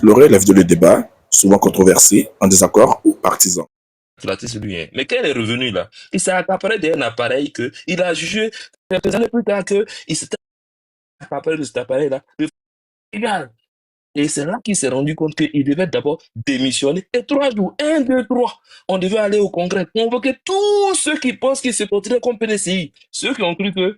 Le relève de le débat, souvent controversé, en désaccord ou partisan. Flatter celui, hein. Mais quand il est revenu là, il s'est accaparé d'un appareil que il a jugé quelques années plus tard que il s'était accaparé de cet appareil là. Égal. Et c'est là qu'il s'est rendu compte qu'il devait d'abord démissionner. Et 3 jours, 1, 2, 3, on devait aller au congrès, convoquer tous ceux qui pensent qu'ils se porteraient comme PDCI. Ceux qui ont cru que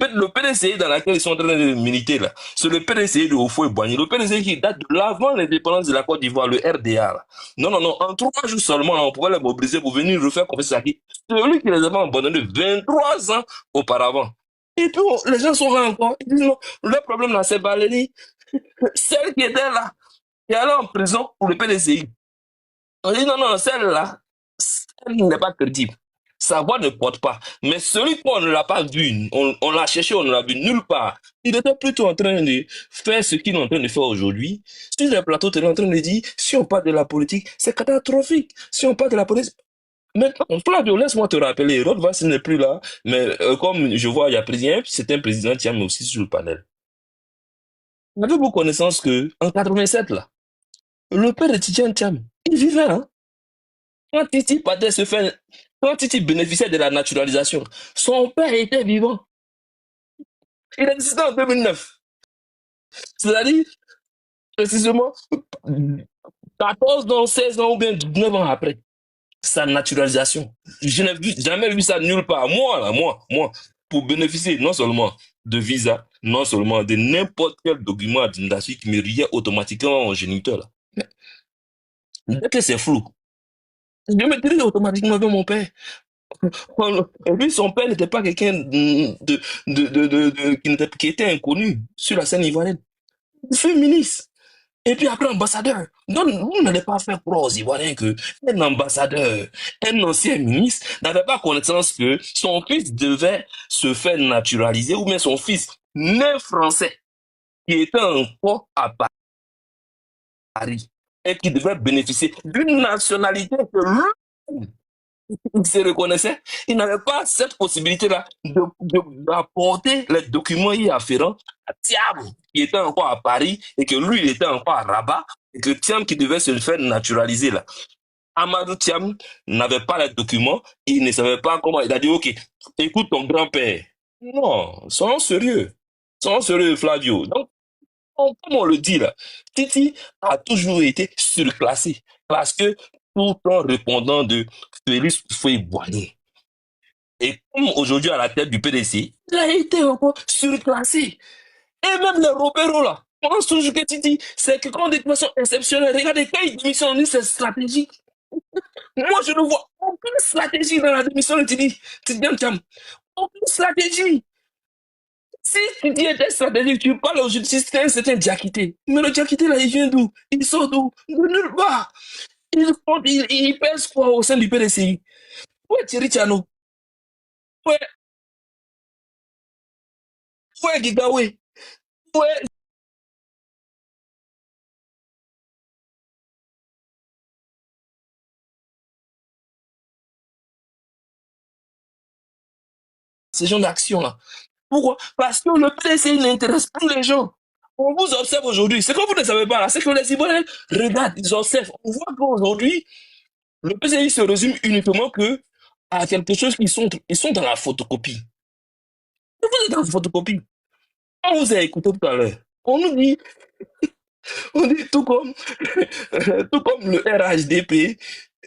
le PDCI dans lequel ils sont en train de militer là, c'est le PDCI de Houphouët-Boigny, le PDCI qui date de l'avant l'indépendance de la Côte d'Ivoire, le RDA là. Non, non, non, en 3 jours seulement, là, on pouvait les mobiliser pour venir refaire confiance à qui? Celui qui les avait abandonnés 23 ans auparavant. Et puis, les gens sont là encore. Ils disent non, le problème là, c'est Valérie, celle qui était là, qui est allée en prison pour le PDCI. On dit non, non, celle-là, elle n'est pas crédible. Sa voix ne porte pas. Mais celui qu'on ne l'a pas vu, on l'a cherché, on ne l'a vu nulle part. Il était plutôt en train de faire ce qu'il est en train de faire aujourd'hui. Sur les plateaux, il est en train de dire, si on parle de la politique, c'est catastrophique. Si on parle de la politique... Maintenant, Flavio, laisse-moi te rappeler, Rod Vass n'est plus là, mais comme je vois, il y a président, c'est un président qui a aussi sur le panel. Avez-vous connaissance que, en 87, là, le père de Tidjane Thiam, il vivait, hein? Quand Titi partait se faire, quand Titi bénéficiait de la naturalisation, son père était vivant. Il existait en 2009. C'est-à-dire, précisément, 14 ans, 16 ans ou bien 19 ans après sa naturalisation. Je n'ai jamais vu ça nulle part. Moi, là, moi, pour bénéficier non seulement de visa, non seulement de n'importe quel document administratif qui me riait automatiquement au géniteur, là. Dès que c'est flou, je me dirige automatiquement vers mon père. Et lui, son père n'était pas quelqu'un qui était inconnu sur la scène ivoirienne. Il fut ministre. Et puis après, ambassadeur. Donc, vous n'allez pas faire croire aux Ivoiriens qu'un ambassadeur, un ancien ministre, n'avait pas connaissance que son fils devait se faire naturaliser, ou bien son fils, né français, qui était encore à Paris, et qui devait bénéficier d'une nationalité que lui il se reconnaissait, il n'avait pas cette possibilité-là d'apporter les documents y afférents à Thiam, qui était encore à Paris, et que lui, il était encore à Rabat, et que Thiam qui devait se faire naturaliser là. Amadou Thiam n'avait pas les documents, il ne savait pas comment, il a dit, ok, écoute ton grand-père. Non, soyons sérieux, Flavio. Donc, comme on le dit là, Titi a toujours été surclassé, parce que tout en répondant de Félix Houphouët-Boigny. Et comme aujourd'hui à la tête du PDC, il a été encore surclassé. Et même les Robero là, on pense toujours que Titi, c'est que quand on dit de façon exceptionnelle, regardez, quand il démissionne, on dit c'est stratégique. Moi, je ne vois aucune stratégie dans la démission de Titi. Titi Diam. Aucune stratégie. Si Titi était stratégique, tu parles aujourd'hui, c'est un certain Diakité. Mais le Diakité là, il vient d'où? Il sort d'où? De nulle part. Il pèse quoi au sein du PDCI? Où est Thierry Tchano? Où est, où est Gigawe? Où est ce genre d'action-là? Pourquoi? Parce que le PDCI n'intéresse plus les gens. On vous observe aujourd'hui. C'est que vous ne savez pas là. C'est que les Ivoiriens regardent, ils observent. On voit qu'aujourd'hui, le PDCI se résume uniquement que à quelque chose ils sont dans la photocopie. Vous êtes dans la photocopie. On vous a écouté tout à l'heure. On nous dit, on dit tout comme le RHDP,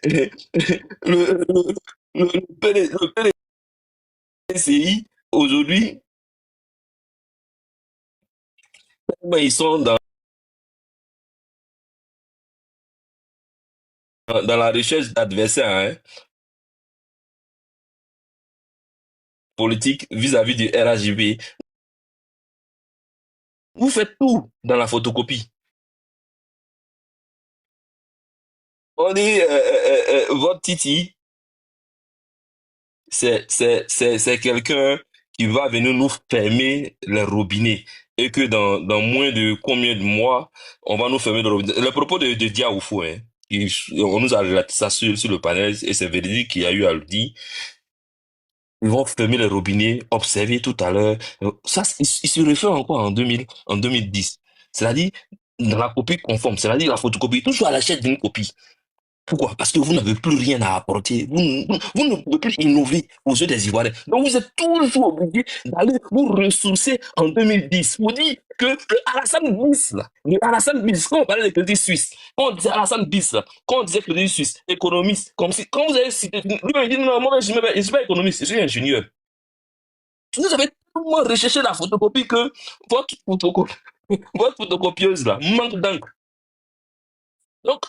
le PDCI, aujourd'hui, ils sont dans la recherche d'adversaires, hein, politiques vis-à-vis du RHDP. Vous faites tout dans la photocopie. On dit, votre Titi, c'est quelqu'un qui va venir nous fermer les robinets. Et que dans moins de combien de mois, on va nous fermer les robinets. Le propos de Dia Oufou, hein, on nous a relaté ça sur le panel, et c'est véridique qu'il y a eu à le dire. Ils vont fermer les robinets, observer tout à l'heure. Ça, il se réfère encore en 2010. C'est-à-dire, dans la copie conforme, c'est-à-dire la photocopie, toujours à la chaîne d'une copie. Pourquoi? Parce que vous n'avez plus rien à apporter. Vous ne pouvez plus innover aux yeux des Ivoiriens. Donc, vous êtes toujours obligé d'aller vous ressourcer en 2010. Vous dites que le Alassane bis, là, le Alassane bis, quand on parlait de crédit suisse, quand on disait Alassane bis, là, quand on disait crédit suisse, économiste, comme si, quand vous avez cité, lui-même dit non, moi, je ne suis pas économiste, je suis ingénieur. Vous avez tellement recherché la photocopie que votre photocopieuse, là, manque d'encre. Donc,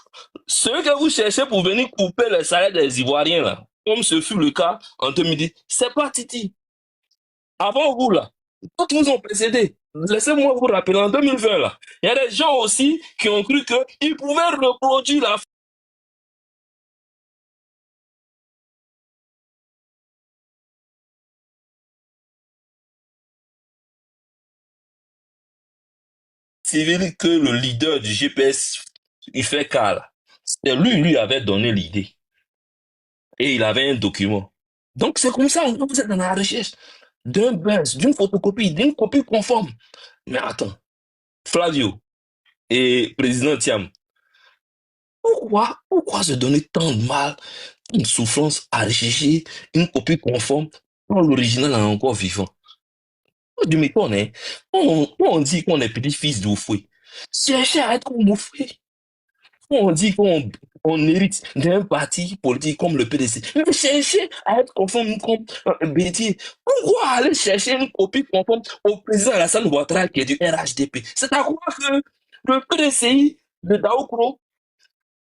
ce que vous cherchez pour venir couper le salaire des Ivoiriens, là, comme ce fut le cas en 2010, c'est pas Titi. Avant vous, là, d'autres vous ont précédé. Laissez-moi vous rappeler, en 2020, là, il y a des gens aussi qui ont cru qu'ils pouvaient reproduire la civile que le leader du GPS, il fait cas, là. C'est lui avait donné l'idée. Et il avait un document. Donc, c'est comme ça, vous êtes dans la recherche d'un buzz, d'une photocopie, d'une copie conforme. Mais attends, Flavio et président Thiam, pourquoi se donner tant de mal, une souffrance à rechercher une copie conforme quand l'original est encore vivant? Du m'étonne, hein. On dit qu'on est petit-fils d'Oufoué. Cherchez à être comme Oufoué. On dit qu'on hérite d'un parti politique comme le PDC. Mais cherchez à être conforme comme Bédier. Pourquoi aller chercher une copie conforme au président Alassane Ouattara qui est du RHDP? C'est à croire que le PDCI de Daoukro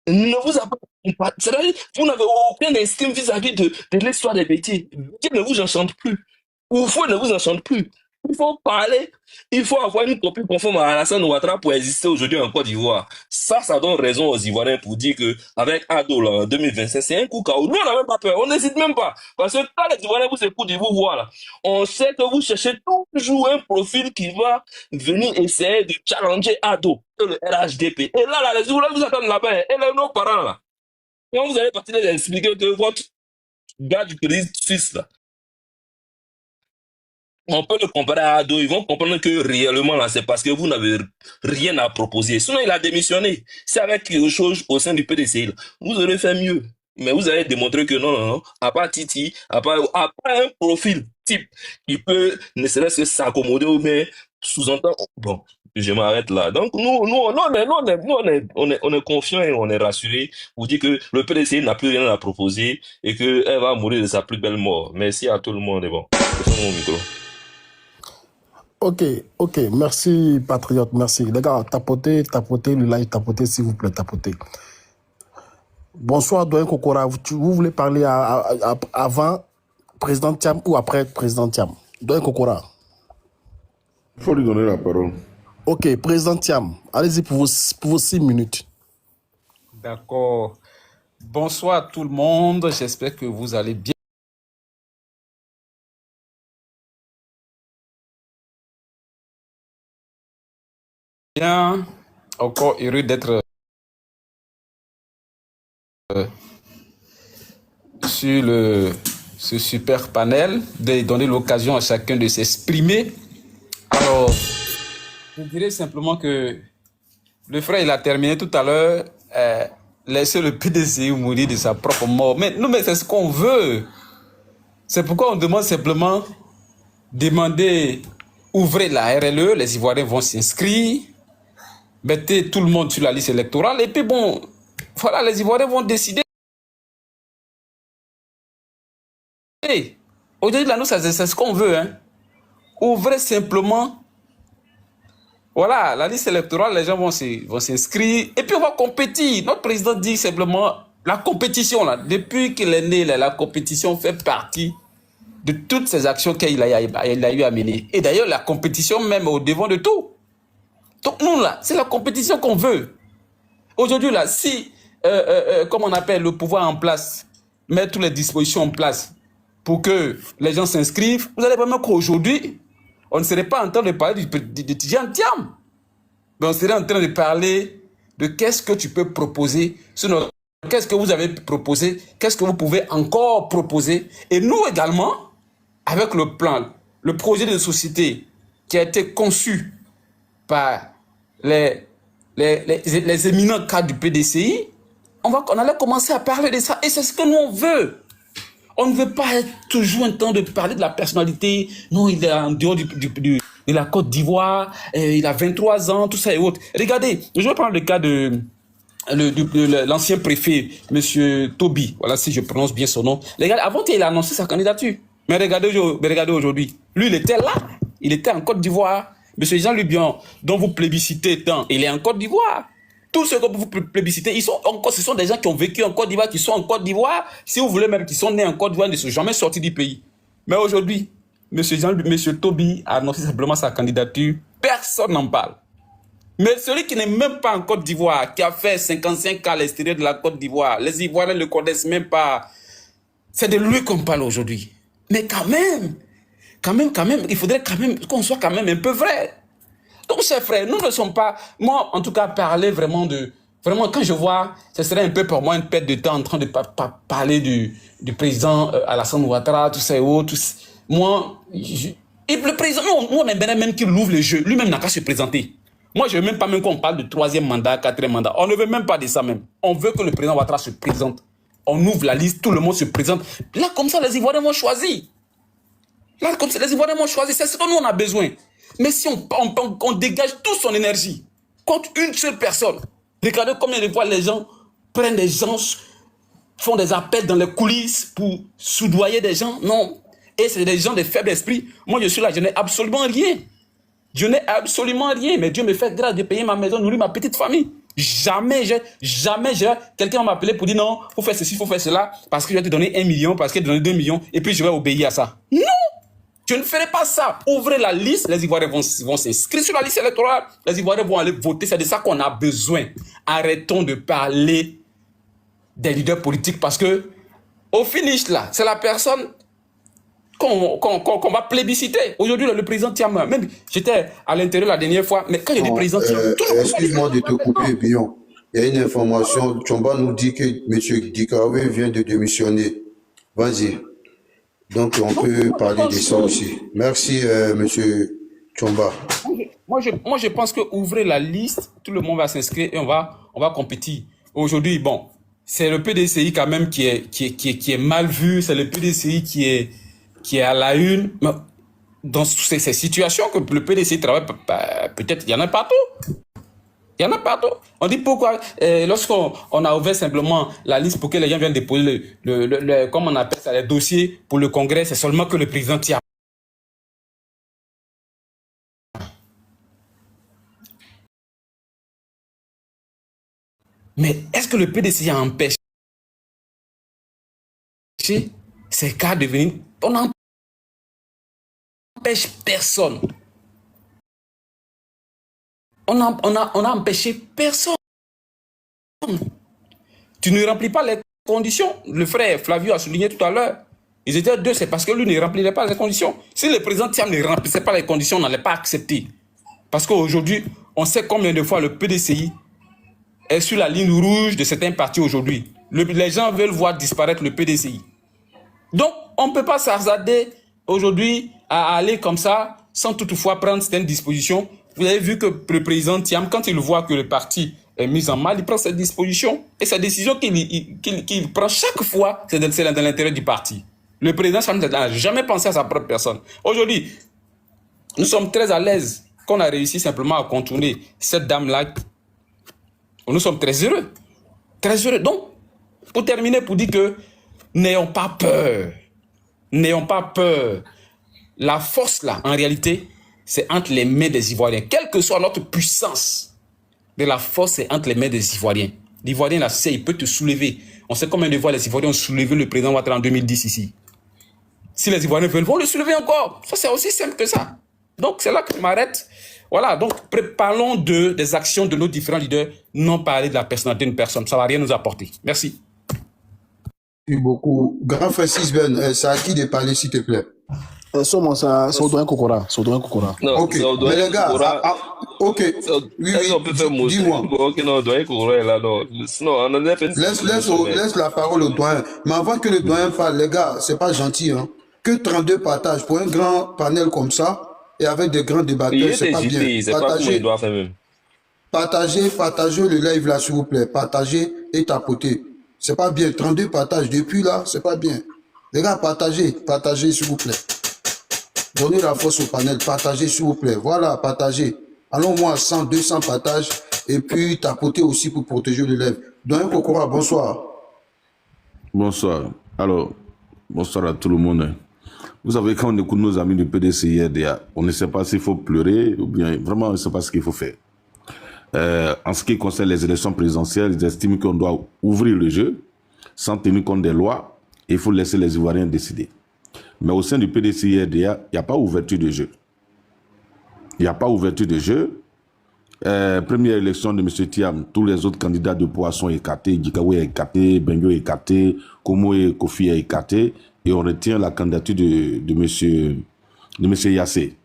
ne vous a pas. C'est-à-dire, vous n'avez aucun estime vis-à-vis de l'histoire des Bédier. Bédier ne vous enchante plus. Oufoué ne vous enchante plus. Il faut parler, il faut avoir une copie conforme à Alassane Ouattara pour exister aujourd'hui en Côte d'Ivoire. Ça donne raison aux Ivoiriens pour dire que avec Ado là, en 2025, c'est un coup KO. Nous, on n'a même pas peur, on n'hésite même pas. Parce que quand les Ivoiriens vous écoutent et vous voient là, on sait que vous cherchez toujours un profil qui va venir essayer de challenger Ado, le RHDP. Et là, les Ivoiriens vous attendent là-bas, et les nos parents là. Quand vous allez partir les expliquer que votre gars du crédit suisse là, on peut le comparer à Ado, ils vont comprendre que réellement là, c'est parce que vous n'avez rien à proposer. Sinon, il a démissionné. C'est avec quelque chose au sein du PDC. Vous aurez fait mieux. Mais vous allez démontrer que non, à part Titi, à part un profil type qui peut ne serait-ce que s'accommoder ou bien sous-entendre. Bon, je m'arrête là. Donc, on est confiants et on est rassurés. Vous dites que le PDC n'a plus rien à proposer et qu'elle va mourir de sa plus belle mort. Merci à tout le monde. Et bon, je ferme mon micro. Ok, merci Patriote, merci. Les gars, tapotez le live, tapotez s'il vous plaît, tapotez. Bonsoir Doyen Kokora, vous voulez parler avant Président Thiam ou après Président Thiam? Doyen Kokora. Il faut lui donner la parole. Ok, Président Thiam, allez-y pour vos 6 minutes. D'accord. Bonsoir à tout le monde, j'espère que vous allez bien. Bien, encore heureux d'être sur ce super panel, de donner l'occasion à chacun de s'exprimer. Alors, je dirais simplement que le frère, il a terminé tout à l'heure, laisser le PDC mourir de sa propre mort. Mais non, mais c'est ce qu'on veut. C'est pourquoi on demande simplement demander, ouvrez la RLE, les Ivoiriens vont s'inscrire, mettez tout le monde sur la liste électorale, et puis bon, voilà, les Ivoiriens vont décider. Aujourd'hui, là, nous, c'est ce qu'on veut. Hein. Ouvrez simplement, voilà, la liste électorale, les gens vont s'inscrire, et puis on va compétir. Notre président dit simplement, la compétition, là, depuis qu'il est né, là, la compétition fait partie de toutes ces actions qu'il a eu à mener. Et d'ailleurs, la compétition même au devant de tout. Donc nous, là, c'est la compétition qu'on veut. Aujourd'hui, là, si, comme on appelle le pouvoir en place, mettre toutes les dispositions en place pour que les gens s'inscrivent, vous allez vraiment qu'aujourd'hui, on ne serait pas en train de parler de Tidjane Thiam. Mais on serait en train de parler de qu'est-ce que tu peux proposer, sinon, qu'est-ce que vous avez proposé, qu'est-ce que vous pouvez encore proposer. Et nous également, avec le plan, le projet de société qui a été conçu par les les éminents cadres du PDCI, on allait commencer à parler de ça. Et c'est ce que nous, on veut. On ne veut pas être toujours en train de parler de la personnalité. Non, il est en dehors de la Côte d'Ivoire, il a 23 ans, tout ça et autres. Regardez, je vais prendre le cas de l'ancien préfet, M. Toby. Voilà, si je prononce bien son nom. Regardez, avant qu'il a annoncé sa candidature. Mais regardez aujourd'hui. Lui, il était là. Il était en Côte d'Ivoire. M. Jean-Luc Bion, dont vous plébiscitez tant, il est en Côte d'Ivoire. Tous ceux que vous plébiscitez, ce sont des gens qui ont vécu en Côte d'Ivoire, qui sont en Côte d'Ivoire. Si vous voulez même, qui sont nés en Côte d'Ivoire, ne sont jamais sortis du pays. Mais aujourd'hui, M. Toby a annoncé simplement sa candidature. Personne n'en parle. Mais celui qui n'est même pas en Côte d'Ivoire, qui a fait 55 ans à l'extérieur de la Côte d'Ivoire, les Ivoiriens ne le connaissent même pas. C'est de lui qu'on parle aujourd'hui. Mais quand même, il faudrait quand même qu'on soit quand même un peu vrai. Donc, chers frères, nous ne sommes pas... Moi, en tout cas, parler vraiment de... Vraiment, quand je vois, ce serait un peu pour moi une perte de temps en train de parler du président Alassane Ouattara, tout ça et autres. Moi, et le président, nous, on aimerait même qu'il ouvre le jeu. Lui-même n'a qu'à se présenter. Moi, je ne veux même pas même qu'on parle de 3e mandat, 4e mandat. On ne veut même pas de ça même. On veut que le président Ouattara se présente. On ouvre la liste, tout le monde se présente. Là, comme ça, les Ivoiriens vont choisir. Là, comme ça, les Ivoiriens vont choisir. C'est ce que nous, on a besoin. Mais si on dégage toute son énergie contre une seule personne, regardez combien de fois les gens prennent des gens, font des appels dans les coulisses pour soudoyer des gens. Non. Et c'est des gens de faible esprit. Moi, je suis là, je n'ai absolument rien. Je n'ai absolument rien. Mais Dieu me fait grâce de payer ma maison, nourrir ma petite famille. Jamais, quelqu'un m'a appelé pour dire non, faut faire ceci, faut faire cela, parce que je vais te donner 1 million, parce que je vais te donner 2 millions, et puis je vais obéir à ça. Non! Je ne ferai pas ça. Ouvrez la liste, les Ivoiriens vont s'inscrire sur la liste électorale, les Ivoiriens vont aller voter, c'est de ça qu'on a besoin. Arrêtons de parler des leaders politiques parce que, au finish là, c'est la personne qu'on va plébisciter. Aujourd'hui, le président Thiam, même j'étais à l'intérieur la dernière fois, mais quand il y a des présidents Thiam... Excuse-moi de te couper, Bion. Il y a une information, Tchomba nous dit que M. Dikawe vient de démissionner. Vas-y. Donc, on peut parler de ça aussi. Merci, monsieur Tchomba. Moi, je pense que ouvrez la liste, tout le monde va s'inscrire et on va compétir. Aujourd'hui, bon, c'est le PDCI quand même qui est mal vu, c'est le PDCI qui est à la une. Mais dans ces situations que le PDCI travaille, peut-être il y en a partout. Il y en a partout. On dit pourquoi, lorsqu'on a ouvert simplement la liste pour que les gens viennent déposer comme on appelle ça, les dossiers pour le Congrès, c'est seulement que le président Thiam. Mais est-ce que le PDCI a empêché ces cas de venir? On n'empêche personne. On a empêché personne. Tu ne remplis pas les conditions. Le frère Flavio a souligné tout à l'heure. Ils étaient deux, c'est parce que lui ne remplissait pas les conditions. Si le président Thiam ne remplissait pas les conditions, on n'allait pas accepter. Parce qu'aujourd'hui, on sait combien de fois le PDCI est sur la ligne rouge de certains partis aujourd'hui. Les gens veulent voir disparaître le PDCI. Donc, on ne peut pas s'hasarder aujourd'hui à aller comme ça, sans toutefois prendre certaines dispositions. Vous avez vu que le président Thiam, quand il voit que le parti est mis en mal, il prend cette disposition. Et cette décision qu'il prend chaque fois, c'est dans l'intérêt du parti. Le président Thiam n'a jamais pensé à sa propre personne. Aujourd'hui, nous sommes très à l'aise qu'on a réussi simplement à contourner cette dame-là. Nous sommes très heureux. Très heureux. Donc, pour terminer, pour dire que n'ayons pas peur. N'ayons pas peur. La force, là, en réalité, c'est entre les mains des Ivoiriens. Quelle que soit notre puissance, de la force, c'est entre les mains des Ivoiriens. L'Ivoirien, là, il peut te soulever. On sait combien de fois les Ivoiriens ont soulevé le président Ouattara en 2010 ici. Si les Ivoiriens veulent, vont le soulever encore. Ça, c'est aussi simple que ça. Donc, c'est là que je m'arrête. Voilà, donc, parlons des actions de nos différents leaders, non parler de la personnalité d'une personne. Ça ne va rien nous apporter. Merci. Merci beaucoup. Grand frère Sisben, c'est à qui de parler, s'il te plaît? C'est Audouin Kokora. Non, Ok, mais les gars, ok, oui, on peut faire dis-moi. Ok, non, Doyen Kokora est là, non. Sinon, on en a fait... Laisse la parole au doyen. Mais avant que le doyen parle, les gars, c'est pas gentil, hein. Que 32 partages pour un grand panel comme ça, et avec des grands débatteurs, c'est pas bien. C'est pas comment il doit faire même. Partagez le live là, s'il vous plaît. Partagez et tapotez. C'est pas bien. 32 partages depuis là, c'est pas bien. Les gars, partagez, s'il vous plaît. Donnez la force au panel. Partagez, s'il vous plaît. Voilà, partagez. Allons-moi à 100, 200 partages. Et puis, tapotez aussi pour protéger le live. Doyen Kokora, bonsoir. Bonsoir. Alors, bonsoir à tout le monde. Vous savez, quand on écoute nos amis du PDCIRDA, on ne sait pas s'il faut pleurer ou bien vraiment on ne sait pas ce qu'il faut faire. En ce qui concerne les élections présidentielles, ils estiment qu'on doit ouvrir le jeu sans tenir compte des lois et il faut laisser les Ivoiriens décider. Mais au sein du PDCIRDA, il n'y a pas ouverture de jeu. Il n'y a pas ouverture de jeu. Première élection de M. Thiam, tous les autres candidats de pouvoir sont écartés. Djikawe est écarté, Bengo est écarté, Komo et Kofi est écarté. Et on retient la candidature de M. Yassé.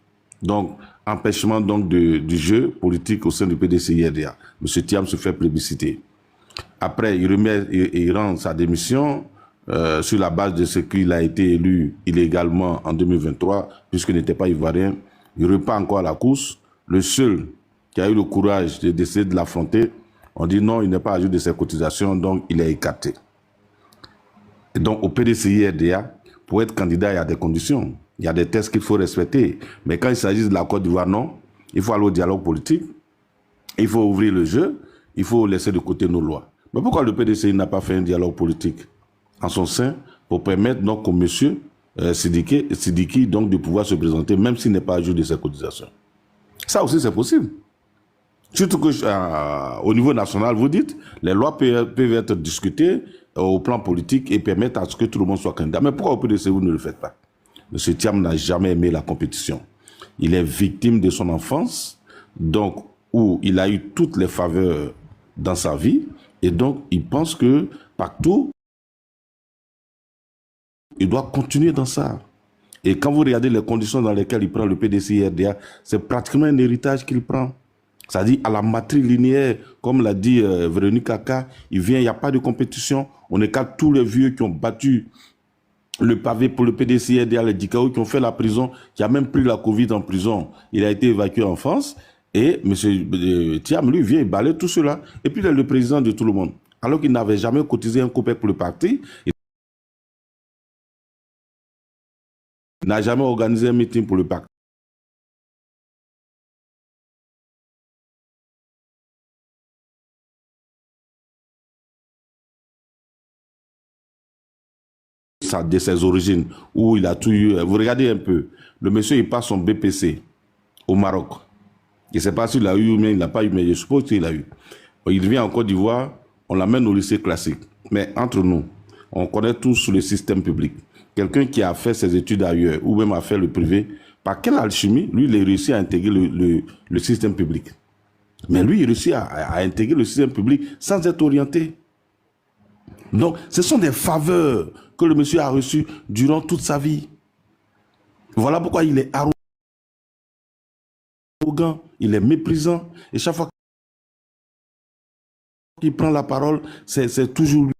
Donc, empêchement donc du jeu politique au sein du PDCIRDA. M. Thiam se fait plébisciter. Après, il rend sa démission sur la base de ce qu'il a été élu illégalement en 2023, puisqu'il n'était pas ivoirien. Il repart encore à la course. Le seul qui a eu le courage d'essayer de l'affronter, on dit non, il n'est pas à jour de ses cotisations, donc il est écarté. Et donc au PDCIRDA, pour être candidat, il y a des conditions. Il y a des tests qu'il faut respecter. Mais quand il s'agit de la Côte d'Ivoire, non. Il faut aller au dialogue politique. Il faut ouvrir le jeu. Il faut laisser de côté nos lois. Mais pourquoi le PDCI n'a pas fait un dialogue politique en son sein pour permettre donc au monsieur Sidiki donc de pouvoir se présenter, même s'il n'est pas à jour de ses cotisations? Ça aussi, c'est possible. Surtout qu'au niveau national, vous dites, les lois peuvent être discutées au plan politique et permettre à ce que tout le monde soit candidat. Mais pourquoi au PDC, vous ne le faites pas? M. Thiam n'a jamais aimé la compétition. Il est victime de son enfance, donc où il a eu toutes les faveurs dans sa vie, et donc il pense que partout, il doit continuer dans ça. Et quand vous regardez les conditions dans lesquelles il prend le PDCIRDA, c'est pratiquement un héritage qu'il prend. C'est-à-dire à la matrice linéaire, comme l'a dit Véronique Kaka, il vient, il n'y a pas de compétition. On écarte tous les vieux qui ont battu le pavé pour le PDCIRDA, les Dikao qui ont fait la prison, qui a même pris la Covid en prison. Il a été évacué en France. Et M. Thiam, lui, vient, il balaye tout cela. Et puis il est le président de tout le monde. Alors qu'il n'avait jamais cotisé un copec pour le parti. Il n'a jamais organisé un meeting pour le parti. De ses origines, où il a tout eu. Vous regardez un peu, le monsieur, il passe son BPC au Maroc. Je ne sais pas s'il a eu ou bien il n'a pas eu, mais je suppose qu'il a eu. Il vient en Côte d'Ivoire, on l'amène au lycée classique. Mais entre nous, on connaît tous le système public. Quelqu'un qui a fait ses études ailleurs, ou même a fait le privé, par quelle alchimie, lui, il a réussi à intégrer le système public. Mais lui, il réussit à intégrer le système public sans être orienté. Donc, ce sont des faveurs que le monsieur a reçues durant toute sa vie. Voilà pourquoi il est arrogant, il est méprisant. Et chaque fois qu'il prend la parole, c'est toujours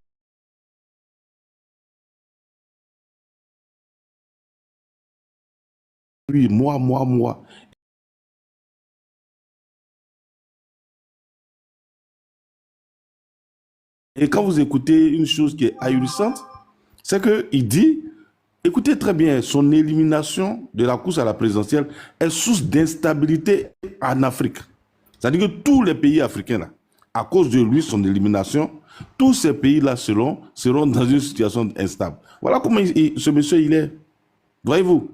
lui, moi. Et quand vous écoutez une chose qui est ahurissante, c'est qu'il dit, écoutez très bien, son élimination de la course à la présidentielle est source d'instabilité en Afrique. C'est-à-dire que tous les pays africains, là, à cause de lui, son élimination, tous ces pays-là seront dans une situation instable. Voilà comment ce monsieur, il est. Voyez-vous?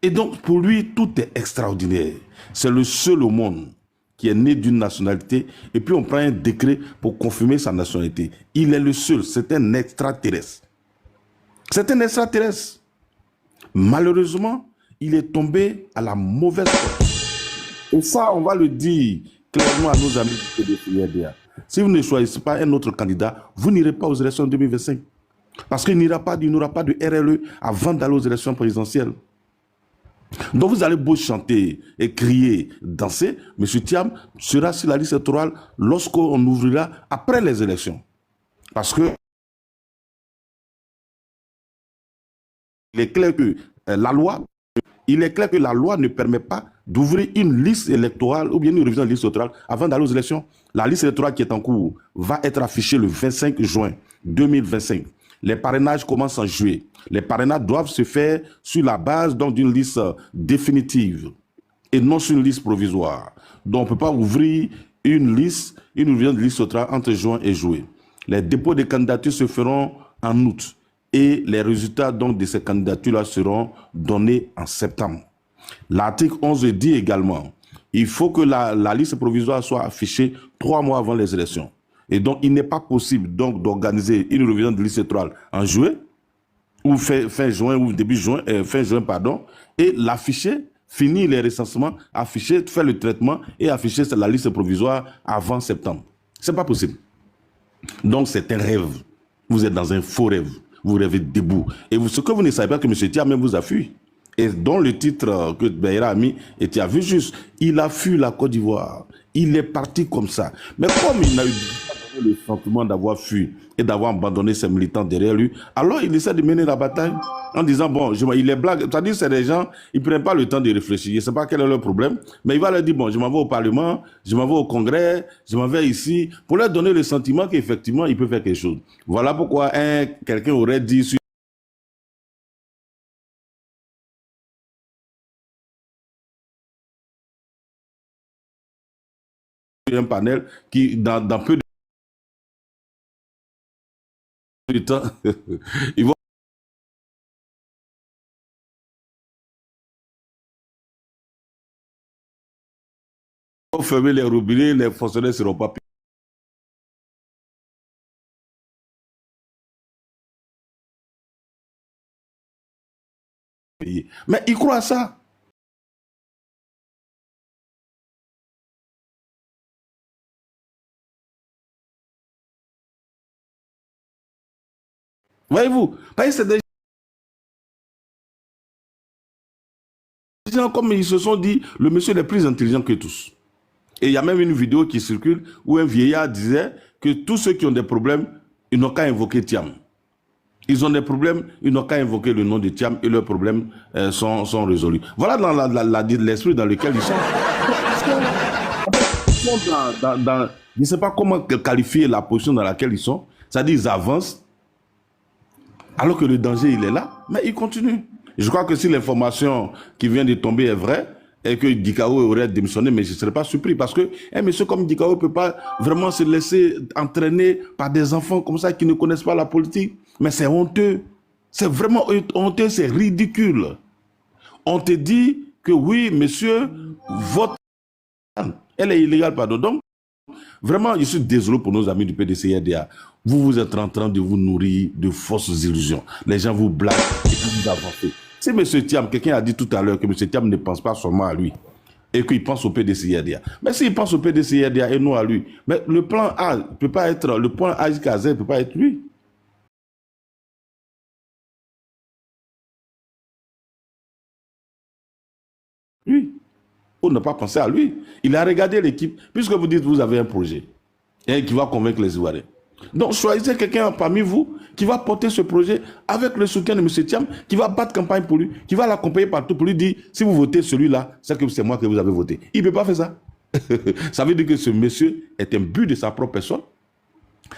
Et donc, pour lui, tout est extraordinaire. C'est le seul au monde qui est né d'une nationalité, et puis on prend un décret pour confirmer sa nationalité. Il est le seul, c'est un extraterrestre. C'est un extraterrestre. Malheureusement, il est tombé à la mauvaise porte. Et ça, on va le dire clairement à nos amis du PDCIRDA. Si vous ne choisissez pas un autre candidat, vous n'irez pas aux élections 2025. Parce qu'il n'y aura pas de RLE avant d'aller aux élections présidentielles. Donc vous allez beau chanter et crier, danser, M. Thiam sera sur la liste électorale lorsqu'on ouvrira après les élections. Parce que il est clair que la loi il est clair que la loi ne permet pas d'ouvrir une liste électorale ou bien une révision de liste électorale avant d'aller aux élections. La liste électorale qui est en cours va être affichée le 25 juin 2025. Les parrainages commencent en juillet. Les parrainages doivent se faire sur la base d'une liste définitive et non sur une liste provisoire. Donc, on ne peut pas ouvrir une liste, une révision de liste électorale entre juin et juillet. Les dépôts de candidatures se feront en août et les résultats donc, de ces candidatures-là seront donnés en septembre. L'article 11 dit également il faut que la liste provisoire soit affichée 3 mois avant les élections. Et donc, il n'est pas possible donc d'organiser une révision de liste électorale en juillet, ou fin juin, ou début juin, fin juin, pardon, et l'afficher, finir les recensements, afficher, faire le traitement et afficher la liste provisoire avant septembre. C'est pas possible. Donc, c'est un rêve. Vous êtes dans un faux rêve. Vous rêvez debout. Et ce que vous ne savez pas, que M. Thiam même vous a fui. Et dont le titre que Beira a mis, et tu as vu juste, il a fui la Côte d'Ivoire. Il est parti comme ça. Mais comme il n'a eu le sentiment d'avoir fui et d'avoir abandonné ses militants derrière lui, alors il essaie de mener la bataille en disant, bon, il est blague. C'est-à-dire, c'est des gens, ils ne prennent pas le temps de réfléchir. Je ne sais pas quel est leur problème, mais il va leur dire, bon, je m'en vais au Parlement, je m'en vais au Congrès, je m'en vais ici, pour leur donner le sentiment qu'effectivement, il peut faire quelque chose. Voilà pourquoi quelqu'un aurait dit sur un panel qui, dans peu de temps, ils vont fermer les robinets, les fonctionnaires ne seront pas payés. Mais ils croient à ça. Voyez-vous, c'est des gens comme ils se sont dit, le monsieur est plus intelligent que tous. Et il y a même une vidéo qui circule où un vieillard disait que tous ceux qui ont des problèmes, ils n'ont qu'à invoquer Thiam. Ils ont des problèmes, ils n'ont qu'à invoquer le nom de Thiam et leurs problèmes sont résolus. Voilà dans l'esprit dans lequel ils sont. Je ne sais pas comment qualifier la position dans laquelle ils sont. C'est-à-dire qu'ils avancent alors que le danger il est là, mais ils continuent. Je crois que si l'information qui vient de tomber est vraie, et que Dikao aurait démissionné, mais je ne serais pas surpris parce que un monsieur comme Dikao ne peut pas vraiment se laisser entraîner par des enfants comme ça qui ne connaissent pas la politique. Mais c'est honteux. C'est vraiment honteux, c'est ridicule. On te dit que oui, monsieur, votre... Elle est illégale, pardon. Donc, vraiment, je suis désolé pour nos amis du PDC-RDA. Vous êtes en train de vous nourrir de fausses illusions. Les gens vous blaguent et puis vous avancez. Si M. Thiam, quelqu'un a dit tout à l'heure que M. Thiam ne pense pas seulement à lui et qu'il pense au PDC-RDA. Mais s'il pense au PDC-RDA et non à lui, mais le plan A ne peut pas être, le point A jusqu'à Z ne peut pas être lui. Lui. On n'a pas pensé à lui. Il a regardé l'équipe, puisque vous dites que vous avez un projet et qui va convaincre les Ivoiriens. Donc choisissez quelqu'un parmi vous qui va porter ce projet avec le soutien de M. Thiam, qui va battre campagne pour lui, qui va l'accompagner partout pour lui dire, si vous votez celui-là, c'est que c'est moi que vous avez voté. Il ne peut pas faire ça. Ça veut dire que ce monsieur est un but de sa propre personne.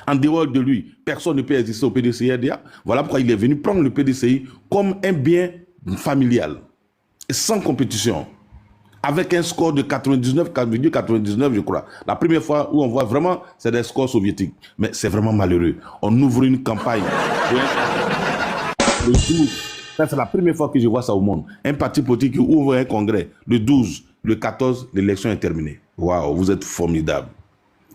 En dehors de lui, personne ne peut exister au PDCI-RDA. Voilà pourquoi il est venu prendre le PDCI comme un bien familial, sans compétition, avec un score de 99,99, je crois. La première fois où on voit vraiment, c'est des scores soviétiques. Mais c'est vraiment malheureux. On ouvre une campagne. Le 12, ça c'est la première fois que je vois ça au monde. Un parti politique qui ouvre un congrès. Le 12, le 14, l'élection est terminée. Waouh, vous êtes formidable.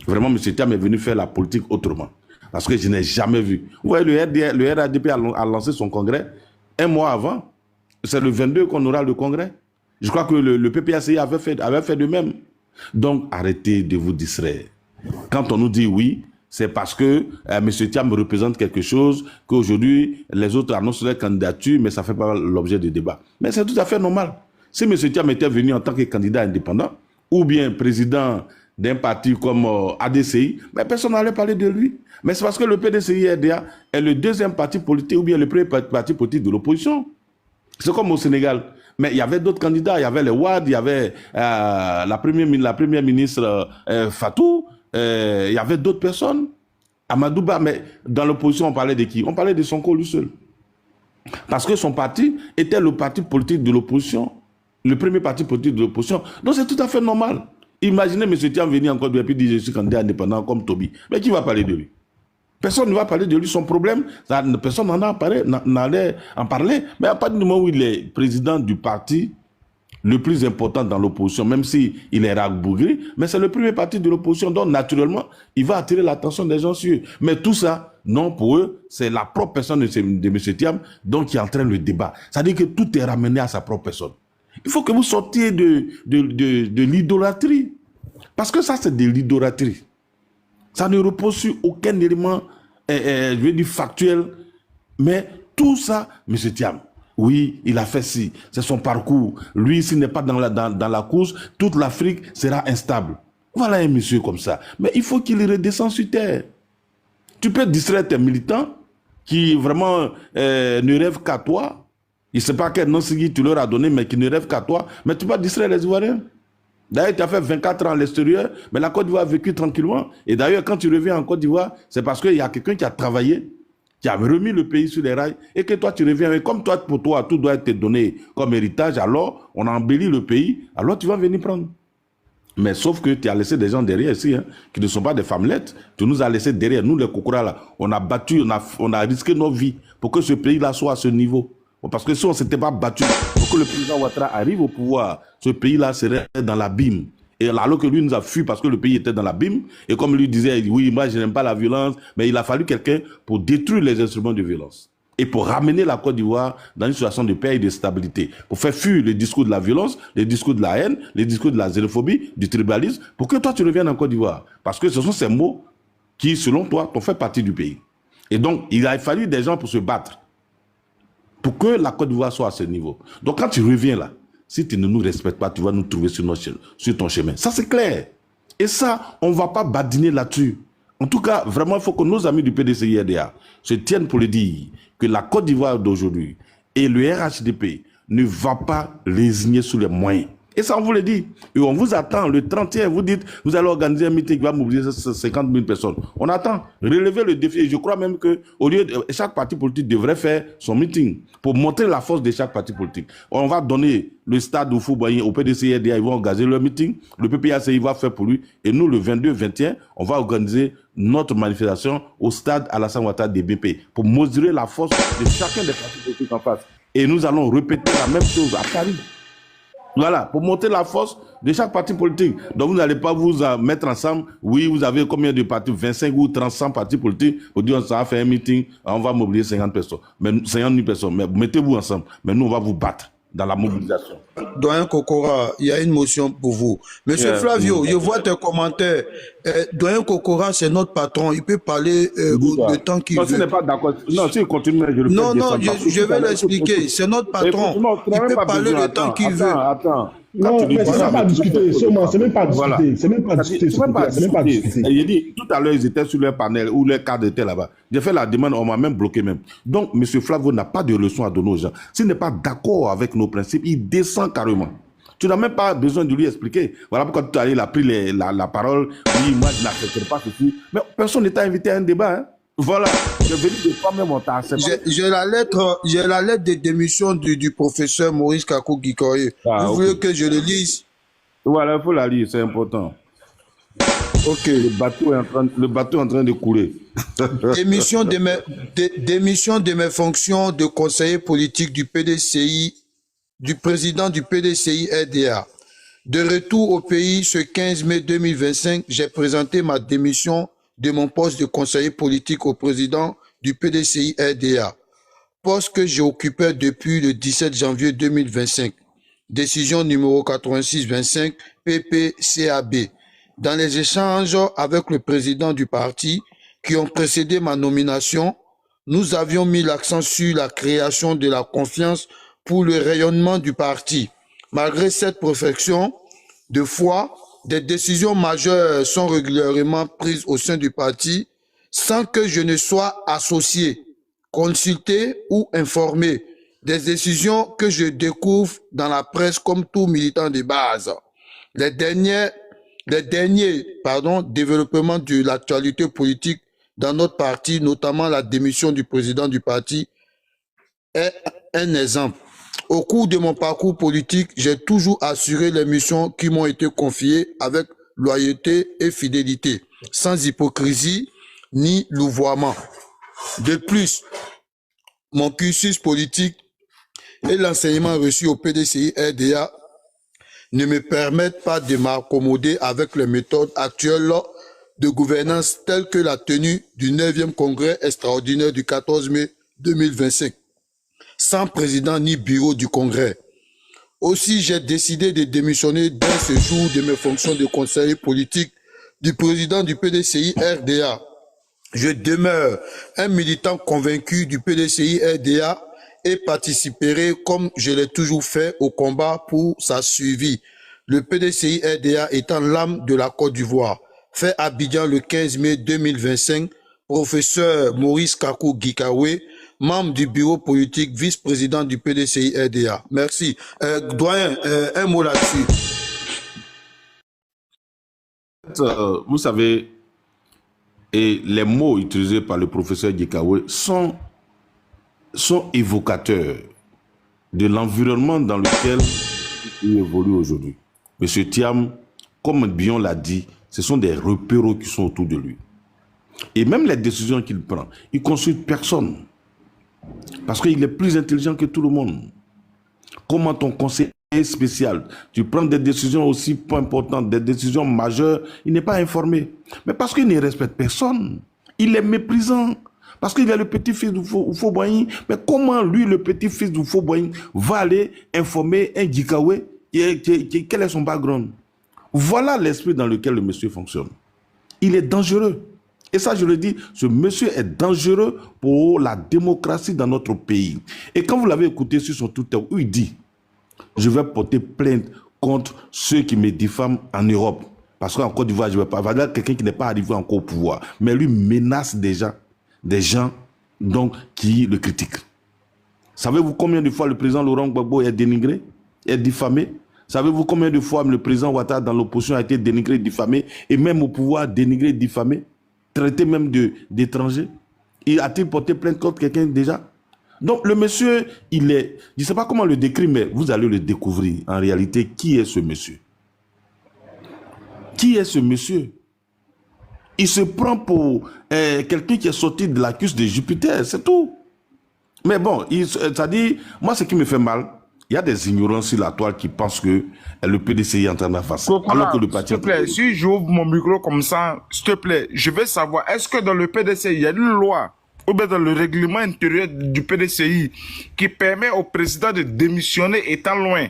Vraiment, M. Thiam est venu faire la politique autrement. Parce que je n'ai jamais vu. Vous voyez, le RADP a lancé son congrès un mois avant. C'est le 22 qu'on aura le congrès. Je crois que le PPACI avait fait de même. Donc, arrêtez de vous distraire. Quand on nous dit oui, c'est parce que M. Thiam représente quelque chose, qu'aujourd'hui, les autres annoncent leur candidature, mais ça ne fait pas l'objet de débat. Mais c'est tout à fait normal. Si M. Thiam était venu en tant que candidat indépendant, ou bien président d'un parti comme ADCI, mais personne n'allait parler de lui. Mais c'est parce que le PDCI-RDA est le deuxième parti politique, ou bien le premier parti politique de l'opposition. C'est comme au Sénégal. Mais il y avait d'autres candidats. Il y avait les Wad, il y avait la première ministre Fatou, il y avait d'autres personnes. Amadouba, mais dans l'opposition, on parlait de qui? On parlait de Sonko lui seul. Parce que son parti était le parti politique de l'opposition, le premier parti politique de l'opposition. Donc c'est tout à fait normal. Imaginez M. Thiam venir encore et puis dire je suis candidat indépendant comme Toby. Mais qui va parler de lui? Personne ne va parler de lui. Son problème, personne n'allait en parler. Mais à partir du moment où il est président du parti le plus important dans l'opposition, même s'il est rabougri, mais c'est le premier parti de l'opposition, donc naturellement, il va attirer l'attention des gens sur eux. Mais tout ça, non, pour eux, c'est la propre personne de M. Thiam, donc qui entraîne le débat. C'est-à-dire que tout est ramené à sa propre personne. Il faut que vous sortiez de l'idolâtrie. Parce que ça, c'est de l'idolâtrie. Ça ne repose sur aucun élément, je veux dire, factuel. Mais tout ça, M. Thiam, oui, il a fait ci, c'est son parcours. Lui, s'il n'est pas dans la course, toute l'Afrique sera instable. Voilà un monsieur comme ça. Mais il faut qu'il redescende sur terre. Tu peux distraire tes militants qui vraiment ne rêvent qu'à toi. Je ne sais pas quel nom tu leur as donné, mais qui ne rêvent qu'à toi. Mais tu peux distraire les Ivoiriens. D'ailleurs, tu as fait 24 ans à l'extérieur, mais la Côte d'Ivoire a vécu tranquillement. Et d'ailleurs, quand tu reviens en Côte d'Ivoire, c'est parce qu'il y a quelqu'un qui a travaillé, qui a remis le pays sur les rails, et que toi, tu reviens. Et comme toi, pour toi, tout doit être donné comme héritage, alors on a embelli le pays, alors tu vas venir prendre. Mais sauf que tu as laissé des gens derrière ici, hein, qui ne sont pas des femmelettes. Tu nous as laissé derrière, nous les Kokora, là. On a battu, on a risqué nos vies pour que ce pays-là soit à ce niveau. Parce que si on ne s'était pas battu pour que le président Ouattara arrive au pouvoir, ce pays-là serait dans l'abîme. Et alors que lui nous a fui parce que le pays était dans l'abîme, et comme lui disait, oui, moi je n'aime pas la violence, mais il a fallu quelqu'un pour détruire les instruments de violence. Et pour ramener la Côte d'Ivoire dans une situation de paix et de stabilité. Pour faire fuir les discours de la violence, les discours de la haine, les discours de la xénophobie, du tribalisme, pour que toi tu reviennes en Côte d'Ivoire. Parce que ce sont ces mots qui, selon toi, t'ont fait partie du pays. Et donc, il a fallu des gens pour se battre. Pour que la Côte d'Ivoire soit à ce niveau. Donc quand tu reviens là, si tu ne nous respectes pas, tu vas nous trouver sur ton chemin. Ça c'est clair. Et ça, on ne va pas badiner là-dessus. En tout cas, vraiment, il faut que nos amis du PDCI-RDA se tiennent pour le dire que la Côte d'Ivoire d'aujourd'hui et le RHDP ne va pas résigner sous les moyens. Et ça, on vous le dit. Et on vous attend le 31, vous dites, vous allez organiser un meeting qui va mobiliser 50 000 personnes. On attend. Relevez le défi. Et je crois même que au lieu de, chaque parti politique devrait faire son meeting pour montrer la force de chaque parti politique. On va donner le stade au Fouboyen, au PDCI-RDA, ils vont organiser leur meeting. Le PPACI va faire pour lui. Et nous, le 22-21, on va organiser notre manifestation au stade Alassane Ouattara des BP pour mesurer la force de chacun des partis politiques en face. Et nous allons répéter la même chose à Paris. Voilà, pour monter la force de chaque parti politique. Donc vous n'allez pas vous mettre ensemble. Oui, vous avez combien de partis? 25 ou 30 partis politiques. Vous dites, ça va faire un meeting, on va mobiliser 50 personnes. Mais 50 000 personnes. Mais mettez-vous ensemble. Mais nous, on va vous battre dans la mobilisation. Doyen Kokora, il y a une motion pour vous. Monsieur Flavio, je vois tes commentaires. Doyen Kokora, c'est notre patron. Il peut parler le temps qu'il veut. Non, si n'est pas d'accord. Non, si il continue, je le fais. Non, je vais l'expliquer. C'est notre patron. Il peut parler le temps qu'il veut. Attends. Non, mais c'est même pas discuter. C'est même pas discuter. C'est même pas discuter. C'est même pas discuter. Il dit, tout à l'heure, ils étaient sur leur panel ou leur cadre était là-bas. J'ai fait la demande, on m'a même bloqué même. Donc, M. Flavio n'a pas de leçon à donner aux gens. S'il n'est pas d'accord avec nos principes, il descend carrément. Tu n'as même pas besoin de lui expliquer. Voilà pourquoi tout à l'heure, il a pris la parole. Oui, moi, je n'accepterai pas ceci. Mais personne n'est invité à un débat. Hein. Voilà. Je vais dire de toi-même, on t'a accepté. J'ai la lettre de démission du professeur Maurice Kakou Gikoye. Vous voulez que je le lise? Voilà, il faut la lire, c'est important. Ok. Le bateau est en train de couler. Démission de mes fonctions de conseiller politique du PDCI, du président du PDCI-RDA. De retour au pays ce 15 mai 2025, j'ai présenté ma démission de mon poste de conseiller politique au président du PDCI-RDA, poste que j'occupais depuis le 17 janvier 2025. Décision numéro 86-25 PPCAB. Dans les échanges avec le président du parti qui ont précédé ma nomination, nous avions mis l'accent sur la création de la confiance pour le rayonnement du parti. Malgré cette profession de foi, des décisions majeures sont régulièrement prises au sein du parti sans que je ne sois associé, consulté ou informé. des décisions que je découvre dans la presse comme tout militant de base. Les derniers développements de l'actualité politique dans notre parti, notamment la démission du président du parti, est un exemple. Au cours de mon parcours politique, j'ai toujours assuré les missions qui m'ont été confiées avec loyauté et fidélité, sans hypocrisie ni louvoiement. De plus, mon cursus politique et l'enseignement reçu au PDCI-RDA ne me permettent pas de m'accommoder avec les méthodes actuelles de gouvernance telles que la tenue du 9e congrès extraordinaire du 14 mai 2025, sans président ni bureau du congrès. Aussi, j'ai décidé de démissionner dès ce jour de mes fonctions de conseiller politique du président du PDCI-RDA. Je demeure un militant convaincu du PDCI-RDA et participerai, comme je l'ai toujours fait, au combat pour sa suivi. Le PDCI-RDA étant l'âme de la Côte d'Ivoire. Fait à Abidjan le 15 mai 2025, professeur Maurice Kakou Gikawe, membre du bureau politique, vice-président du PDCI-RDA. Merci. Doyen, un mot là-dessus. Vous savez, et les mots utilisés par le professeur Gikawe sont évocateurs de l'environnement dans lequel il évolue aujourd'hui. Monsieur Thiam, comme Bion l'a dit, ce sont des repéros qui sont autour de lui. Et même les décisions qu'il prend, il ne consulte personne. Parce qu'il est plus intelligent que tout le monde. Comment ton conseiller spécial, tu prends des décisions aussi peu importantes, des décisions majeures, il n'est pas informé. Mais parce qu'il ne respecte personne, il est méprisant. Parce qu'il est le petit-fils du Fauboying. Mais comment lui, le petit-fils du Fauboying, va aller informer un Gikawe? Quel est son background? Voilà l'esprit dans lequel le monsieur fonctionne. Il est dangereux. Et ça, je le dis, ce monsieur est dangereux pour la démocratie dans notre pays. Et quand vous l'avez écouté sur son Twitter, où il dit, je vais porter plainte contre ceux qui me diffament en Europe. Parce qu'en Côte d'Ivoire, je ne vais pas. Voilà quelqu'un qui n'est pas arrivé encore au pouvoir. Mais lui menace déjà des gens donc, qui le critiquent. Savez-vous combien de fois le président Laurent Gbagbo est dénigré, est diffamé? Savez-vous combien de fois le président Ouattara dans l'opposition a été dénigré, diffamé, et même au pouvoir dénigré, diffamé, traité même d'étranger? A-t-il porté plainte contre quelqu'un déjà? Donc le monsieur, il est, je ne sais pas comment le décrire, mais vous allez le découvrir. En réalité, qui est ce monsieur? Qui est ce monsieur? Il se prend pour quelqu'un qui est sorti de la cuisse de Jupiter, c'est tout. Mais bon, c'est-à-dire, moi ce qui me fait mal, il y a des ignorants sur la toile qui pensent que le PDCI est en train d'avancer. Alors que le parti... S'il te plaît, si j'ouvre mon micro comme ça, s'il te plaît, je veux savoir, est-ce que dans le PDCI, il y a une loi ou bien dans le règlement intérieur du PDCI qui permet au président de démissionner étant loin,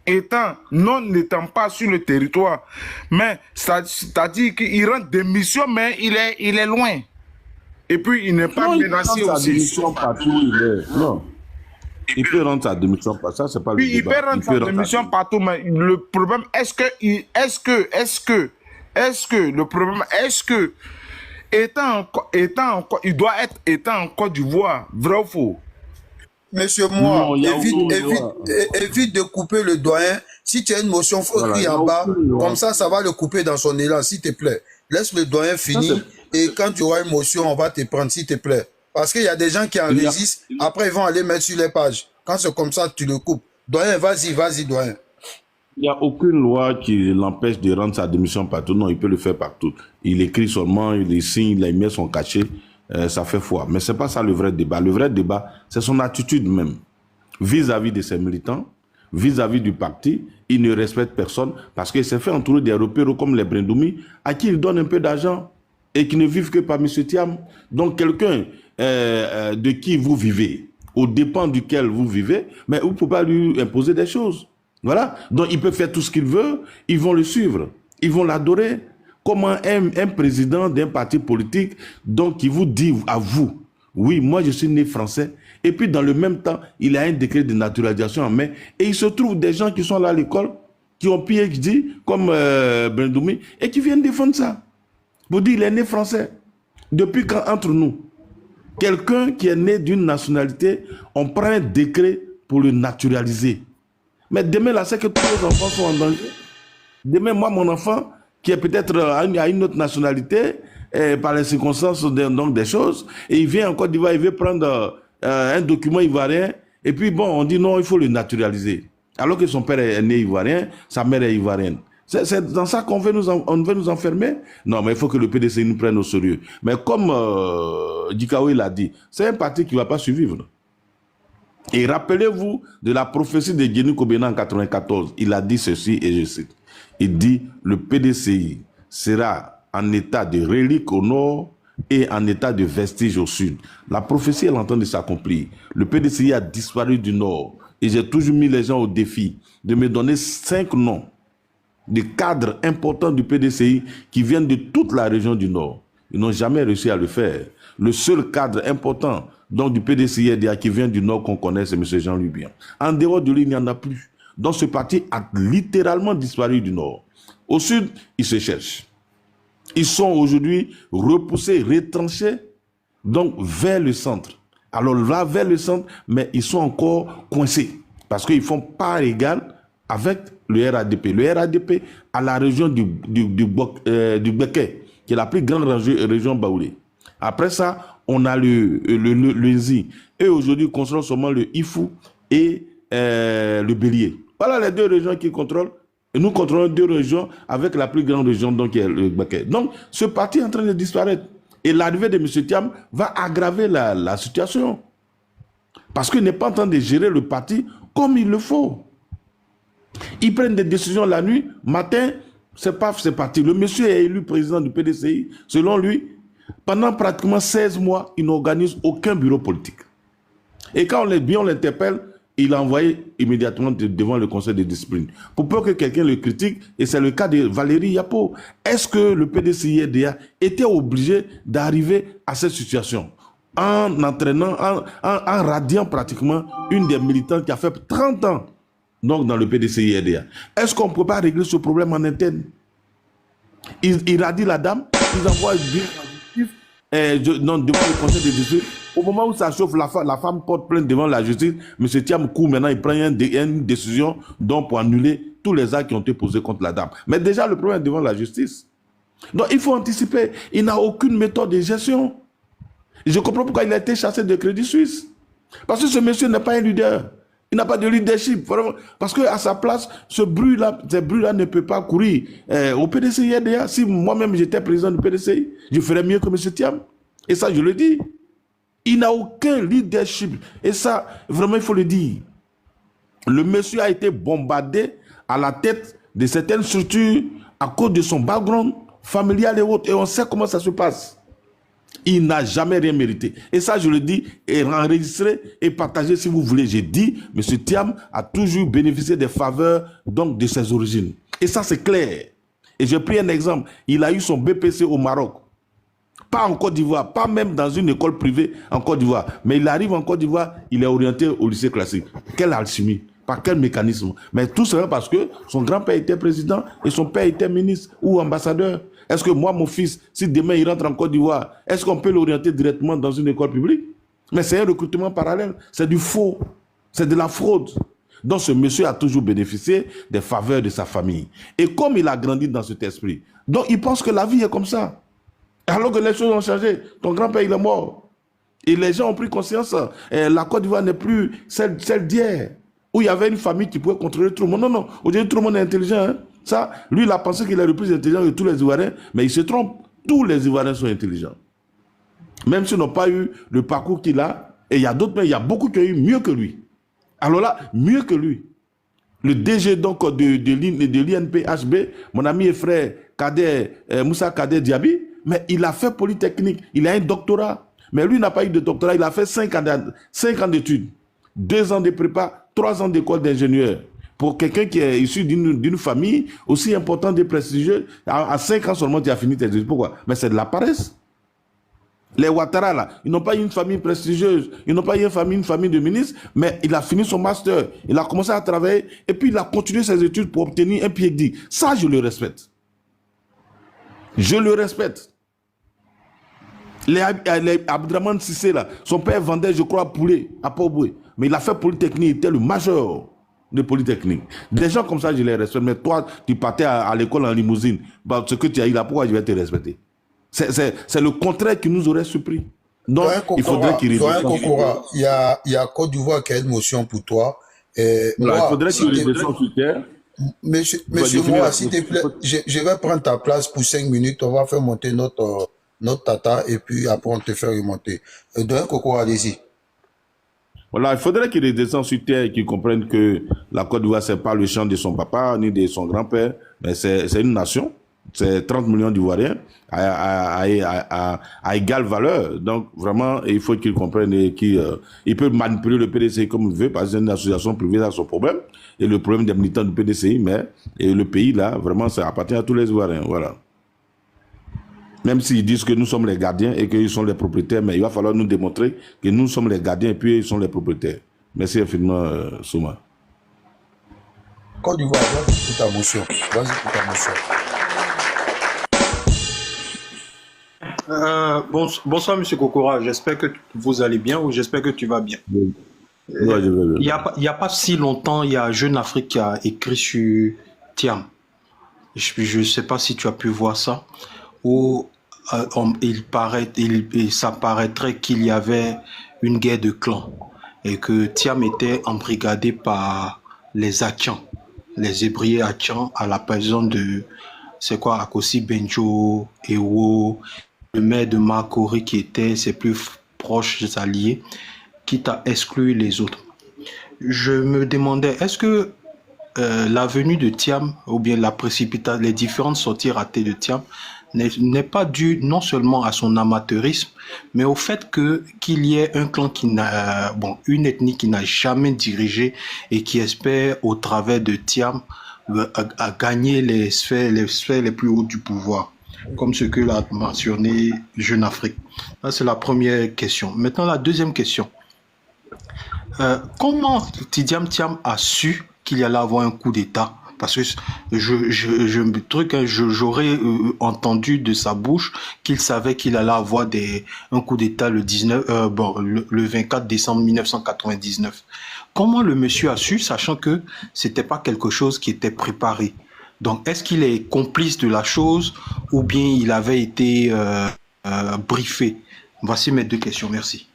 n'étant pas sur le territoire, mais c'est-à-dire qu'il rend démission, mais il est loin. Et puis il n'est pas menacé aussi. Sa démission partout où il est. Non. Il peut rendre sa démission partout. Ça, c'est pas le débat. Il peut rendre sa démission partout, mais le problème, est-ce que le problème, est-ce que il doit être en Côte d'Ivoire, vrai ou faux? Monsieur Moua, évite de couper le doyen. Si tu as une motion, il faut écrire en bas. Comme ça va le couper dans son élan, s'il te plaît. Laisse le doyen finir. Et quand tu auras une motion, on va te prendre, s'il te plaît. Parce qu'il y a des gens qui en résistent. Après, ils vont aller mettre sur les pages. Quand c'est comme ça, tu le coupes. Doyen, vas-y, doyen. Il n'y a aucune loi qui l'empêche de rendre sa démission partout. Non, il peut le faire partout. Il écrit seulement, il signe, il met son cachet. Ça fait foi. Mais ce n'est pas ça le vrai débat. Le vrai débat, c'est son attitude même. Vis-à-vis de ses militants, vis-à-vis du parti, il ne respecte personne parce qu'il s'est fait entourer des repéros comme les Brindoumi, à qui il donne un peu d'argent et qui ne vivent que par M. Thiam. Donc quelqu'un de qui vous vivez, au dépend duquel vous vivez, mais vous ne pouvez pas lui imposer des choses. Voilà. Donc il peut faire tout ce qu'il veut, ils vont le suivre, ils vont l'adorer. Comment un président d'un parti politique, donc, qui vous dit à vous, oui, moi je suis né français, et puis dans le même temps, il a un décret de naturalisation en main, et il se trouve des gens qui sont là à l'école, qui ont PhD, comme Brindoumi, et qui viennent défendre ça. Vous dites, il est né français. Depuis quand entre nous? Quelqu'un qui est né d'une nationalité, on prend un décret pour le naturaliser. Mais demain, là, c'est que tous les enfants sont en danger. Demain, moi, mon enfant, qui est peut-être à une autre nationalité, par les circonstances donc des choses, et il vient en Côte d'Ivoire, il veut prendre un document ivoirien, et puis bon, on dit non, il faut le naturaliser. Alors que son père est né ivoirien, sa mère est ivoirienne. C'est dans ça qu'on veut nous enfermer? Non, mais il faut que le PDC nous prenne au sérieux. Mais comme Dikawe l'a dit, c'est un parti qui ne va pas survivre. Et rappelez-vous de la prophétie de Guénou Kobena en 94. Il a dit ceci, et je cite. Il dit, le PDCI sera en état de relique au nord et en état de vestige au sud. La prophétie est en train de s'accomplir. Le PDCI a disparu du nord. Et j'ai toujours mis les gens au défi de me donner 5 noms de cadres importants du PDCI qui viennent de toute la région du nord. Ils n'ont jamais réussi à le faire. Le seul cadre important donc du PDCI qui vient du nord qu'on connaît, c'est M. Jean-Louis Bion. En dehors de lui, il n'y en a plus. Donc ce parti a littéralement disparu du nord. Au sud, ils se cherchent. Ils sont aujourd'hui repoussés, retranchés, donc vers le centre. Alors là, vers le centre, mais ils sont encore coincés. Parce qu'ils font part égale avec le RADP. Le RADP à la région du Beké, qui est la plus grande région baoulée. Après ça, on a le Nzi. Et aujourd'hui, ils contrôlent seulement le Ifou et le Bélier. Voilà les deux régions qui contrôlent. Et nous contrôlons deux régions avec la plus grande région, donc, qui est le Beké. Donc, ce parti est en train de disparaître. Et l'arrivée de M. Thiam va aggraver la situation. Parce qu'il n'est pas en train de gérer le parti comme il le faut. Ils prennent des décisions la nuit, matin, c'est parti. Le monsieur est élu président du PDCI. Selon lui, pendant pratiquement 16 mois, il n'organise aucun bureau politique. Et quand on l'interpelle, il a envoyé immédiatement devant le conseil de discipline. Pour peu que quelqu'un le critique, et c'est le cas de Valérie Yapo. Est-ce que le PDCI-RDA était obligé d'arriver à cette situation en entraînant, en radiant pratiquement une des militantes qui a fait 30 ans donc dans le PDCI-RDA? Est-ce qu'on ne peut pas régler ce problème en interne? Il radie la dame, ils envoient devant le conseil de discipline. Au moment où ça chauffe, la femme porte plainte devant la justice. M. Thiam Kou, maintenant, il prend une décision donc pour annuler tous les actes qui ont été posés contre la dame. Mais déjà, le problème est devant la justice. Donc, il faut anticiper. Il n'a aucune méthode de gestion. Je comprends pourquoi il a été chassé de Crédit Suisse. Parce que ce monsieur n'est pas un leader. Il n'a pas de leadership. Vraiment. Parce qu'à sa place, ces bruits-là ne peut pas courir. Au PDCI, si moi-même j'étais président du PDCI, je ferais mieux que M. Thiam. Et ça, je le dis. Il n'a aucun leadership. Et ça, vraiment, il faut le dire. Le monsieur a été bombardé à la tête de certaines structures à cause de son background familial et autres. Et on sait comment ça se passe. Il n'a jamais rien mérité. Et ça, je le dis, et enregistré et partagé si vous voulez. J'ai dit, M. Thiam a toujours bénéficié des faveurs donc, de ses origines. Et ça, c'est clair. Et j'ai pris un exemple. Il a eu son BPC au Maroc. Pas en Côte d'Ivoire, pas même dans une école privée en Côte d'Ivoire. Mais il arrive en Côte d'Ivoire, il est orienté au lycée classique. Quelle alchimie? Par quel mécanisme? Mais tout cela parce que son grand-père était président et son père était ministre ou ambassadeur. Est-ce que moi, mon fils, si demain il rentre en Côte d'Ivoire, est-ce qu'on peut l'orienter directement dans une école publique? Mais c'est un recrutement parallèle. C'est du faux. C'est de la fraude. Donc ce monsieur a toujours bénéficié des faveurs de sa famille. Et comme il a grandi dans cet esprit, donc il pense que la vie est comme ça. Alors que les choses ont changé, ton grand-père il est mort. Et les gens ont pris conscience, la Côte d'Ivoire n'est plus celle d'hier, où il y avait une famille qui pouvait contrôler tout le monde. Non, non, aujourd'hui tout le monde est intelligent. Hein? Ça, lui il a pensé qu'il est le plus intelligent que tous les Ivoiriens, mais il se trompe. Tous les Ivoiriens sont intelligents. Même s'ils n'ont pas eu le parcours qu'il a, et il y a d'autres, mais il y a beaucoup qui ont eu mieux que lui. Alors là, mieux que lui. Le DG donc de l'INPHB, mon ami et frère Moussa Kader Diaby, mais il a fait Polytechnique, il a un doctorat. Mais lui n'a pas eu de doctorat, il a fait 5 ans d'études, 2 ans de prépa, 3 ans d'école d'ingénieur. Pour quelqu'un qui est issu d'une famille aussi importante et prestigieuse, à 5 ans seulement tu as fini tes études. Pourquoi? Mais c'est de la paresse. Les Ouattara, là, ils n'ont pas eu une famille prestigieuse, ils n'ont pas eu une famille de ministres, mais il a fini son master, il a commencé à travailler, et puis il a continué ses études pour obtenir un PhD. Ça, je le respecte. Je le respecte. Les Abdraman Sissé, là, son père vendait, je crois, poulet à Port-Boué. Mais il a fait Polytechnique, il était le major de Polytechnique. Des gens comme ça, je les respecte. Mais toi, tu partais à l'école en limousine. Bah, ce que tu as eu là, pourquoi je vais te respecter? C'est le contraire qui nous aurait surpris. Donc, il faudrait qu'il Kokora, il y a Côte d'Ivoire qui a une motion pour toi. Voilà, il faudrait qu'il redescende sur terre. Monsieur moi, s'il te plaît, je vais prendre ta place pour 5 minutes. On va faire monter notre tata et puis après on te fait remonter. Donc, Kokora, allez-y. Voilà, il faudrait qu'il redescende sur terre et qu'il comprenne que la Côte d'Ivoire, c'est pas le champ de son papa ni de son grand-père, mais c'est une nation. C'est 30 millions d'Ivoiriens à égale valeur. Donc, vraiment, il faut qu'il comprenne et qu'il peut manipuler le PDCI comme il veut, parce que c'est une association privée à son problème. Et le problème des militants du PDCI, mais et le pays, là, vraiment, ça appartient à tous les Ivoiriens. Voilà. Même s'ils disent que nous sommes les gardiens et qu'ils sont les propriétaires, mais il va falloir nous démontrer que nous sommes les gardiens et puis ils sont les propriétaires. Merci infiniment, Souma. Côte d'Ivoire, vas-y pour ta motion. Vas-y pour ta motion. Bonsoir, Monsieur Kokora. J'espère que vous allez bien ou j'espère que tu vas bien. Oui. Ouais, je vais bien. Il y a pas si longtemps, il y a Jeune Afrique qui a écrit sur Thiam. Je ne sais pas si tu as pu voir ça. Où ça paraîtrait qu'il y avait une guerre de clans et que Thiam était embrigadé par les Atchans, les Hébriers Atchans à la personne de, c'est quoi, Akosi Benjo, Ewo, le maire de Makori qui était ses plus proches alliés, quitte à exclure les autres. Je me demandais, est-ce que la venue de Thiam, ou bien les différentes sorties ratées de Thiam, n'est pas due non seulement à son amateurisme, mais au fait qu'il y ait un clan une ethnie qui n'a jamais dirigé et qui espère, au travers de Thiam, à gagner les sphères les plus hautes du pouvoir, comme ce que l'a mentionné Jeune Afrique. Ça, c'est la première question. Maintenant, la deuxième question. Comment Tidiane Thiam a su qu'il y allait avoir un coup d'État? Parce que j'aurais entendu de sa bouche qu'il savait qu'il allait avoir un coup d'État le 24 décembre 1999. Comment le monsieur a su, sachant que c'était pas quelque chose qui était préparé? Donc, est-ce qu'il est complice de la chose ou bien il avait été briefé? Voici mes deux questions. Merci.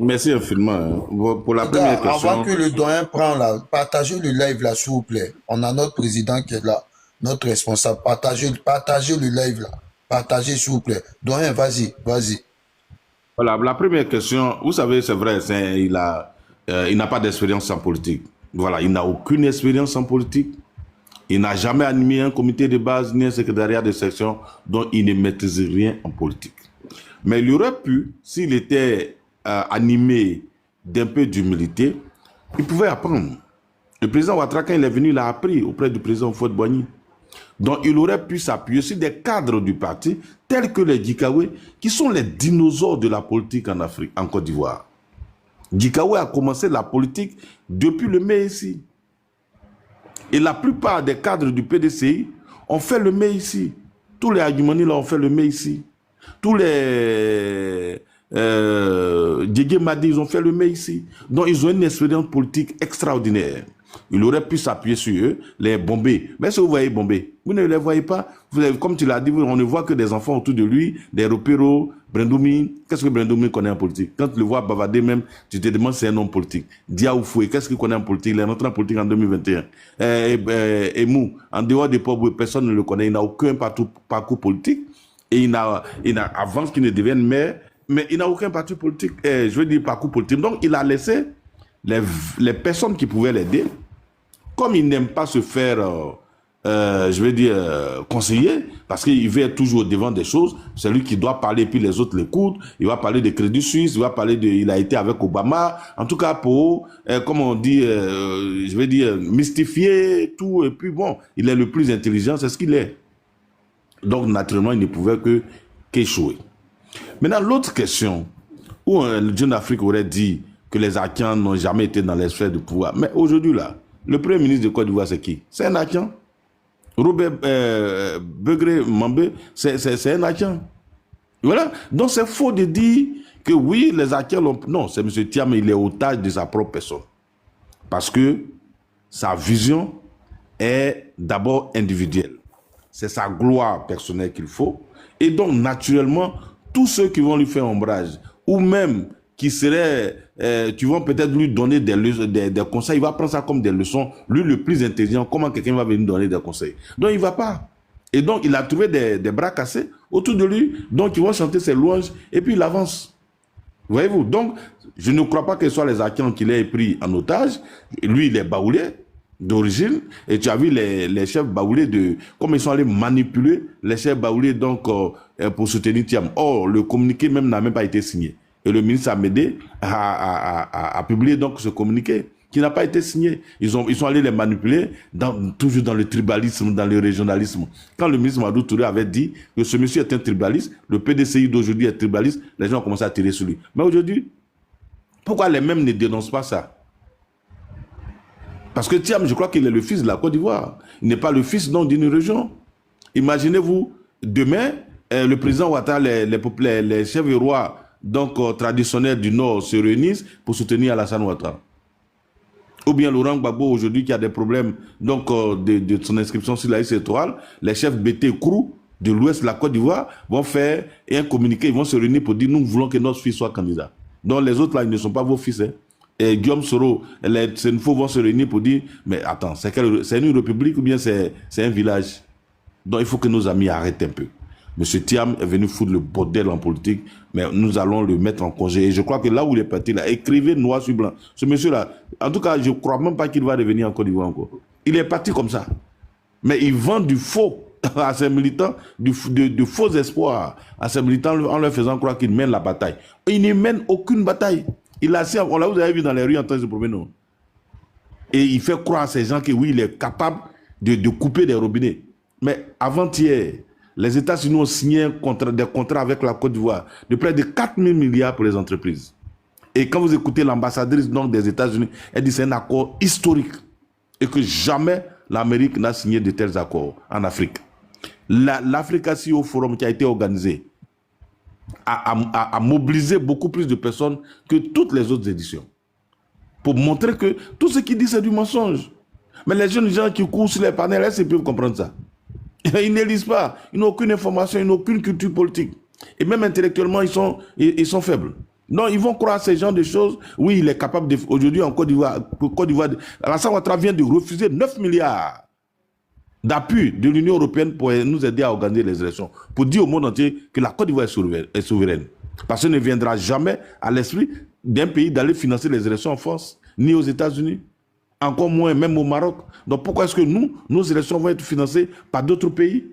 Merci infiniment. Pour la première question. Avant que le doyen prenne là, partagez le live là, s'il vous plaît. On a notre président qui est là, notre responsable. Partagez le live là. Partagez, s'il vous plaît. Doyen, vas-y. Voilà, la première question, vous savez, c'est vrai, il n'a pas d'expérience en politique. Voilà, il n'a aucune expérience en politique. Il n'a jamais animé un comité de base ni un secrétariat de section, dont il ne maîtrise rien en politique. Mais il aurait pu, s'il était animé d'un peu d'humilité, il pouvait apprendre. Le président Ouattara, quand il est venu, il a appris auprès du président Houphouët-Boigny. Donc, il aurait pu s'appuyer sur des cadres du parti, tels que les Djikaoué, qui sont les dinosaures de la politique en Afrique, en Côte d'Ivoire. Djikaoué a commencé la politique depuis le Méissi. Et la plupart des cadres du PDCI ont fait le Méissi. Tous les Agumani là ont fait le Méissi. Tous les Djigé Madi, ils ont fait le Méissi. Donc, ils ont une expérience politique extraordinaire. Il aurait pu s'appuyer sur eux, les Bombay. Mais si vous voyez Bombay, vous ne les voyez pas. Comme tu l'as dit, on ne voit que des enfants autour de lui, des Ropero, Brendoumi. Qu'est-ce que Brendoumi connaît en politique? Quand tu le vois bavarder même, tu te demandes si c'est un homme politique. Diaoufoué, qu'est-ce qu'il connaît en politique? Il est rentré en politique en 2021. Mou, en dehors des pauvres, personne ne le connaît. Il n'a aucun parcours politique. Et il n'a avant qu'il ne devienne maire, mais il n'a aucun parti politique, je veux dire parcours politique. Donc, il a laissé les personnes qui pouvaient l'aider. Comme il n'aime pas se faire, je veux dire, conseiller, parce qu'il veut être toujours au devant des choses, c'est lui qui doit parler, puis les autres l'écoutent. Il va parler de Crédit Suisse, il va parler il a été avec Obama. En tout cas, pour, comme on dit, je veux dire, mystifier tout. Et puis bon, il est le plus intelligent, c'est ce qu'il est. Donc, naturellement, il ne pouvait qu'échouer. Maintenant, l'autre question, où le Jeune Afrique aurait dit que les Akians n'ont jamais été dans les sphères de pouvoir. Mais aujourd'hui, là, le premier ministre de Côte d'Ivoire, c'est qui? C'est un Akian. Robert Begré Mambé, c'est un Akian. Voilà. Donc c'est faux de dire que oui, les acteurs l'ont... Non, c'est M. Thiam, il est otage de sa propre personne. Parce que sa vision est d'abord individuelle. C'est sa gloire personnelle qu'il faut. Et donc, naturellement, tous ceux qui vont lui faire ombrage, ou même qui seraient, tu vas peut-être lui donner des conseils, il va prendre ça comme des leçons. Lui, le plus intelligent, comment quelqu'un va venir donner des conseils? Donc, il ne va pas. Et donc, il a trouvé des bras cassés autour de lui. Donc, ils vont chanter ses louanges et puis il avance. Voyez-vous? Donc, je ne crois pas que ce soit les Akians qui l'aient pris en otage. Lui, il est baoulé d'origine. Et tu as vu les chefs baoulés comment ils sont allés manipuler les chefs baoulés donc, pour soutenir Thiam. Or, le communiqué même n'a même pas été signé. Et le ministre Amédée a publié donc ce communiqué qui n'a pas été signé. Ils sont allés les manipuler toujours dans le tribalisme, dans le régionalisme. Quand le ministre Madou Touré avait dit que ce monsieur est un tribaliste, le PDCI d'aujourd'hui est tribaliste, les gens ont commencé à tirer sur lui. Mais aujourd'hui, pourquoi les mêmes ne dénoncent pas ça? Parce que Thiam, je crois qu'il est le fils de la Côte d'Ivoire. Il n'est pas le fils d'une région. Imaginez-vous, demain, le président Ouattara, les chefs et rois donc, traditionnels du Nord se réunissent pour soutenir Alassane Ouattara. Ou bien Laurent Gbagbo, aujourd'hui, qui a des problèmes donc, de son inscription sur la liste électorale, les chefs BT Krou de l'Ouest de la Côte d'Ivoire vont faire un communiqué, ils vont se réunir pour dire nous voulons que notre fils soit candidat. Donc les autres là, ils ne sont pas vos fils. Hein. Et Guillaume Soro, les Senfo vont se réunir pour dire mais attends, c'est une république ou bien c'est un village? Donc il faut que nos amis arrêtent un peu. M. Thiam est venu foutre le bordel en politique, mais nous allons le mettre en congé. Et je crois que là où il est parti, là, écrivez noir sur blanc. Ce monsieur-là, en tout cas, je ne crois même pas qu'il va revenir en Côte d'Ivoire encore. Il est parti comme ça. Mais il vend du faux à ses militants, de faux espoirs à ses militants en leur faisant croire qu'il mène la bataille. Il ne mène aucune bataille. Il a, on l'a vous avez vu dans les rues en train de se promener, non? Et il fait croire à ces gens que oui, il est capable de couper des robinets. Mais avant-hier, les États-Unis ont signé des contrats avec la Côte d'Ivoire de près de 4 000 milliards pour les entreprises. Et quand vous écoutez l'ambassadrice des États-Unis, elle dit que c'est un accord historique et que jamais l'Amérique n'a signé de tels accords en Afrique. L'Africa CEO Forum qui a été organisé a mobilisé beaucoup plus de personnes que toutes les autres éditions pour montrer que tout ce qu'ils disent c'est du mensonge. Mais les jeunes gens qui courent sur les panels, ils peuvent comprendre ça. Ils ne lisent pas, ils n'ont aucune information, ils n'ont aucune culture politique. Et même intellectuellement, ils sont faibles. Non, ils vont croire à ces genres de choses. Oui, il est capable de... Aujourd'hui, en Côte d'Ivoire, Alassane Ouattara vient de refuser 9 milliards d'appui de l'Union européenne pour nous aider à organiser les élections. Pour dire au monde entier que la Côte d'Ivoire est souveraine. Parce qu'il ne viendra jamais à l'esprit d'un pays d'aller financer les élections en France, ni aux États-Unis. Encore moins, même au Maroc. Donc pourquoi est-ce que nos élections vont être financées par d'autres pays?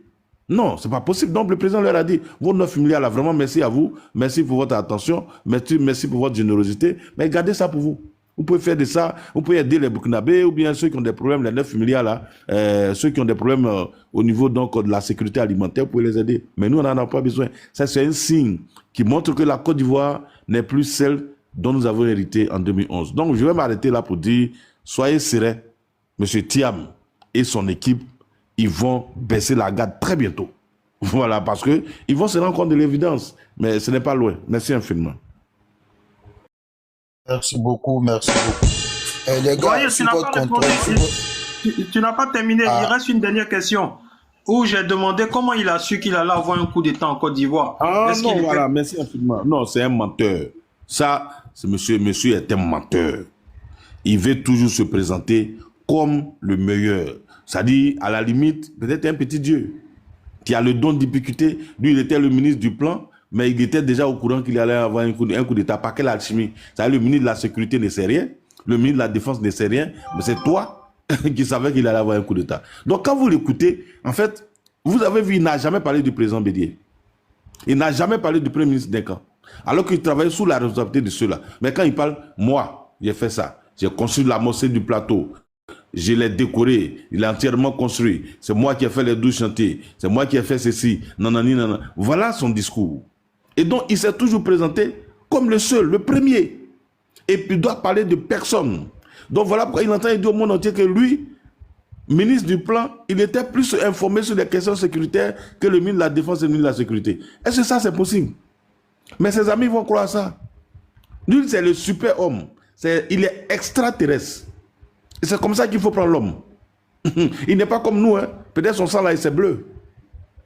Non, ce n'est pas possible. Donc le président leur a dit, vos 9 milliards là, vraiment merci à vous, merci pour votre attention, merci pour votre générosité, mais gardez ça pour vous. Vous pouvez faire de ça, vous pouvez aider les Burkinabés ou bien ceux qui ont des problèmes, les 9 milliards là, ceux qui ont des problèmes au niveau donc, de la sécurité alimentaire, vous pouvez les aider. Mais nous, on n'en a pas besoin. Ça, c'est un signe qui montre que la Côte d'Ivoire n'est plus celle dont nous avons hérité en 2011. Donc je vais m'arrêter là pour dire, soyez sereins, M. Thiam et son équipe, ils vont baisser la garde très bientôt. Voilà, parce qu'ils vont se rendre compte de l'évidence. Mais ce n'est pas loin. Merci infiniment. Merci beaucoup, merci beaucoup. Les gars, Voyez, sous votre contrôle... tu n'as pas terminé. Il reste une dernière question. Où j'ai demandé comment il a su qu'il allait avoir un coup d'État en Côte d'Ivoire. Ah non, voilà, merci infiniment. Non, c'est un menteur. Ça, monsieur est un menteur. Il veut toujours se présenter comme le meilleur. C'est-à-dire, à la limite, peut-être un petit Dieu qui a le don d'ubiquité. Lui, il était le ministre du plan, mais il était déjà au courant qu'il allait avoir un coup d'État. Par quelle alchimie? C'est-à-dire, le ministre de la Sécurité ne sait rien, le ministre de la Défense ne sait rien, mais c'est toi qui savais qu'il allait avoir un coup d'État. Donc, quand vous l'écoutez, en fait, vous avez vu, il n'a jamais parlé du président Bédier. Il n'a jamais parlé du premier ministre Denkan. Alors qu'il travaillait sous la responsabilité de ceux-là. Mais quand il parle, moi, j'ai fait ça. J'ai construit la mosquée du plateau. Je l'ai décoré. Il est entièrement construit. C'est moi qui ai fait les 12 chantiers. C'est moi qui ai fait ceci. Nanani, nanana. Voilà son discours. Et donc, il s'est toujours présenté comme le seul, le premier. Et puis, il doit parler de personne. Donc, voilà pourquoi il entend dire au monde entier que lui, ministre du Plan, il était plus informé sur les questions sécuritaires que le ministre de la Défense et le ministre de la Sécurité. Est-ce que ça, c'est possible? Mais ses amis vont croire ça. Lui, c'est le super-homme. Il est extraterrestre. Et c'est comme ça qu'il faut prendre l'homme. Il n'est pas comme nous. Hein. Peut-être son sang là, c'est bleu.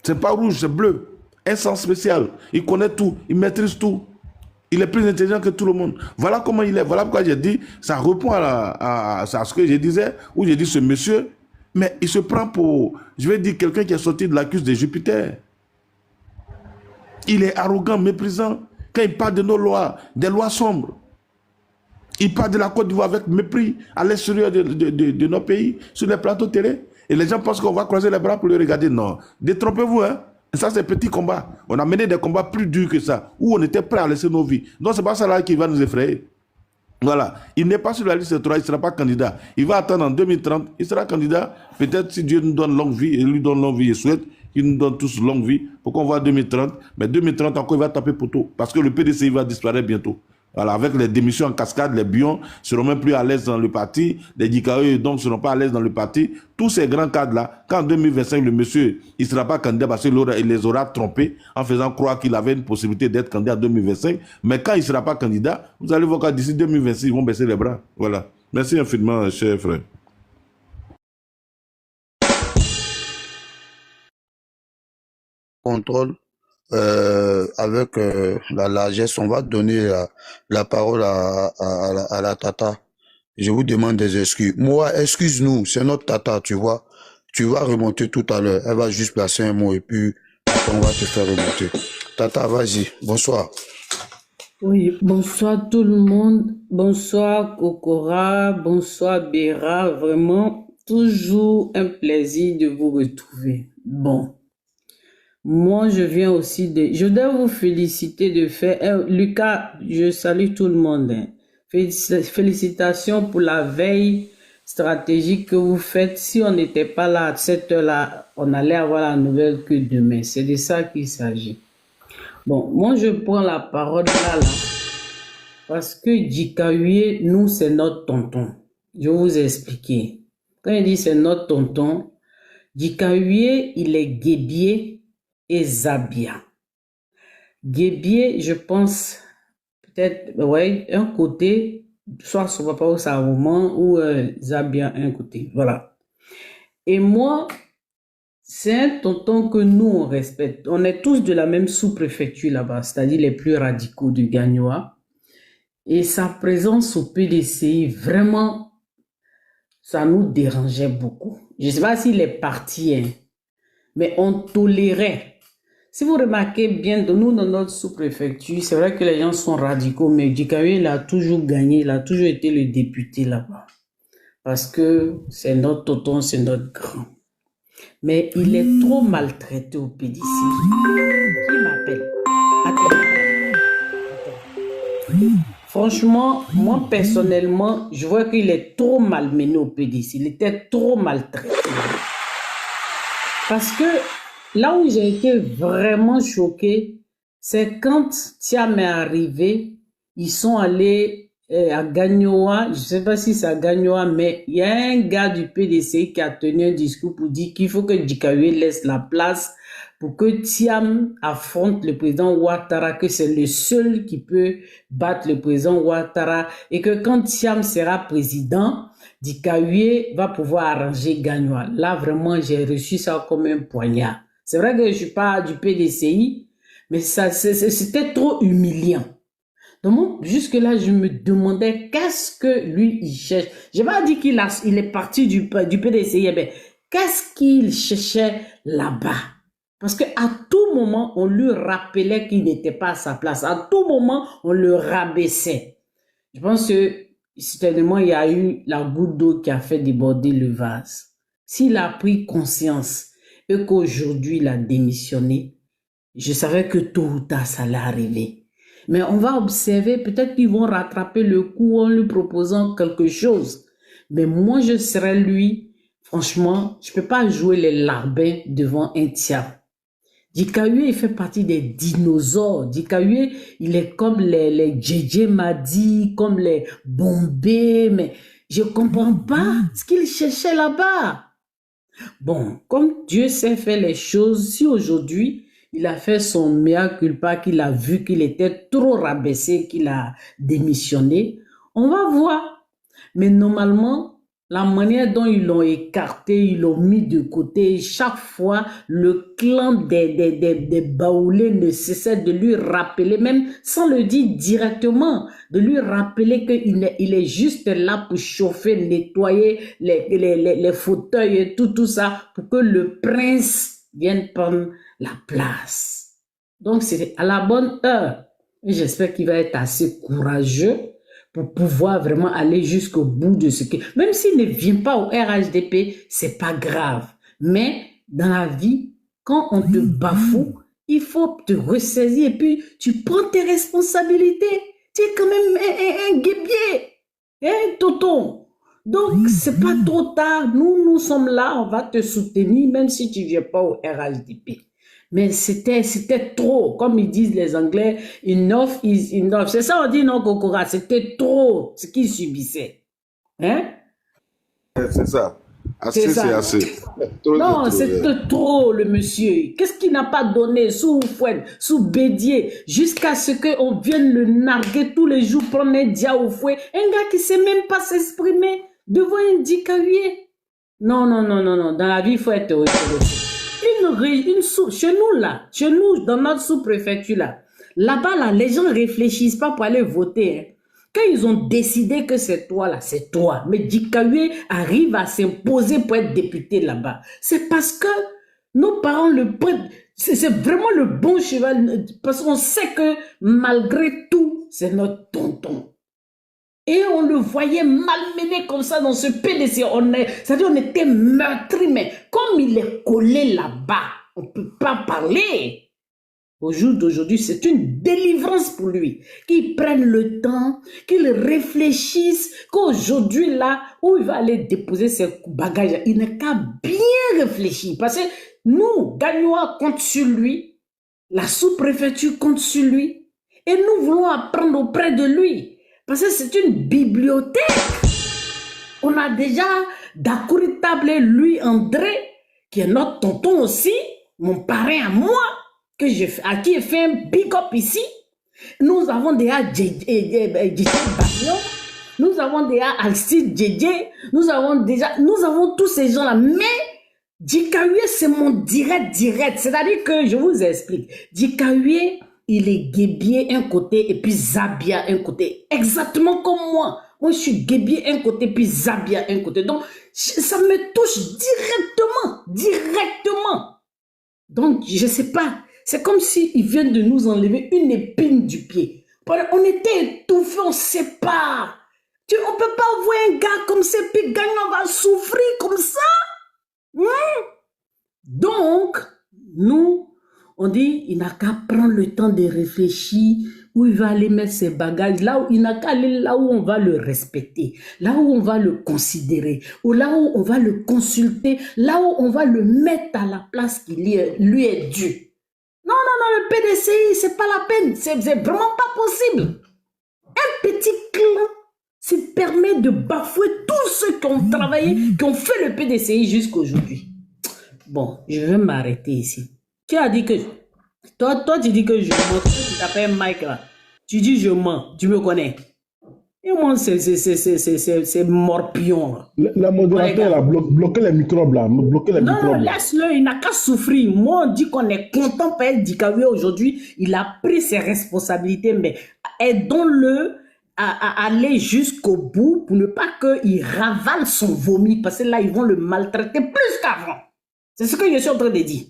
C'est pas rouge, c'est bleu. Un sang spécial. Il connaît tout. Il maîtrise tout. Il est plus intelligent que tout le monde. Voilà comment il est. Voilà pourquoi j'ai dit, ça répond à ce que je disais, où j'ai dit ce monsieur, mais il se prend pour, je vais dire, quelqu'un qui est sorti de la cuisse de Jupiter. Il est arrogant, méprisant. Quand il parle de nos lois, des lois sombres, il parle de la Côte d'Ivoire avec mépris à l'extérieur de nos pays, sur les plateaux télé. Et les gens pensent qu'on va croiser les bras pour le regarder. Non, détrompez-vous, hein. Ça, c'est petit combat. On a mené des combats plus durs que ça, où on était prêt à laisser nos vies. Donc, c'est pas ça là qui va nous effrayer. Voilà. Il n'est pas sur la liste 3, il ne sera pas candidat. Il va attendre en 2030, il sera candidat. Peut-être si Dieu nous donne longue vie, et lui donne longue vie, il souhaite qu'il nous donne tous longue vie, pour qu'on voit 2030. Mais 2030, encore, il va taper poteau, parce que le PDCI va disparaître bientôt. Voilà, avec les démissions en cascade, les Bions ne seront même plus à l'aise dans le parti, les Dikawe donc ne seront pas à l'aise dans le parti. Tous ces grands cadres-là, quand en 2025, le monsieur, il ne sera pas candidat parce qu'il les aura trompés en faisant croire qu'il avait une possibilité d'être candidat en 2025. Mais quand il ne sera pas candidat, vous allez voir qu'à d'ici 2026, ils vont baisser les bras. Voilà. Merci infiniment, cher frère. Contrôle. Avec la largesse, on va donner la parole à la tata. Je vous demande des excuses. Moi, excuse-nous, c'est notre tata, tu vois. Tu vas remonter tout à l'heure. Elle va juste placer un mot et puis après, on va te faire remonter. Tata, vas-y. Bonsoir. Oui, bonsoir tout le monde. Bonsoir Kokora, bonsoir Béra. Vraiment, toujours un plaisir de vous retrouver. Bon. Moi, je viens aussi de... Je dois vous féliciter de faire... Lucas, je salue tout le monde. Hein. Félicitations pour la veille stratégique que vous faites. Si on n'était pas là à cette heure-là, on allait avoir la nouvelle que demain. C'est de ça qu'il s'agit. Bon, moi, je prends la parole là. Parce que Dikawe, nous, c'est notre tonton. Je vais vous expliquer. Quand il dit c'est notre tonton, Dikawe, il est guébier et Zabia. Guébier, je pense, peut-être, ouais, un côté, soit son papa ou sa maman, ou Zabia, un côté, voilà. Et moi, c'est un tonton que nous, on respecte. On est tous de la même sous-préfecture là-bas, c'est-à-dire les plus radicaux du Gagnoa. Et sa présence au PDCI, vraiment, ça nous dérangeait beaucoup. Je ne sais pas s'il est parti, hein, mais on tolérait. Si vous remarquez bien, nous, dans notre sous-préfecture, c'est vrai que les gens sont radicaux, mais Dikawe, il a toujours gagné, il a toujours été le député là-bas. Parce que c'est notre tonton, c'est notre grand. Mais il est trop maltraité au PDC. Qui m'appelle? Attends. Franchement, moi, personnellement, je vois qu'il est trop malmené au PDC. Il était trop maltraité. Parce que là où j'ai été vraiment choquée, c'est quand Thiam est arrivé, ils sont allés à Gagnoa, je ne sais pas si c'est à Gagnoa, mais il y a un gars du PDC qui a tenu un discours pour dire qu'il faut que Dikawe laisse la place pour que Thiam affronte le président Ouattara, que c'est le seul qui peut battre le président Ouattara, et que quand Thiam sera président, Dikawe va pouvoir arranger Gagnoa. Là, vraiment, j'ai reçu ça comme un poignard. C'est vrai que je ne suis pas du PDCI, mais c'était trop humiliant. Donc, jusque-là, je me demandais qu'est-ce que lui, il cherche. Je n'ai pas dit qu'il est parti du PDCI, mais qu'est-ce qu'il cherchait là-bas? Parce qu'à tout moment, on lui rappelait qu'il n'était pas à sa place. À tout moment, on le rabaissait. Je pense que, certainement, il y a eu la goutte d'eau qui a fait déborder le vase. S'il a pris conscience et qu'aujourd'hui, il a démissionné, je savais que tôt ou tard, ça allait arriver. Mais on va observer, peut-être qu'ils vont rattraper le coup en lui proposant quelque chose. Mais moi, je serais lui, franchement, je ne peux pas jouer les larbins devant un Thiam. Dikawe, il fait partie des dinosaures. Dikawe, il est comme les JJ Madi, comme les Bombay, mais je ne comprends pas ce qu'il cherchait là-bas. Bon, comme Dieu sait faire les choses, si aujourd'hui il a fait son mea culpa, qu'il a vu qu'il était trop rabaissé, qu'il a démissionné, on va voir. Mais normalement, la manière dont ils l'ont écarté, ils l'ont mis de côté, chaque fois, le clan des Baoulés ne cessait de lui rappeler, même sans le dire directement, de lui rappeler qu'il est juste là pour chauffer, nettoyer les fauteuils et tout ça, pour que le prince vienne prendre la place. Donc, c'est à la bonne heure. Et j'espère qu'il va être assez courageux pour pouvoir vraiment aller jusqu'au bout de ce que... Même s'il ne vient pas au RHDP, c'est pas grave. Mais dans la vie, quand on te bafoue, il faut te ressaisir et puis tu prends tes responsabilités. Tu es quand même un guébier, un tonton. Donc, c'est pas trop tard. Nous sommes là, on va te soutenir même si tu viens pas au RHDP. Mais c'était trop. Comme ils disent les Anglais, enough is enough. C'est ça on dit non, Kokora. C'était trop ce qu'ils subissaient. Hein? C'est ça. Assez, C'est c'est ça. assez. Trop, Non, c'est trop. c'était trop, le monsieur. Qu'est-ce qu'il n'a pas donné sous fouet, sous bédier, jusqu'à ce qu'on vienne le narguer tous les jours, prendre un dia au fouet. Un gars qui ne sait même pas s'exprimer devant un dicarier. Non. Dans la vie, il faut être heureux. Chez nous, là, chez nous, dans notre sous-préfecture, là-bas, là, les gens ne réfléchissent pas pour aller voter. Hein. Quand ils ont décidé que c'est toi, là, c'est toi. Mais Dikawé arrive à s'imposer pour être député là-bas. C'est parce que nos parents le prennent. C'est vraiment le bon cheval. Parce qu'on sait que malgré tout, c'est notre tonton. Et on le voyait malmené comme ça dans ce PDC. C'est-à-dire on était meurtri, mais comme il est collé là-bas, on ne peut pas parler. Au jour d'aujourd'hui, c'est une délivrance pour lui. Qu'il prenne le temps, qu'il réfléchisse, qu'aujourd'hui, là, où il va aller déposer ses bagages, il n'a qu'à bien réfléchir. Parce que nous, Gagnoa compte sur lui, la sous-préfecture compte sur lui, et nous voulons apprendre auprès de lui. Parce que c'est une bibliothèque. On a déjà Dakouri Tablé, lui, André, qui est notre tonton aussi, mon parrain à moi, à qui j'ai fait un big up ici. Nous avons déjà DJ Bagnon, nous avons déjà Alcide DJ, nous avons tous ces gens-là. Mais Dikawé, c'est mon direct. C'est-à-dire que, je vous explique, Dikawé, il est guébier un côté et puis Zabia un côté. Exactement comme moi. Moi, je suis guébier un côté puis Zabia un côté. Donc, ça me touche directement. Donc, je sais pas. C'est comme s'ils viennent de nous enlever une épine du pied. On était étouffés, on sait pas. On peut pas voir un gars comme ça puis on va souffrir comme ça. Donc, nous, on dit, il n'a qu'à prendre le temps de réfléchir où il va aller mettre ses bagages, là où il n'a qu'à aller là où on va le respecter, là où on va le considérer, ou là où on va le consulter, là où on va le mettre à la place qui lui est due. Non, le PDCI, c'est pas la peine, c'est vraiment pas possible. Un petit clan, ça permet de bafouer tous ceux qui ont travaillé, qui ont fait le PDCI jusqu'à aujourd'hui. Bon, je vais m'arrêter ici. Tu as dit que... Toi, tu dis que je mens. Tu t'appelles Mike là. Tu dis je mens. Tu me connais. Et moi, c'est morpion. La modérateur, là, bloquez les microbes là. Bloquez les microbes. Non, laisse-le. Il n'a qu'à souffrir. Moi, on dit qu'on est content pour être Dikawé aujourd'hui. Il a pris ses responsabilités, mais aidons-le à aller jusqu'au bout pour ne pas qu'il ravale son vomi. Parce que là, ils vont le maltraiter plus qu'avant. C'est ce que je suis en train de dire.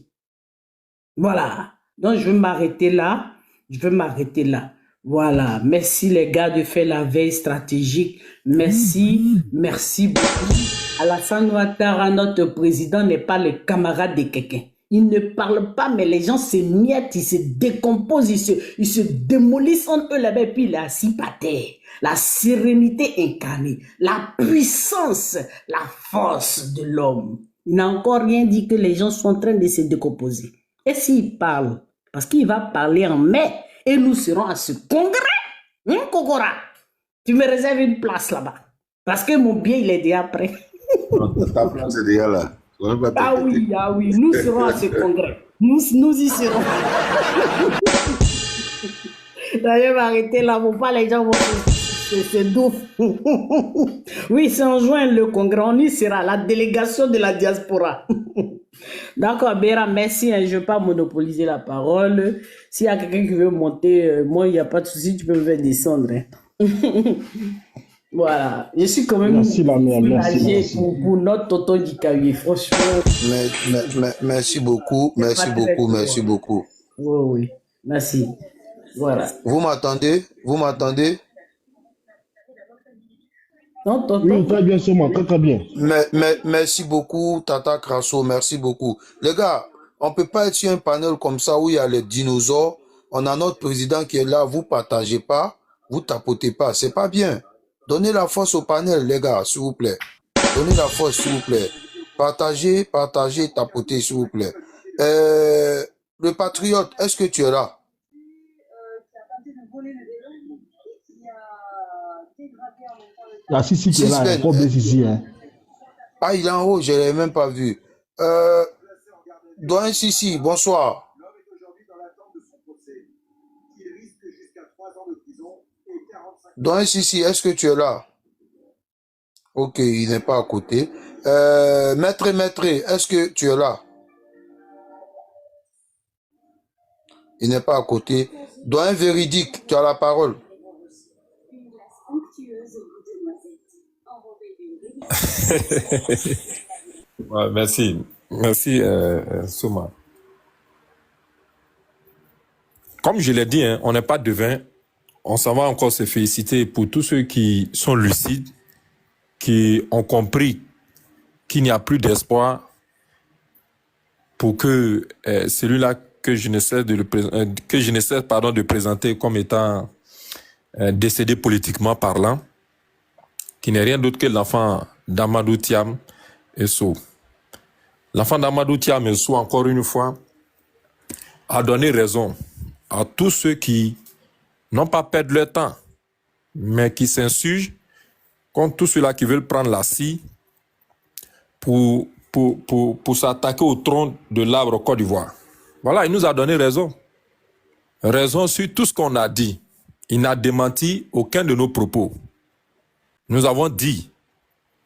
Voilà. Donc, je vais m'arrêter là. Voilà. Merci les gars de faire la veille stratégique. Merci beaucoup. Alassane Ouattara, notre président, n'est pas le camarade de quelqu'un. Il ne parle pas, mais les gens s'émiettent, ils se décomposent, ils se démolissent entre eux là-bas, et puis il est assis par terre. La sérénité incarnée, la puissance, la force de l'homme. Il n'a encore rien dit que les gens sont en train de se décomposer. Et s'il parle, parce qu'il va parler en mai, et nous serons à ce congrès, Kokora, tu me réserves une place là-bas. Parce que mon billet, il est déjà prêt. Ta place est déjà là. On va Ah t'inquiéter. oui, nous serons à ce congrès. Nous y serons. D'ailleurs, arrêtez là, faut pas les gens vont c'est doux. Oui, c'est en juin le congrès, on y sera, la délégation de la diaspora. D'accord, Béra, merci, hein, je ne vais pas monopoliser la parole. S'il y a quelqu'un qui veut monter, moi, il n'y a pas de souci, tu peux me faire descendre. Hein. Voilà, je suis quand même Merci, la mère, merci, soulagée merci. pour notre tonton Gikawi, franchement. Merci beaucoup, C'est merci pas très beaucoup, dur. merci beaucoup. Oui, merci. Voilà. Vous m'entendez? Vous m'entendez? Non, tonton. Oui, très bien, c'est moi, très très bien. Merci beaucoup, Tata Krasso, merci beaucoup. Les gars, on peut pas être sur un panel comme ça où il y a les dinosaures. On a notre président qui est là, vous partagez pas, vous tapotez pas, c'est pas bien. Donnez la force au panel, les gars, s'il vous plaît. Donnez la force, s'il vous plaît. Partagez, tapotez, s'il vous plaît. Le patriote, est-ce que tu es là? La Sissi qui est là, Sisben, problème ici. Hein. ah, il est en haut, je ne l'ai même pas vu. Doyen Sissi, bonsoir. Doyen Sissi, est-ce que tu es là? Ok, il n'est pas à côté. Maître, est-ce que tu es là? Il n'est pas à côté. Doyen Véridique, tu as la parole. Ouais, merci. Merci, Souma. Comme je l'ai dit, hein, on n'est pas devin. On s'en va encore se féliciter pour tous ceux qui sont lucides, qui ont compris qu'il n'y a plus d'espoir pour que celui-là que je ne cesse de présenter comme étant décédé politiquement parlant, qui n'est rien d'autre que l'enfant d'Amadou Thiam Esso. L'enfant d'Amadou Thiam Esso, encore une fois, a donné raison à tous ceux qui n'ont pas perdu leur temps, mais qui s'insurgent contre tous ceux-là qui veulent prendre la scie pour s'attaquer au trône de l'arbre Côte d'Ivoire. Voilà, il nous a donné raison. Raison sur tout ce qu'on a dit. Il n'a démenti aucun de nos propos. Nous avons dit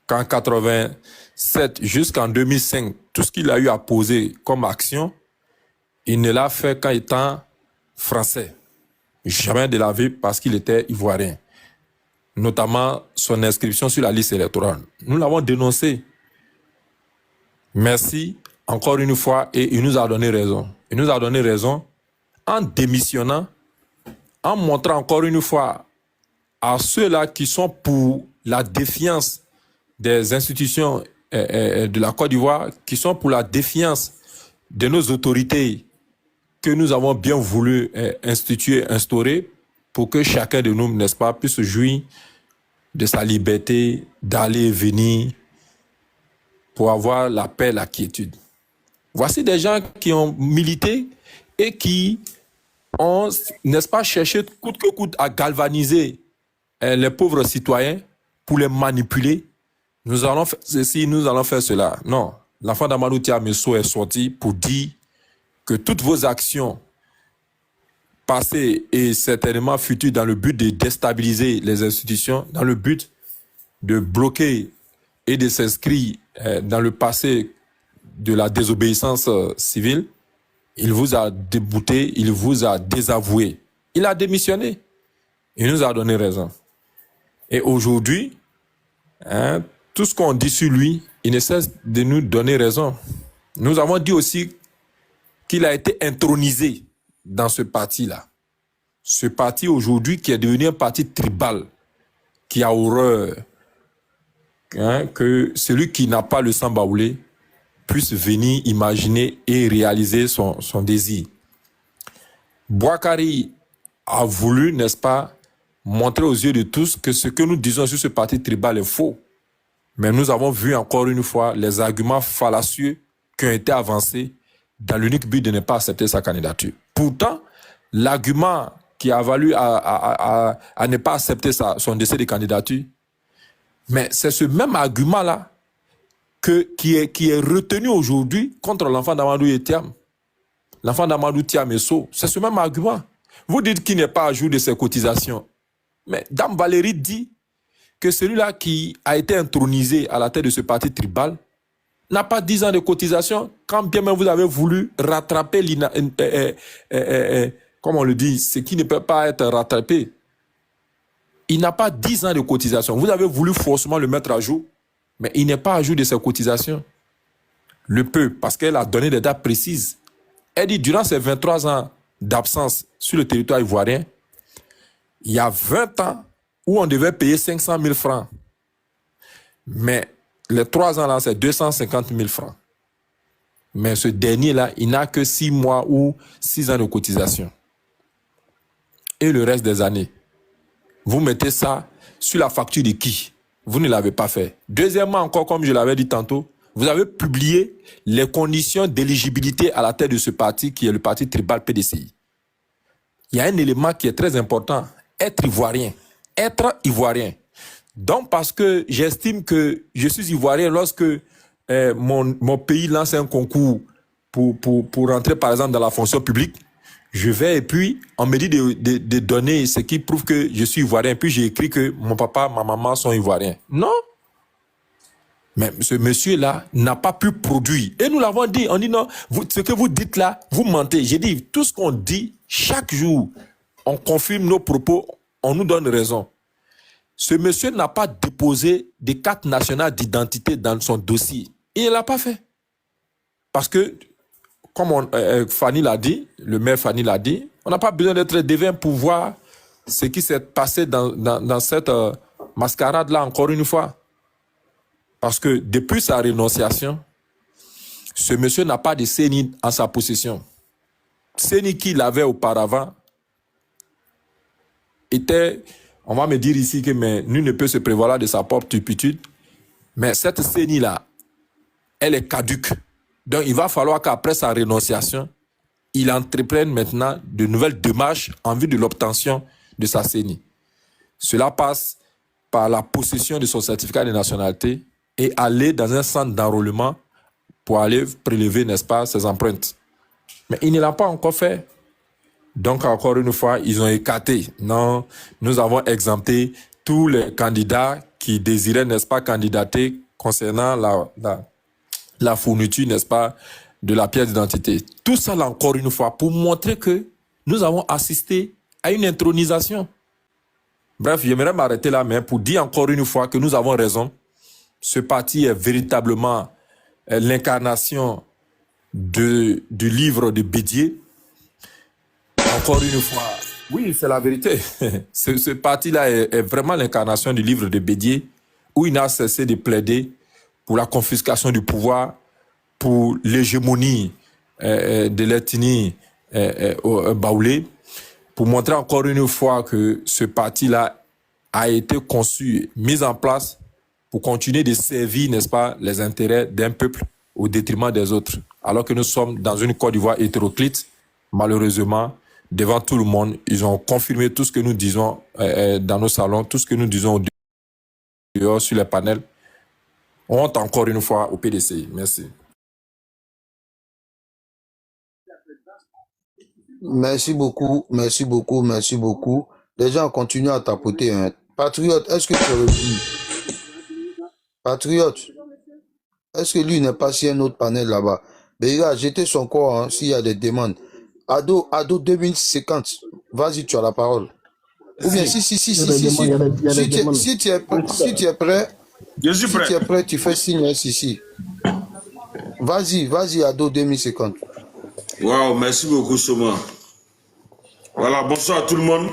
qu'en 87 jusqu'en 2005, tout ce qu'il a eu à poser comme action, il ne l'a fait qu'en étant français. Jamais de la vie parce qu'il était ivoirien. Notamment son inscription sur la liste électorale. Nous l'avons dénoncé. Merci encore une fois et il nous a donné raison. Il nous a donné raison en démissionnant, en montrant encore une fois à ceux-là qui sont pour la défiance des institutions de la Côte d'Ivoire, qui sont pour la défiance de nos autorités que nous avons bien voulu instaurer pour que chacun de nous, n'est-ce pas, puisse jouir de sa liberté d'aller et venir pour avoir la paix, la quiétude. Voici des gens qui ont milité et qui ont, n'est-ce pas, cherché coûte que coûte à galvaniser les pauvres citoyens pour les manipuler. Nous allons faire ceci, nous allons faire cela. Non, l'enfant d'Amadou Thiam Esso est sorti pour dire que toutes vos actions passées et certainement futures dans le but de déstabiliser les institutions, dans le but de bloquer et de s'inscrire dans le passé de la désobéissance civile, il vous a débouté, il vous a désavoué. Il a démissionné. Il nous a donné raison. Et aujourd'hui, tout ce qu'on dit sur lui, il ne cesse de nous donner raison. Nous avons dit aussi qu'il a été intronisé dans ce parti-là. Ce parti aujourd'hui qui est devenu un parti tribal, qui a horreur que celui qui n'a pas le sang baoulé puisse venir imaginer et réaliser son désir. Boakari a voulu, n'est-ce pas, montrer aux yeux de tous que ce que nous disons sur ce parti tribal est faux. Mais nous avons vu encore une fois les arguments fallacieux qui ont été avancés dans l'unique but de ne pas accepter sa candidature. Pourtant, l'argument qui a valu à ne pas accepter son décès de candidature, mais c'est ce même argument-là qui est retenu aujourd'hui contre l'enfant d'Amadou et Thiam. L'enfant d'Amadou, Thiam et So. C'est ce même argument. Vous dites qu'il n'est pas à jour de ses cotisations. Mais Dame Valérie dit que celui-là qui a été intronisé à la tête de ce parti tribal n'a pas 10 ans de cotisation, quand bien même vous avez voulu rattraper, comme on le dit, ce qui ne peut pas être rattrapé. Il n'a pas 10 ans de cotisation. Vous avez voulu forcément le mettre à jour, mais il n'est pas à jour de ses cotisations. Le peut, parce qu'elle a donné des dates précises. Elle dit, durant ces 23 ans d'absence sur le territoire ivoirien, il y a 20 ans où on devait payer 500 000 francs. Mais les 3 ans là, c'est 250 000 francs. Mais ce dernier-là, il n'a que 6 mois ou 6 ans de cotisation. Et le reste des années, vous mettez ça sur la facture de qui? Vous ne l'avez pas fait. Deuxièmement, encore, comme je l'avais dit tantôt, vous avez publié les conditions d'éligibilité à la tête de ce parti qui est le parti tribal PDCI. Il y a un élément qui est très important. Être ivoirien. Être ivoirien. Donc, parce que j'estime que je suis ivoirien lorsque mon pays lance un concours pour rentrer, par exemple, dans la fonction publique, je vais et puis on me dit de donner ce qui prouve que je suis ivoirien. Puis j'ai écrit que mon papa, ma maman sont ivoiriens. Non. Mais ce monsieur-là n'a pas pu produire. Et nous l'avons dit. On dit non, ce que vous dites là, vous mentez. J'ai dit, tout ce qu'on dit, chaque jour, on confirme nos propos, on nous donne raison. Ce monsieur n'a pas déposé des cartes nationales d'identité dans son dossier. Il ne l'a pas fait. Parce que, comme Fanny l'a dit, le maire Fanny l'a dit, on n'a pas besoin d'être devin pour voir ce qui s'est passé dans cette mascarade-là, encore une fois. Parce que depuis sa rénonciation, ce monsieur n'a pas de CENI en sa possession. CENI qu'il avait auparavant était, on va me dire ici que nul ne peut se prévaloir de sa propre turpitude, mais cette CENI-là, elle est caduque. Donc il va falloir qu'après sa rénonciation, il entreprenne maintenant de nouvelles démarches en vue de l'obtention de sa CENI. Cela passe par la possession de son certificat de nationalité et aller dans un centre d'enrôlement pour aller prélever, n'est-ce pas, ses empreintes. Mais il ne l'a pas encore fait. Donc, encore une fois, ils ont écarté. Non, nous avons exempté tous les candidats qui désiraient, n'est-ce pas, candidater concernant la fourniture, n'est-ce pas, de la pièce d'identité. Tout ça, là, encore une fois, pour montrer que nous avons assisté à une intronisation. Bref, j'aimerais m'arrêter là, mais pour dire encore une fois que nous avons raison. Ce parti est véritablement l'incarnation du livre de Bédier. Encore une fois, oui, c'est la vérité. Ce parti-là est vraiment l'incarnation du livre de Bédier, où il n'a cessé de plaider pour la confiscation du pouvoir, pour l'hégémonie de l'ethnie baoulé, pour montrer encore une fois que ce parti-là a été conçu, mis en place pour continuer de servir, n'est-ce pas, les intérêts d'un peuple au détriment des autres. Alors que nous sommes dans une Côte d'Ivoire hétéroclite, malheureusement, devant tout le monde, ils ont confirmé tout ce que nous disons dans nos salons, tout ce que nous disons dehors sur les panels. Honte encore une fois au PDCI. Merci. Merci beaucoup, merci beaucoup, merci beaucoup. Les gens continuent à tapoter. Hein. Patriote, est-ce que tu es revenu? Patriote, est-ce que lui n'est pas sur un autre panel là-bas? Mais il a jeté son corps hein, s'il y a des demandes. Ado 2050, vas-y, tu as la parole. Ou bien si tu es prêt, je suis prêt. Si tu es prêt, tu fais signe ici. Vas-y, Ado 2050. Wow, merci beaucoup, Soma. Voilà, bonsoir à tout le monde.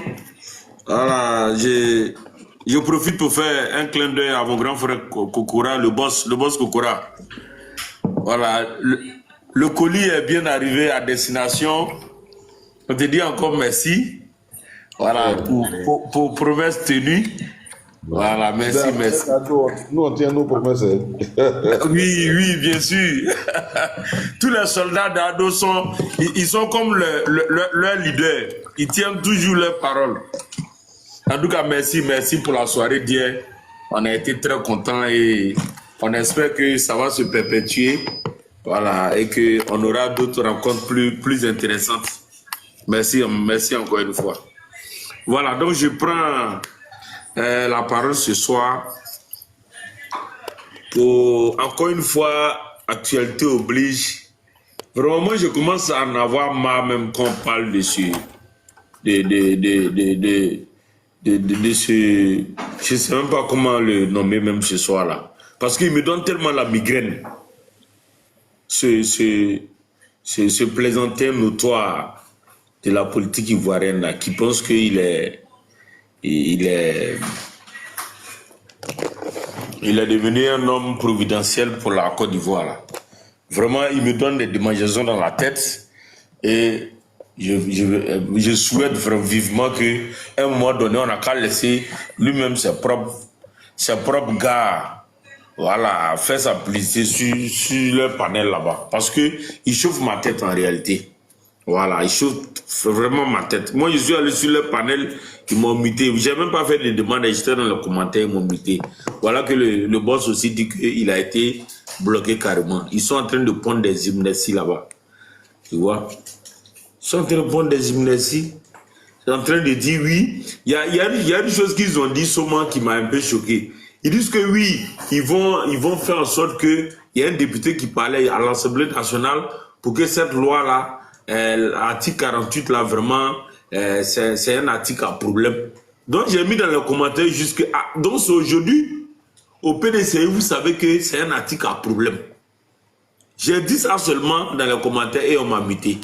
Voilà, je profite pour faire un clin d'œil à mon grand frère Kokora, le boss Kokora. Voilà, le colis est bien arrivé à destination. On te dit encore merci. Voilà, pour promesse tenue. Voilà, merci. Nous, on tient nos promesses. Oui, bien sûr. Tous les soldats d'Ado ils sont comme leur leader. Ils tiennent toujours leurs paroles. En tout cas, merci pour la soirée d'hier. On a été très contents et On espère que ça va se perpétuer. Voilà, et qu'on aura d'autres rencontres plus intéressantes. Merci encore une fois. Voilà, donc je prends la parole ce soir pour, encore une fois, actualité oblige. Vraiment, moi, je commence à en avoir marre même quand on parle de ce... je ne sais même pas comment le nommer même ce soir-là. Parce qu'il me donne tellement la migraine. Ce plaisantin notoire de la politique ivoirienne là, qui pense qu'il est devenu un homme providentiel pour la Côte d'Ivoire là. Vraiment, il me donne des démangeaisons dans la tête et je souhaite vraiment vivement qu'à un moment donné, on n'a qu'à laisser lui-même ses propres gars, voilà, faire sa publicité sur le panel là-bas. Parce qu'il chauffe ma tête en réalité. Voilà, il chauffe vraiment ma tête. Moi, je suis allé sur le panel, ils m'ont muté. Je n'ai même pas fait de demande, j'étais dans le commentaire, ils m'ont muté. Voilà que le boss aussi dit qu'il a été bloqué carrément. Ils sont en train de prendre des amnesties là-bas. Tu vois? Ils sont en train de prendre des amnesties. Ils sont en train de dire oui. Il y a une chose qu'ils ont dit seulement qui m'a un peu choqué. Ils disent que oui, ils vont faire en sorte qu'il y a un député qui parlait à l'Assemblée nationale pour que cette loi-là, l'article 48 là, vraiment, c'est un article à problème. Donc j'ai mis dans les commentaires jusque... donc c'est aujourd'hui, au PDCI, vous savez que c'est un article à problème. J'ai dit ça seulement dans les commentaires et on m'a muté.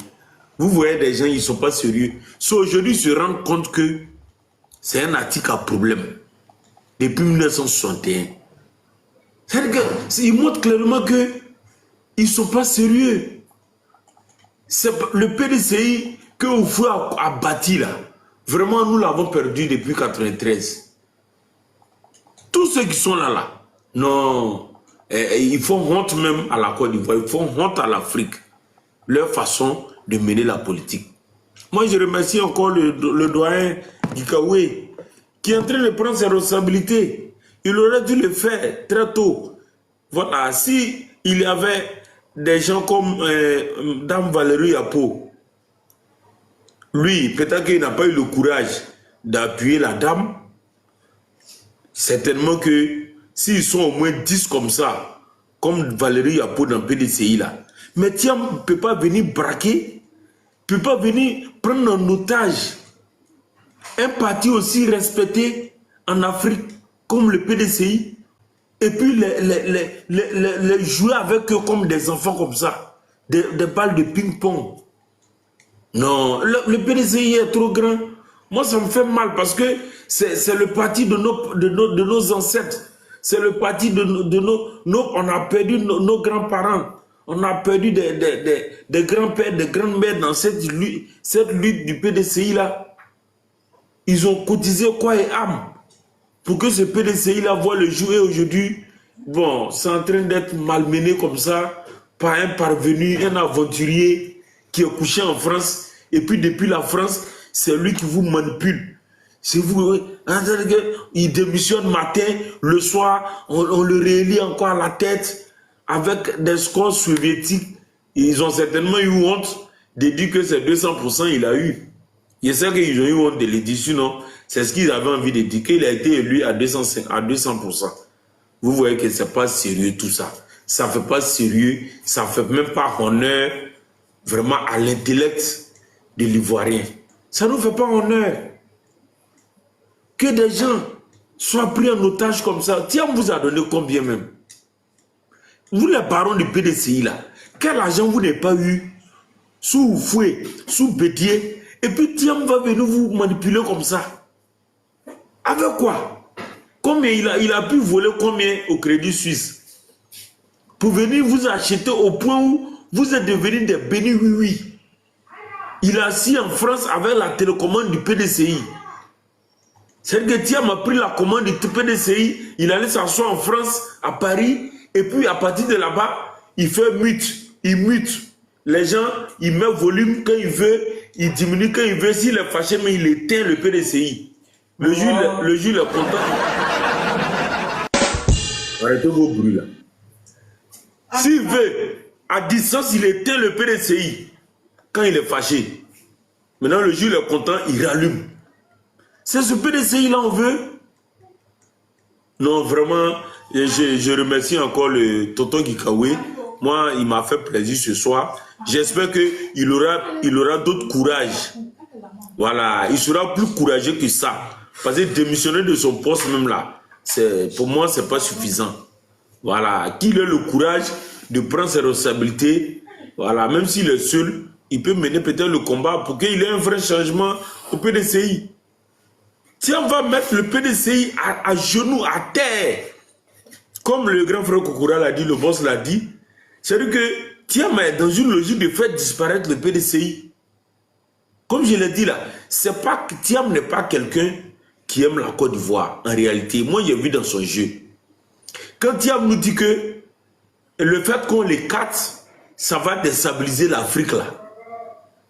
Vous voyez des gens, ils ne sont pas sérieux. C'est aujourd'hui se rendre compte que c'est un article à problème. Depuis 1961. C'est-à-dire qu'ils montrent clairement qu'ils ne sont pas sérieux. C'est le PDCI que Oufou a bâti là. Vraiment, nous l'avons perdu depuis 1993. Tous ceux qui sont là, non, ils font honte même à la Côte d'Ivoire, ils font honte à l'Afrique. Leur façon de mener la politique. Moi, je remercie encore le doyen Gikaoué qui est en train de prendre ses responsabilités. Il aurait dû le faire très tôt. Voilà, si il y avait des gens comme Dame Valérie Yapo, lui, peut-être qu'il n'a pas eu le courage d'appuyer la dame. Certainement que s'ils sont au moins 10 comme ça, comme Valérie Yapo dans le PDCI là, mais Thiam ne peut pas venir braquer, ne peut pas venir prendre en otage un parti aussi respecté en Afrique comme le PDCI, et puis les jouer avec eux comme des enfants comme ça, des balles de ping-pong. Non, le PDCI est trop grand. Moi, ça me fait mal parce que c'est le parti de nos ancêtres. C'est le parti de on a perdu nos grands-parents. On a perdu des grands-pères, des grandes-mères dans cette lutte du PDCI là. Ils ont cotisé quoi et âme pour que ce PDCI là voit le jour. Et aujourd'hui, bon, c'est en train d'être malmené comme ça par un parvenu, un aventurier qui est couché en France. Et puis depuis la France, c'est lui qui vous manipule. C'est vous, il démissionne matin, le soir, on le réélit encore à la tête avec des scores soviétiques. Ils ont certainement eu honte de dire que c'est 200% il a eu. Je sais qu'ils ont eu honte de le dire, sinon c'est ce qu'ils avaient envie de dire, qu'il a été élu à 200%. Vous voyez que c'est pas sérieux tout ça. Ça ne fait pas sérieux, ça ne fait même pas honneur vraiment à l'intellect de l'Ivoirien. Ça ne nous fait pas honneur. Que des gens soient pris en otage comme ça. Tiens, on vous a donné combien même? Vous les barons du PDCI là, quel argent vous n'avez pas eu sous Fouet, sous Bédier? Et puis Thiam va venir vous manipuler comme ça. Avec quoi? Combien il a pu voler combien au Crédit Suisse? Pour venir vous acheter au point où vous êtes devenus des bénis oui. Il a assis en France avec la télécommande du PDCI. C'est-à-dire que Thiam a pris la commande du PDCI, il allait s'asseoir en France, à Paris, et puis à partir de là-bas, il fait mute, il mute. Les gens, il met volume quand il veut, il diminue quand il veut. S'il est fâché, mais il éteint le PDCI. Le juge est content. Arrêtez vos bruits là. S'il veut, à distance, il éteint le PDCI quand il est fâché. Maintenant, le jour il est content, il rallume. C'est ce PDCI-là on veut. Non, vraiment, je remercie encore le Tonton Gikawe. Moi, il m'a fait plaisir ce soir. J'espère qu'il aura d'autres courage. Voilà, il sera plus courageux que ça. Parce que démissionner de son poste même là, pour moi, c'est pas suffisant. Voilà, qu'il ait le courage de prendre ses responsabilités. Voilà, même s'il est seul, il peut mener peut-être le combat pour qu'il ait un vrai changement au PDCI. Si on va mettre le PDCI à genoux, à terre, comme le grand frère Kokora l'a dit, le boss l'a dit, c'est-à-dire que Thiam est dans une logique de faire disparaître le PDCI. Comme je l'ai dit là, c'est pas que Thiam n'est pas quelqu'un qui aime la Côte d'Ivoire. En réalité, moi j'ai vu dans son jeu. Quand Thiam nous dit que le fait qu'on les capte, ça va déstabiliser l'Afrique là.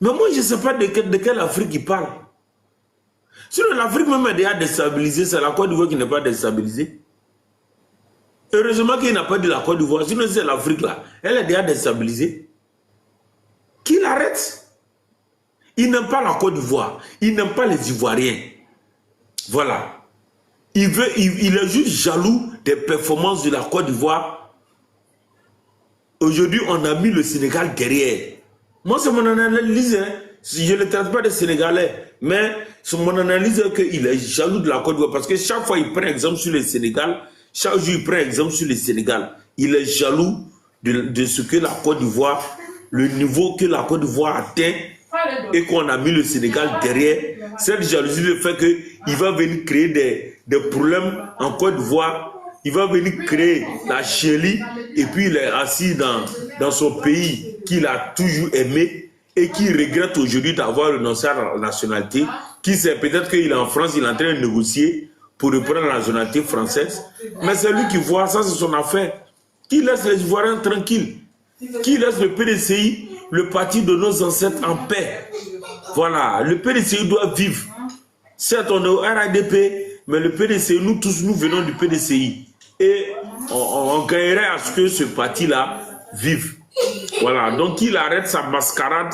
Mais moi je ne sais pas de quelle Afrique il parle. Sinon l'Afrique même est déjà déstabilisée, c'est la Côte d'Ivoire qui n'est pas déstabilisée. Heureusement qu'il n'a pas dit la Côte d'Ivoire, sinon c'est l'Afrique là. Elle est déjà déstabilisée. Qu'il arrête. Il n'aime pas la Côte d'Ivoire. Il n'aime pas les Ivoiriens. Voilà. Il est juste jaloux des performances de la Côte d'Ivoire. Aujourd'hui, on a mis le Sénégal derrière. Moi, c'est mon analyse. Hein. Je ne traite pas de Sénégalais. Mais c'est mon analyse qu'il est jaloux de la Côte d'Ivoire. Parce que chaque fois qu'il prend exemple sur le Sénégal, chaque jour il prend exemple sur le Sénégal. Il est jaloux de ce que la Côte d'Ivoire, le niveau que la Côte d'Ivoire atteint et qu'on a mis le Sénégal derrière. Cette jalousie le fait qu'il va venir créer des problèmes en Côte d'Ivoire. Il va venir créer la chélie et puis il est assis dans son pays qu'il a toujours aimé et qui regrette aujourd'hui d'avoir renoncé à la nationalité. Qui sait, peut-être qu'il est en France, il est en train de négocier pour reprendre la nationalité française. Mais c'est lui qui voit ça, c'est son affaire. Qui laisse les Ivoiriens tranquilles. Qui laisse le PDCI, le parti de nos ancêtres, en paix. Voilà, le PDCI doit vivre. Certes, on est au RADP, mais le PDCI, nous tous, nous venons du PDCI. Et on gagnerait à ce que ce parti-là vive. Voilà, donc qu'il arrête sa mascarade,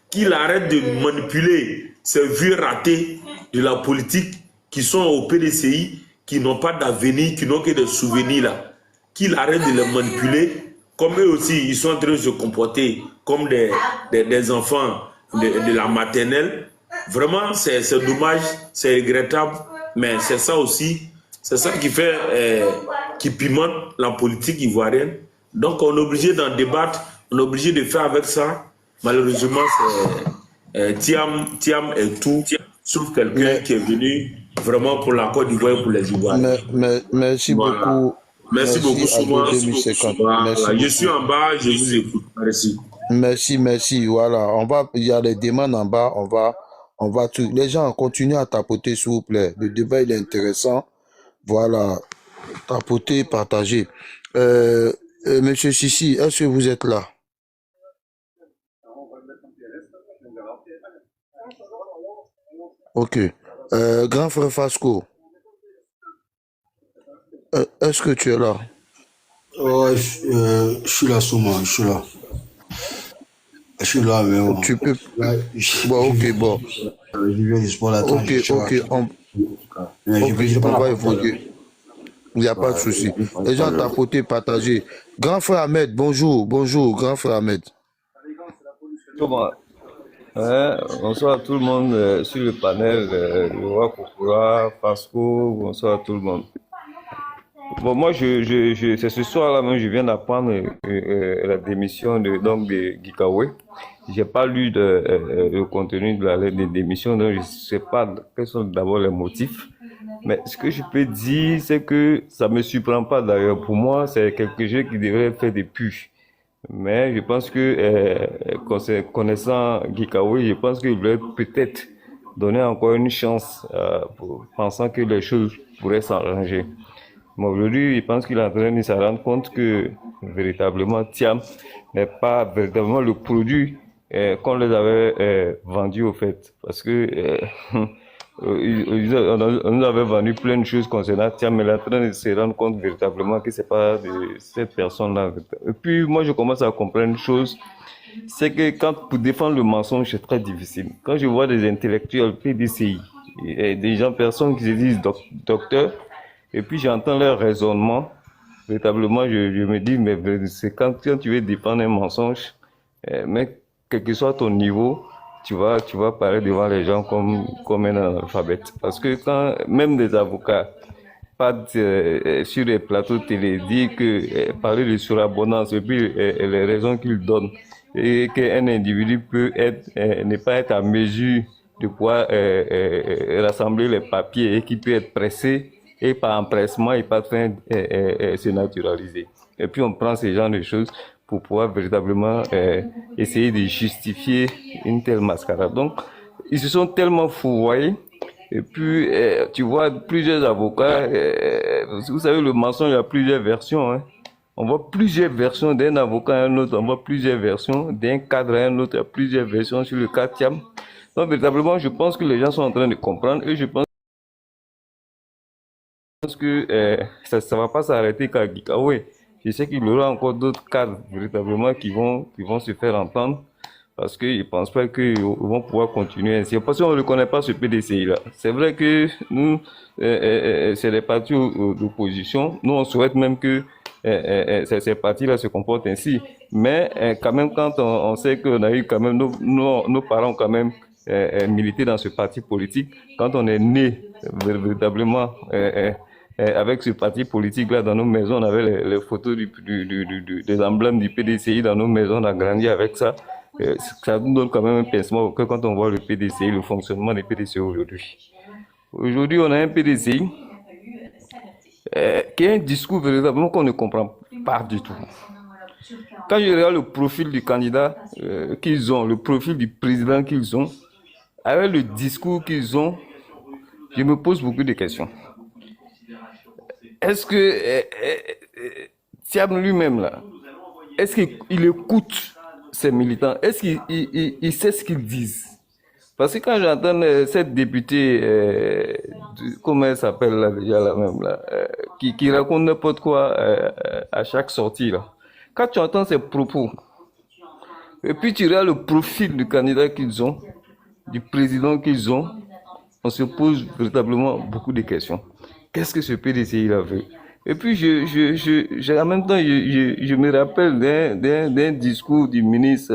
qu'il arrête de manipuler ces vieux ratés de la politique qui sont au PDCI, qui n'ont pas d'avenir, qui n'ont que des souvenirs là. Qu'il arrête de les manipuler, comme eux aussi, ils sont en train de se comporter comme des enfants de la maternelle. Vraiment, c'est dommage, c'est regrettable, mais c'est ça aussi, c'est ça qui fait, qui pimente la politique ivoirienne. Donc on est obligé d'en débattre, on est obligé de faire avec ça. Malheureusement, Thiam est tout, sauf quelqu'un qui est venu vraiment pour la Côte d'Ivoire et pour les Ivoiriens. Merci beaucoup. Merci beaucoup, Souma. Merci je suis en bas, je vous écoute. Merci. Merci. Voilà, il y a les demandes en bas, on va tout. Les gens continuent à tapoter, s'il vous plaît. Le débat, il est intéressant. Voilà, tapoter, partager. Monsieur Sissi, est-ce que vous êtes là? Ok. Grand frère Fasco, est-ce que tu es là? Ouais, je suis là, Souma, je suis là. Je suis là, mais bon. Tu peux... Bon, ok, bon. Je viens du sport là. Ok, on va évoluer. Il n'y a pas de souci. Les gens tapoter, partager. Grand frère Ahmed, bonjour, grand frère Ahmed. Bonsoir à tout le monde sur le panel, le roi Kokora, Fasco, bonsoir à tout le monde. Bon, moi, c'est ce soir-là même, je viens d'apprendre la démission de Gikawe. J'ai pas lu le contenu de la lettre de démission, donc je sais pas quels sont d'abord les motifs. Mais ce que je peux dire, c'est que ça me surprend pas d'ailleurs. Pour moi, c'est quelque chose qui devrait faire depuis. Mais je pense que, connaissant Gikawe, je pense qu'il voulait peut-être donner encore une chance, pensant que les choses pourraient s'arranger. Mais aujourd'hui, je pense qu'il est en train de se rendre compte que, véritablement, Thiam n'est pas véritablement le produit qu'on les avait vendu au fait. Parce que on nous avait vendu plein de choses concernant Thiam, mais il est en train de se rendre compte véritablement que c'est pas de cette personne-là. Et puis moi je commence à comprendre une chose, c'est que pour défendre le mensonge, c'est très difficile. Quand je vois des intellectuels PDCI, et des gens, personnes qui se disent docteurs, et puis j'entends leur raisonnement, véritablement je me dis, mais c'est quand tu veux défendre un mensonge, mais quel que soit ton niveau, tu vas parler devant les gens comme un analphabète. Parce que quand même des avocats partent sur les plateaux télé, dire que parler de surabondance et puis les raisons qu'ils donnent, et qu'un individu peut ne pas être à mesure de pouvoir rassembler les papiers et qui peut être pressé et par empressement et par train se naturaliser. Et puis on prend ce genre de choses pour pouvoir véritablement essayer de justifier une telle mascarade. Donc, ils se sont tellement fourvoyés. Et puis, tu vois, plusieurs avocats, vous savez, le mensonge, il y a plusieurs versions. Hein. On voit plusieurs versions d'un avocat à un autre, on voit plusieurs versions d'un cadre à un autre, il y a plusieurs versions sur le cas Thiam. Donc, véritablement, je pense que les gens sont en train de comprendre et je pense que ça ne va pas s'arrêter qu'à Gikawe. Je sais qu'il y aura encore d'autres cadres véritablement qui vont se faire entendre parce qu'ils ne pensent pas qu'ils vont pouvoir continuer ainsi. Parce qu'on ne reconnaît pas ce PDCI-là. C'est vrai que nous, c'est les partis d'opposition. Nous, on souhaite même que ces partis-là se comportent ainsi. Mais quand même, quand on sait qu'on a eu quand même, nos parents ont quand même milité dans ce parti politique, quand on est né véritablement avec ce parti politique-là dans nos maisons, on avait les photos des emblèmes du PDCI dans nos maisons, on a grandi avec ça. Ça nous donne quand même un pincement que quand on voit le PDCI, le fonctionnement des PDCI aujourd'hui. Aujourd'hui, on a un PDCI qui a un discours véritablement qu'on ne comprend pas du tout. Quand je regarde le profil du candidat qu'ils ont, le profil du président qu'ils ont, avec le discours qu'ils ont, je me pose beaucoup de questions. Est-ce que Thiam lui-même, là, est-ce qu'il écoute ses militants? Est-ce qu'il sait ce qu'ils disent? Parce que quand j'entends cette députée, comment elle s'appelle là déjà la même là, qui raconte n'importe quoi à chaque sortie là, quand tu entends ses propos, et puis tu regardes le profil du candidat qu'ils ont, du président qu'ils ont, on se pose véritablement beaucoup de questions. Qu'est-ce que ce PDCI a fait? Et puis, en même temps, je me rappelle d'un discours du ministre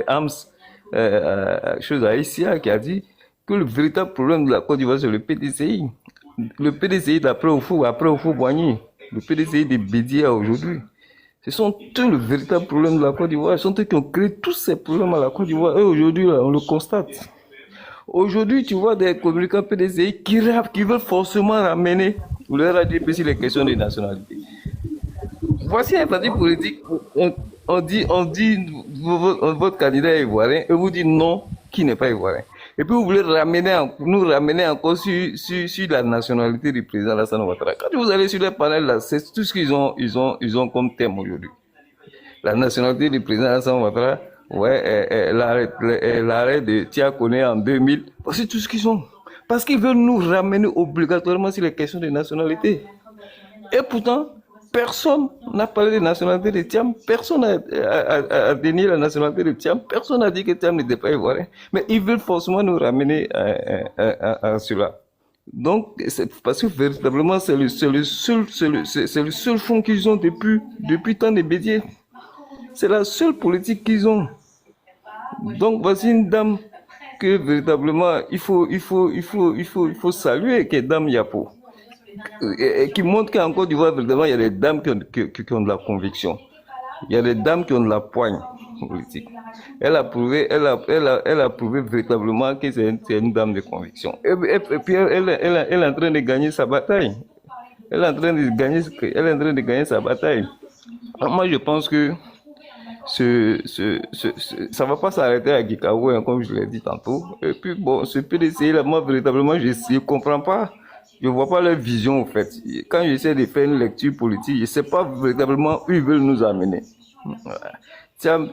Hams, chose haïtienne, qui a dit que le véritable problème de la Côte d'Ivoire, c'est le PDCI. Le PDCI d'après Oufou-Boigny, le PDCI des Bédia aujourd'hui. Ce sont eux le véritable problème de la Côte d'Ivoire. Ce sont eux qui ont créé tous ces problèmes à la Côte d'Ivoire. Et aujourd'hui, là, on le constate. Aujourd'hui, tu vois des communicants PDCI qui veulent forcément ramener le RADP sur les questions de nationalité. Voici un parti politique, on dit votre candidat est ivoirien et vous dites non, qui n'est pas ivoirien. Et puis vous voulez nous ramener encore sur la nationalité du président Alassane Ouattara. Quand vous allez sur les panels là, c'est tout ce qu'ils ont comme thème aujourd'hui. La nationalité du président Alassane Ouattara. Ouais, l'arrêt de Tia Kone en 2000, c'est tout ce qu'ils ont. Parce qu'ils veulent nous ramener obligatoirement sur les questions de nationalité. Et pourtant, personne n'a parlé de nationalité de Thiam, personne n'a dénié la nationalité de Thiam, personne n'a dit que Thiam n'était pas ivoirien. Mais ils veulent forcément nous ramener à cela. Donc, parce que véritablement, c'est le seul fond qu'ils ont depuis tant de Bédier. C'est la seule politique qu'ils ont. Donc voici une dame que véritablement il faut saluer, qui est Dame Yapo, et qui montre qu'en Côte d'Ivoire véritablement il y a des dames qui ont de la conviction, il y a des dames qui ont de la poigne politique. Elle a prouvé véritablement que c'est une dame de conviction. Et puis elle est en train de gagner sa bataille. Elle est en train de gagner sa bataille. Alors moi je pense que ça va pas s'arrêter à Gikawe, hein, comme je l'ai dit tantôt. Et puis bon, ce PDCI là, moi véritablement je comprends pas, je vois pas leur vision en fait. Quand j'essaie de faire une lecture politique, je sais pas véritablement où ils veulent nous amener.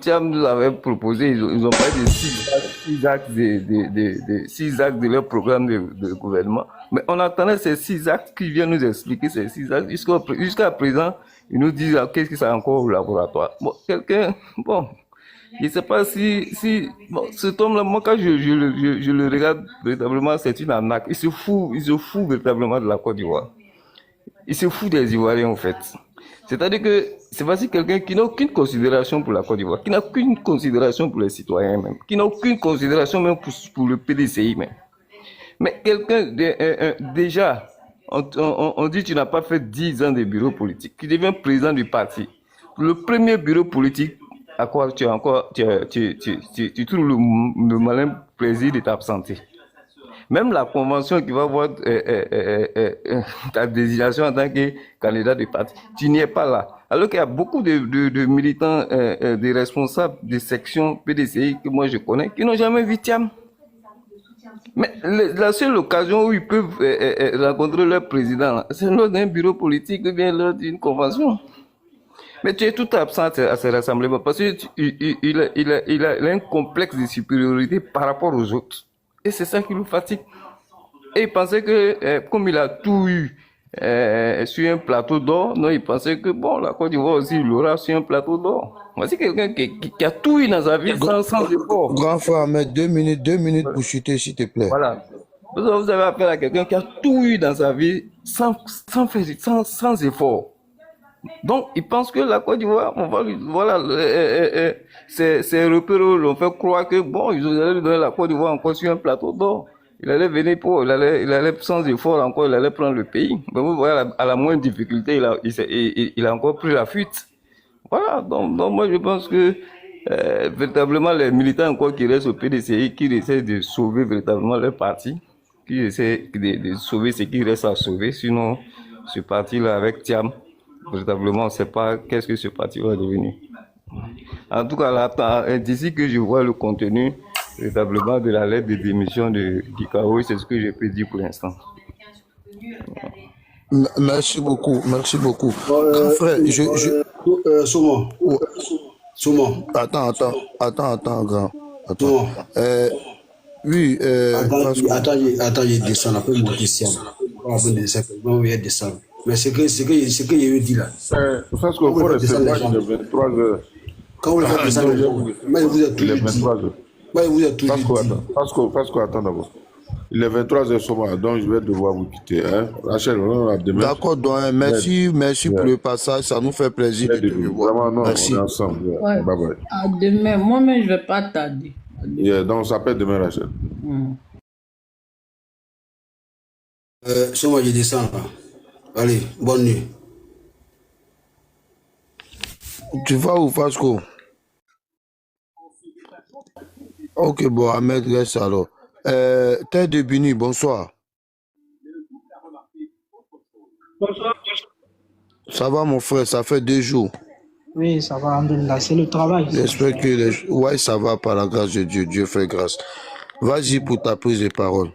Thiam nous avait proposé, ils ont parlé de 6 axes de leur programme de gouvernement. Mais on attendait ces 6 axes qui viennent nous expliquer ces 6 axes. Jusqu'à présent, ils nous disent qu'est-ce que c'est encore au laboratoire. Bon, je ne sais pas si bon, cet homme-là, moi, quand je le regarde véritablement, c'est une arnaque. Il se fout véritablement de la Côte d'Ivoire. Il se fout des Ivoiriens, en fait. C'est-à-dire que c'est facile quelqu'un qui n'a aucune considération pour la Côte d'Ivoire, qui n'a aucune considération pour les citoyens même, qui n'a aucune considération même pour le PDCI même. Mais quelqu'un, déjà, on dit que tu n'as pas fait 10 ans de bureau politique, tu deviens président du parti. Le premier bureau politique, à quoi tu trouves le malin plaisir de t'absenter. Même la convention qui va voir ta désignation en tant que candidat de parti, tu n'y es pas là. Alors qu'il y a beaucoup de militants, des responsables de sections PDCI que moi je connais, qui n'ont jamais vu Thiam. Mais la seule occasion où ils peuvent rencontrer leur président, c'est lors d'un bureau politique ou bien lors d'une convention. Mais tu es tout absent à ces rassemblements parce qu'il a un complexe de supériorité par rapport aux autres. Et c'est ça qui nous fatigue. Et il pensait que, comme il a tout eu sur un plateau d'or, non, il pensait que, bon, la Côte d'Ivoire aussi, il l'aura sur un plateau d'or. Voici quelqu'un qui a tout eu dans sa vie sans effort. Grand frère, mais 2 minutes pour chuter, s'il te plaît. Voilà. Vous avez affaire à quelqu'un qui a tout eu dans sa vie sans effort. Donc, il pense que la Côte d'Ivoire, ces repères l'ont fait croire que, bon, ils allaient lui donner la Côte d'Ivoire encore sur un plateau d'or. Il allait venir il allait sans effort encore, il allait prendre le pays. Mais vous voyez, à la moindre difficulté, il a encore pris la fuite. Voilà, donc moi je pense que, véritablement, les militants encore qui restent au PDCI, qui essaient de sauver véritablement leur parti, qui essaient de sauver ce qui reste à sauver, sinon, ce parti-là avec Thiam, véritablement, on ne sait pas qu'est-ce que ce parti va devenir. En tout cas, là, d'ici que je vois le contenu véritablement de la lettre de démission de Gikaoi, c'est ce que je peux dire pour l'instant. Merci beaucoup, merci beaucoup. Grand frère, Soumon. Attends, grand. Attends. Oui, attends, il descend après une question. Il descend. Mais ce que je veux dire là. Parce qu'on faut rester là, il est 23h. Quand vous faites descendre, mais vous êtes il est 23h. Parce qu'on attend d'abord. Il est 23h ce soir, donc je vais devoir vous quitter. Hein. Rachel, on a demain. D'accord, donc merci pour le passage, ça nous fait plaisir de te voir. Vraiment, non, merci. On est ensemble. Ouais. Bye bye. À demain, moi-même je ne vais pas tarder. Donc on s'appelle demain, Rachel. Souvent, je descends là. Allez, bonne nuit. Tu vas où, Fasco? Ok, bon, Ahmed, reste alors. Tête de Bini, bonsoir. Bonsoir. Ça va, mon frère, ça fait 2 jours. Oui, ça va, alhamdoulilah, c'est le travail. J'espère que... Ouais, ça va, par la grâce de Dieu. Dieu fait grâce. Vas-y pour ta prise de parole.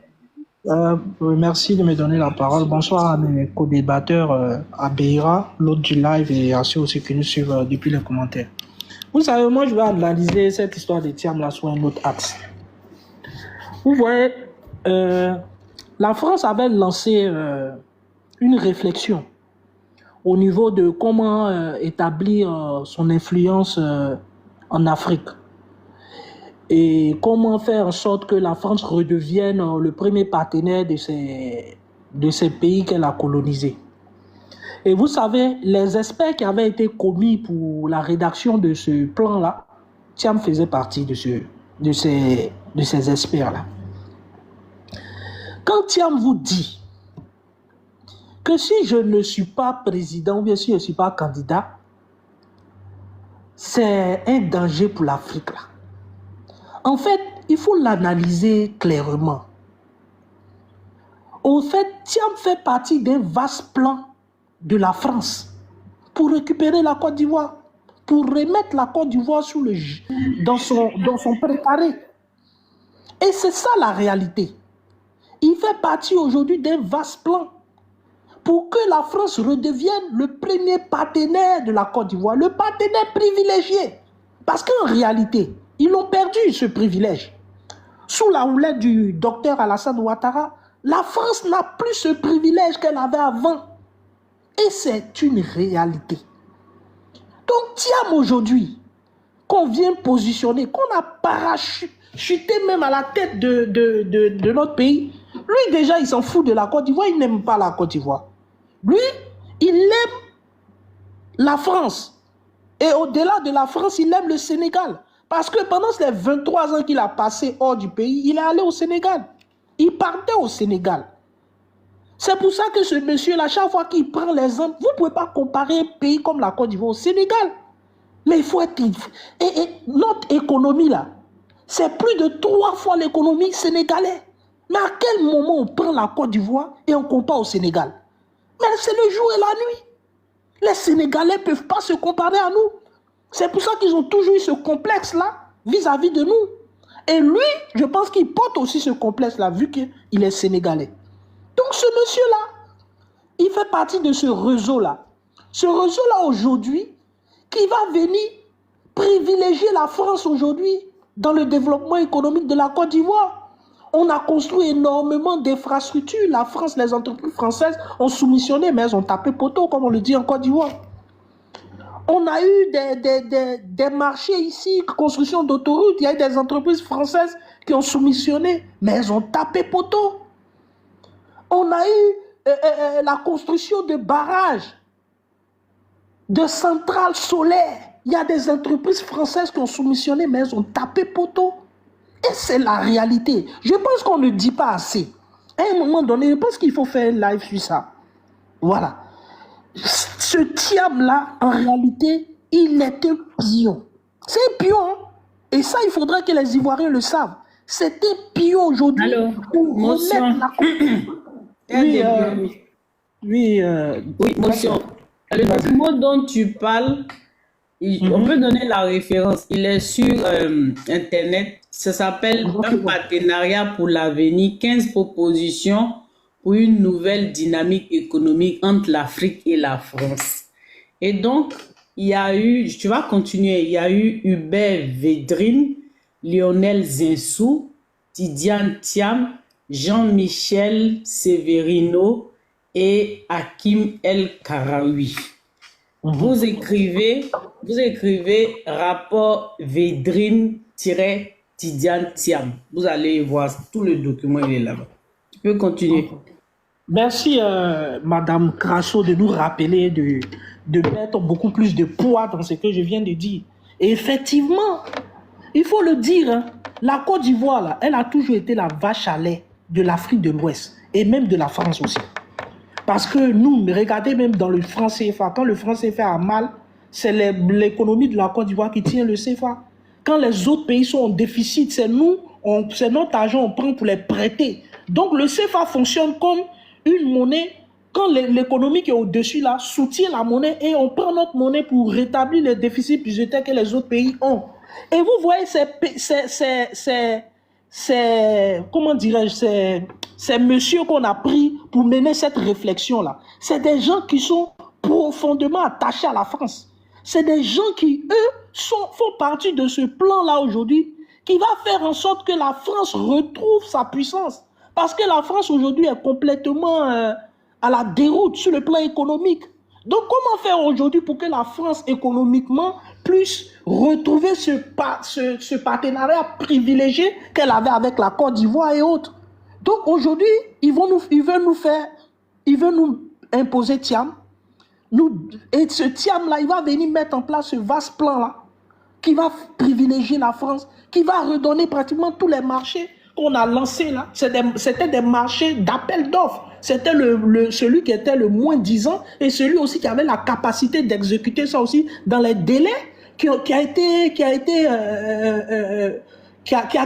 Merci de me donner la parole. Bonsoir à mes co-débatteurs, à Beira, l'autre du live et à ceux aussi qui nous suivent depuis les commentaires. Vous savez, moi, je vais analyser cette histoire de Thiam là sur un autre axe. Vous voyez, la France avait lancé une réflexion au niveau de comment établir son influence en Afrique. Et comment faire en sorte que la France redevienne le premier partenaire de ces pays qu'elle a colonisés. Et vous savez, les experts qui avaient été commis pour la rédaction de ce plan-là, Thiam faisait partie de ces experts-là. Quand Thiam vous dit que si je ne suis pas président ou bien si je ne suis pas candidat, c'est un danger pour l'Afrique là. En fait, il faut l'analyser clairement. Au fait, Thiam fait partie d'un vaste plan de la France pour récupérer la Côte d'Ivoire, pour remettre la Côte d'Ivoire dans son précaré. Et c'est ça la réalité. Il fait partie aujourd'hui d'un vaste plan pour que la France redevienne le premier partenaire de la Côte d'Ivoire, le partenaire privilégié. Parce qu'en réalité, ils ont perdu ce privilège. Sous la houlette du docteur Alassane Ouattara, la France n'a plus ce privilège qu'elle avait avant. Et c'est une réalité. Donc, Thiam aujourd'hui, qu'on vient positionner, qu'on a parachuté même à la tête de notre pays, lui déjà, il s'en fout de la Côte d'Ivoire, il n'aime pas la Côte d'Ivoire. Lui, il aime la France. Et au-delà de la France, il aime le Sénégal. Parce que pendant les 23 ans qu'il a passé hors du pays, il est allé au Sénégal. Il partait au Sénégal. C'est pour ça que ce monsieur-là, chaque fois qu'il prend l'exemple, vous ne pouvez pas comparer un pays comme la Côte d'Ivoire au Sénégal. Mais il faut être... Et notre économie, là, c'est plus de 3 fois l'économie sénégalaise. Mais à quel moment on prend la Côte d'Ivoire et on compare au Sénégal? Mais c'est le jour et la nuit. Les Sénégalais ne peuvent pas se comparer à nous. C'est pour ça qu'ils ont toujours eu ce complexe-là vis-à-vis de nous. Et lui, je pense qu'il porte aussi ce complexe-là, vu qu'il est Sénégalais. Donc ce monsieur-là, il fait partie de ce réseau-là. Ce réseau-là aujourd'hui, qui va venir privilégier la France aujourd'hui dans le développement économique de la Côte d'Ivoire. On a construit énormément d'infrastructures. La France, les entreprises françaises ont soumissionné, mais elles ont tapé poteau, comme on le dit en Côte d'Ivoire. On a eu des marchés ici, construction d'autoroutes. Il y a eu des entreprises françaises qui ont soumissionné, mais elles ont tapé poteau. On a eu la construction de barrages, de centrales solaires. Il y a des entreprises françaises qui ont soumissionné, mais elles ont tapé poteau. Et c'est la réalité. Je pense qu'on ne dit pas assez. À un moment donné, je pense qu'il faut faire un live sur ça. Voilà. Ce Thiam-là, en réalité, il est un pion. C'est un pion. Hein? Et ça, il faudrait que les Ivoiriens le savent. C'est un pion aujourd'hui pour remettre la oui, motion. Le document dont tu parles, on peut donner la référence. Il est sur Internet. Ça s'appelle Un partenariat pour l'avenir, 15 propositions pour une nouvelle dynamique économique entre l'Afrique et la France. Et donc, il y a eu, tu vas continuer, il y a eu Hubert Védrine, Lionel Zinsou, Tidiane Thiam, Jean-Michel Severino et Hakim El Karaoui. Vous écrivez rapport Védrine-Tidiane Thiam. Vous allez voir, tout le document il est là-bas. Tu peux continuer. Merci, Madame Crasso, de nous rappeler de mettre beaucoup plus de poids dans ce que je viens de dire. Et effectivement, il faut le dire, hein, la Côte d'Ivoire, là, elle a toujours été la vache à lait de l'Afrique de l'Ouest et même de la France aussi. Parce que nous, regardez même dans le franc CFA, quand le franc CFA a mal, c'est l'économie de la Côte d'Ivoire qui tient le CFA. Quand les autres pays sont en déficit, c'est nous, c'est notre argent, on prend pour les prêter. Donc le CFA fonctionne comme une monnaie, quand l'économie qui est au-dessus là soutient la monnaie et on prend notre monnaie pour rétablir les déficits budgétaires que les autres pays ont. Et vous voyez, comment dirais-je, ces messieurs qu'on a pris pour mener cette réflexion-là, c'est des gens qui sont profondément attachés à la France. C'est des gens qui, eux, font partie de ce plan-là aujourd'hui, qui va faire en sorte que la France retrouve sa puissance. Parce que la France aujourd'hui est complètement à la déroute sur le plan économique. Donc comment faire aujourd'hui pour que la France économiquement puisse retrouver ce partenariat privilégié qu'elle avait avec la Côte d'Ivoire et autres. Donc aujourd'hui, ils veulent nous imposer Thiam. Et ce Thiam-là, il va venir mettre en place ce vaste plan-là qui va privilégier la France, qui va redonner pratiquement tous les marchés qu'on a lancés là. C'était des marchés d'appel d'offres. C'était celui qui était le moins disant et celui aussi qui avait la capacité d'exécuter ça aussi dans les délais qui a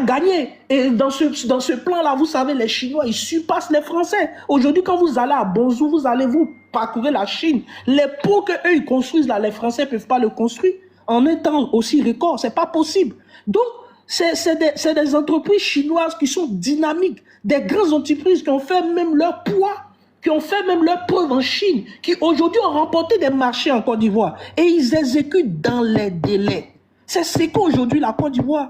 gagné. Et dans ce plan-là, vous savez, les Chinois, ils surpassent les Français. Aujourd'hui, quand vous allez à Bonzou, vous allez vous parcourir la Chine. Les pots qu'eux, ils construisent là, les Français ne peuvent pas le construire en un temps aussi record. C'est pas possible. Donc, c'est des entreprises chinoises qui sont dynamiques, des grandes entreprises qui ont fait même leur poids, qui ont fait même leur preuve en Chine, qui aujourd'hui ont remporté des marchés en Côte d'Ivoire. Et ils exécutent dans les délais. C'est ce qu'aujourd'hui la Côte d'Ivoire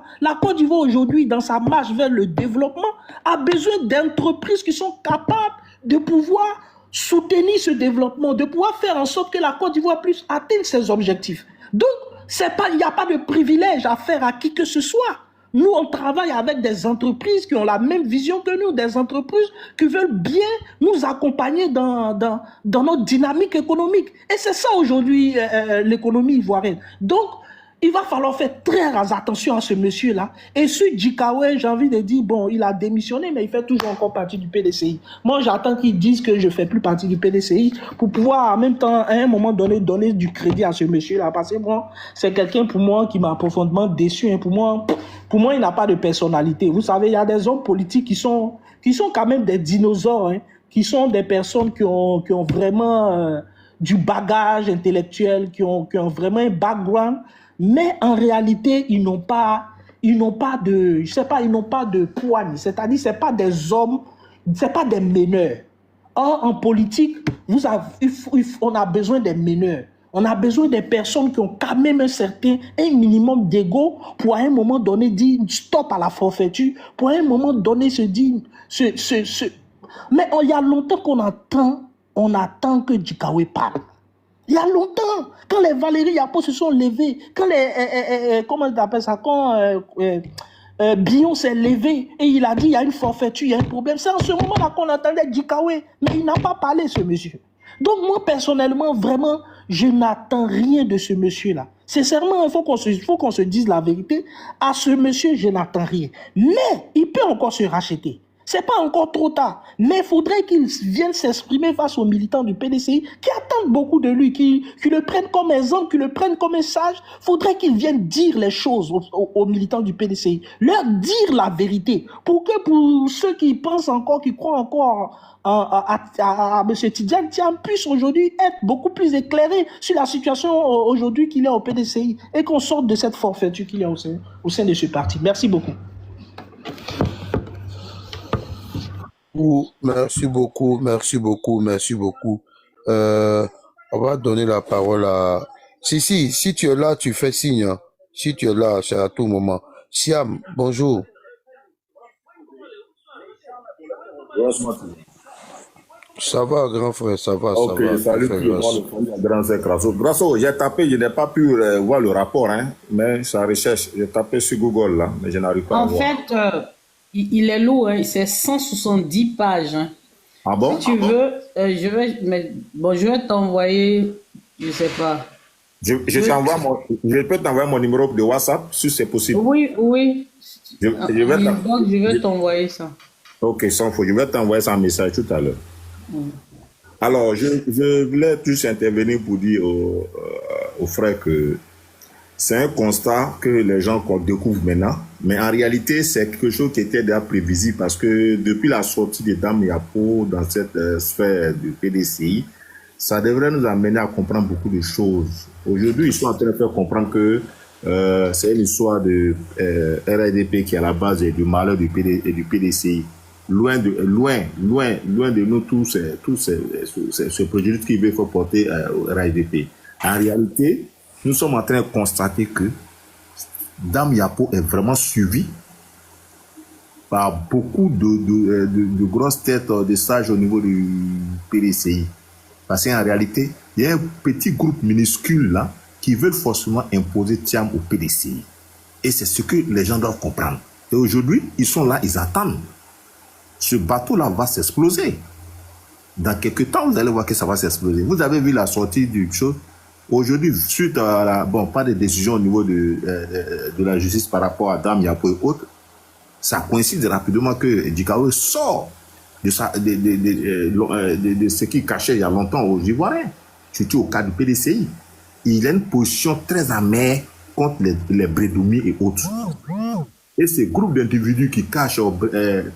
aujourd'hui, dans sa marche vers le développement, a besoin d'entreprises qui sont capables de pouvoir soutenir ce développement, de pouvoir faire en sorte que la Côte d'Ivoire puisse atteindre ses objectifs. Donc, il n'y a pas de privilège à faire à qui que ce soit. Nous, on travaille avec des entreprises qui ont la même vision que nous, des entreprises qui veulent bien nous accompagner dans notre dynamique économique. Et c'est ça aujourd'hui l'économie ivoirienne. Donc, il va falloir faire très attention à ce monsieur-là. Et ce Djikawe, j'ai envie de dire, bon, il a démissionné, mais il fait toujours encore partie du PDCI. Moi, j'attends qu'ils disent que je ne fais plus partie du PDCI pour pouvoir, en même temps, à un moment donné, donner du crédit à ce monsieur-là. Parce que moi, c'est quelqu'un, pour moi, qui m'a profondément déçu. Pour moi, il n'a pas de personnalité. Vous savez, il y a des hommes politiques qui sont quand même des dinosaures, qui sont des personnes qui ont vraiment du bagage intellectuel, qui ont vraiment un background. Mais en réalité, ils n'ont pas de poigne. C'est-à-dire, c'est pas des hommes, c'est pas des meneurs. Or, en politique, on a besoin des meneurs. On a besoin des personnes qui ont quand même un minimum d'ego pour à un moment donné dire stop à la forfaiture, pour à un moment donné se dire Mais il y a longtemps qu'on attend que Djikawe parle. Il y a longtemps, quand les Valérie Yapo se sont levés, quand comment on appelle ça, quand Bion s'est levé et il a dit il y a une forfaiture, il y a un problème. C'est en ce moment-là qu'on attendait Djikawe, mais il n'a pas parlé, ce monsieur. Donc moi, personnellement, vraiment, je n'attends rien de ce monsieur-là. Sincèrement, il faut qu'on se dise la vérité. À ce monsieur, je n'attends rien. Mais il peut encore se racheter. C'est pas encore trop tard, mais il faudrait qu'il vienne s'exprimer face aux militants du PDCI qui attendent beaucoup de lui, qui le prennent comme exemple, qui le prennent comme un sage. Il faudrait qu'il vienne dire les choses aux militants du PDCI, leur dire la vérité, pour ceux qui pensent encore, qui croient encore à M. Tidjane Thiam puissent aujourd'hui être beaucoup plus éclairés sur la situation aujourd'hui qu'il y a au PDCI et qu'on sorte de cette forfaiture qu'il y a au sein de ce parti. Merci beaucoup. Merci beaucoup. On va donner la parole à... Si tu es là, tu fais signe. Si tu es là, c'est à tout moment. Siam, bonjour. Ça va, grand frère, ça va. Ok, ça va. salut tout le monde, grand frère Grasso. Grasso, j'ai tapé, je n'ai pas pu voir le rapport, mais sa recherche, j'ai tapé sur Google, là, mais je n'arrive pas à voir. En fait... il est lourd, c'est 170 pages. Ah bon? Si tu veux, je vais t'envoyer, je sais pas. Je peux t'envoyer mon numéro de WhatsApp, si c'est possible. Oui. Je vais t'envoyer ça. Ok, sans faute. Je vais t'envoyer ça en message tout à l'heure. Alors, je voulais plus intervenir pour dire aux frères que c'est un constat que les gens découvrent maintenant, mais en réalité, c'est quelque chose qui était déjà prévisible parce que depuis la sortie de Dame Yapo dans cette sphère du PDCI, ça devrait nous amener à comprendre beaucoup de choses. Aujourd'hui, ils sont en train de faire comprendre que c'est une histoire de RADP qui est à la base du malheur du PDCI. Loin de nous tous ce préjudice qui veut faire porter au RADP. En réalité, nous sommes en train de constater que Dame Yapo est vraiment suivi par beaucoup de grosses têtes de sages au niveau du PDCI. Parce qu'en réalité, il y a un petit groupe minuscule là qui veut forcément imposer Thiam au PDCI. Et c'est ce que les gens doivent comprendre. Et aujourd'hui, ils sont là, ils attendent. Ce bateau-là va s'exploser. Dans quelques temps, vous allez voir que ça va s'exploser. Vous avez vu la sortie du chose. Aujourd'hui, suite à pas de décision au niveau de la justice par rapport à Dame Yapo et autres, ça coïncide rapidement que Djikawe sort de ce qu'il cachait il y a longtemps aux Ivoiriens, surtout au cas du PDCI. Il a une position très amère contre les Brédoumi et autres. Et ce groupe d'individus qui cachent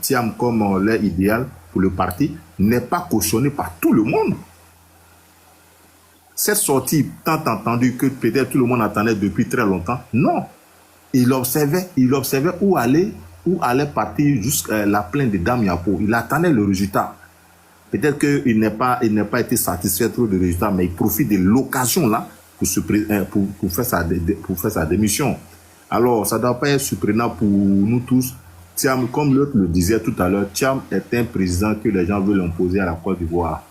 Thiam comme leur idéal pour le parti n'est pas cautionné par tout le monde. Cette sortie, tant entendue que peut-être tout le monde attendait depuis très longtemps, non. Il observait où allait partir jusqu'à la plainte de Dame Yapo. Il attendait le résultat. Peut-être qu'il n'a pas été satisfait trop du résultat, mais il profite de l'occasion là pour faire sa démission. Alors, ça ne doit pas être surprenant pour nous tous. Thiam, comme l'autre le disait tout à l'heure, Thiam est un président que les gens veulent imposer à la Côte d'Ivoire.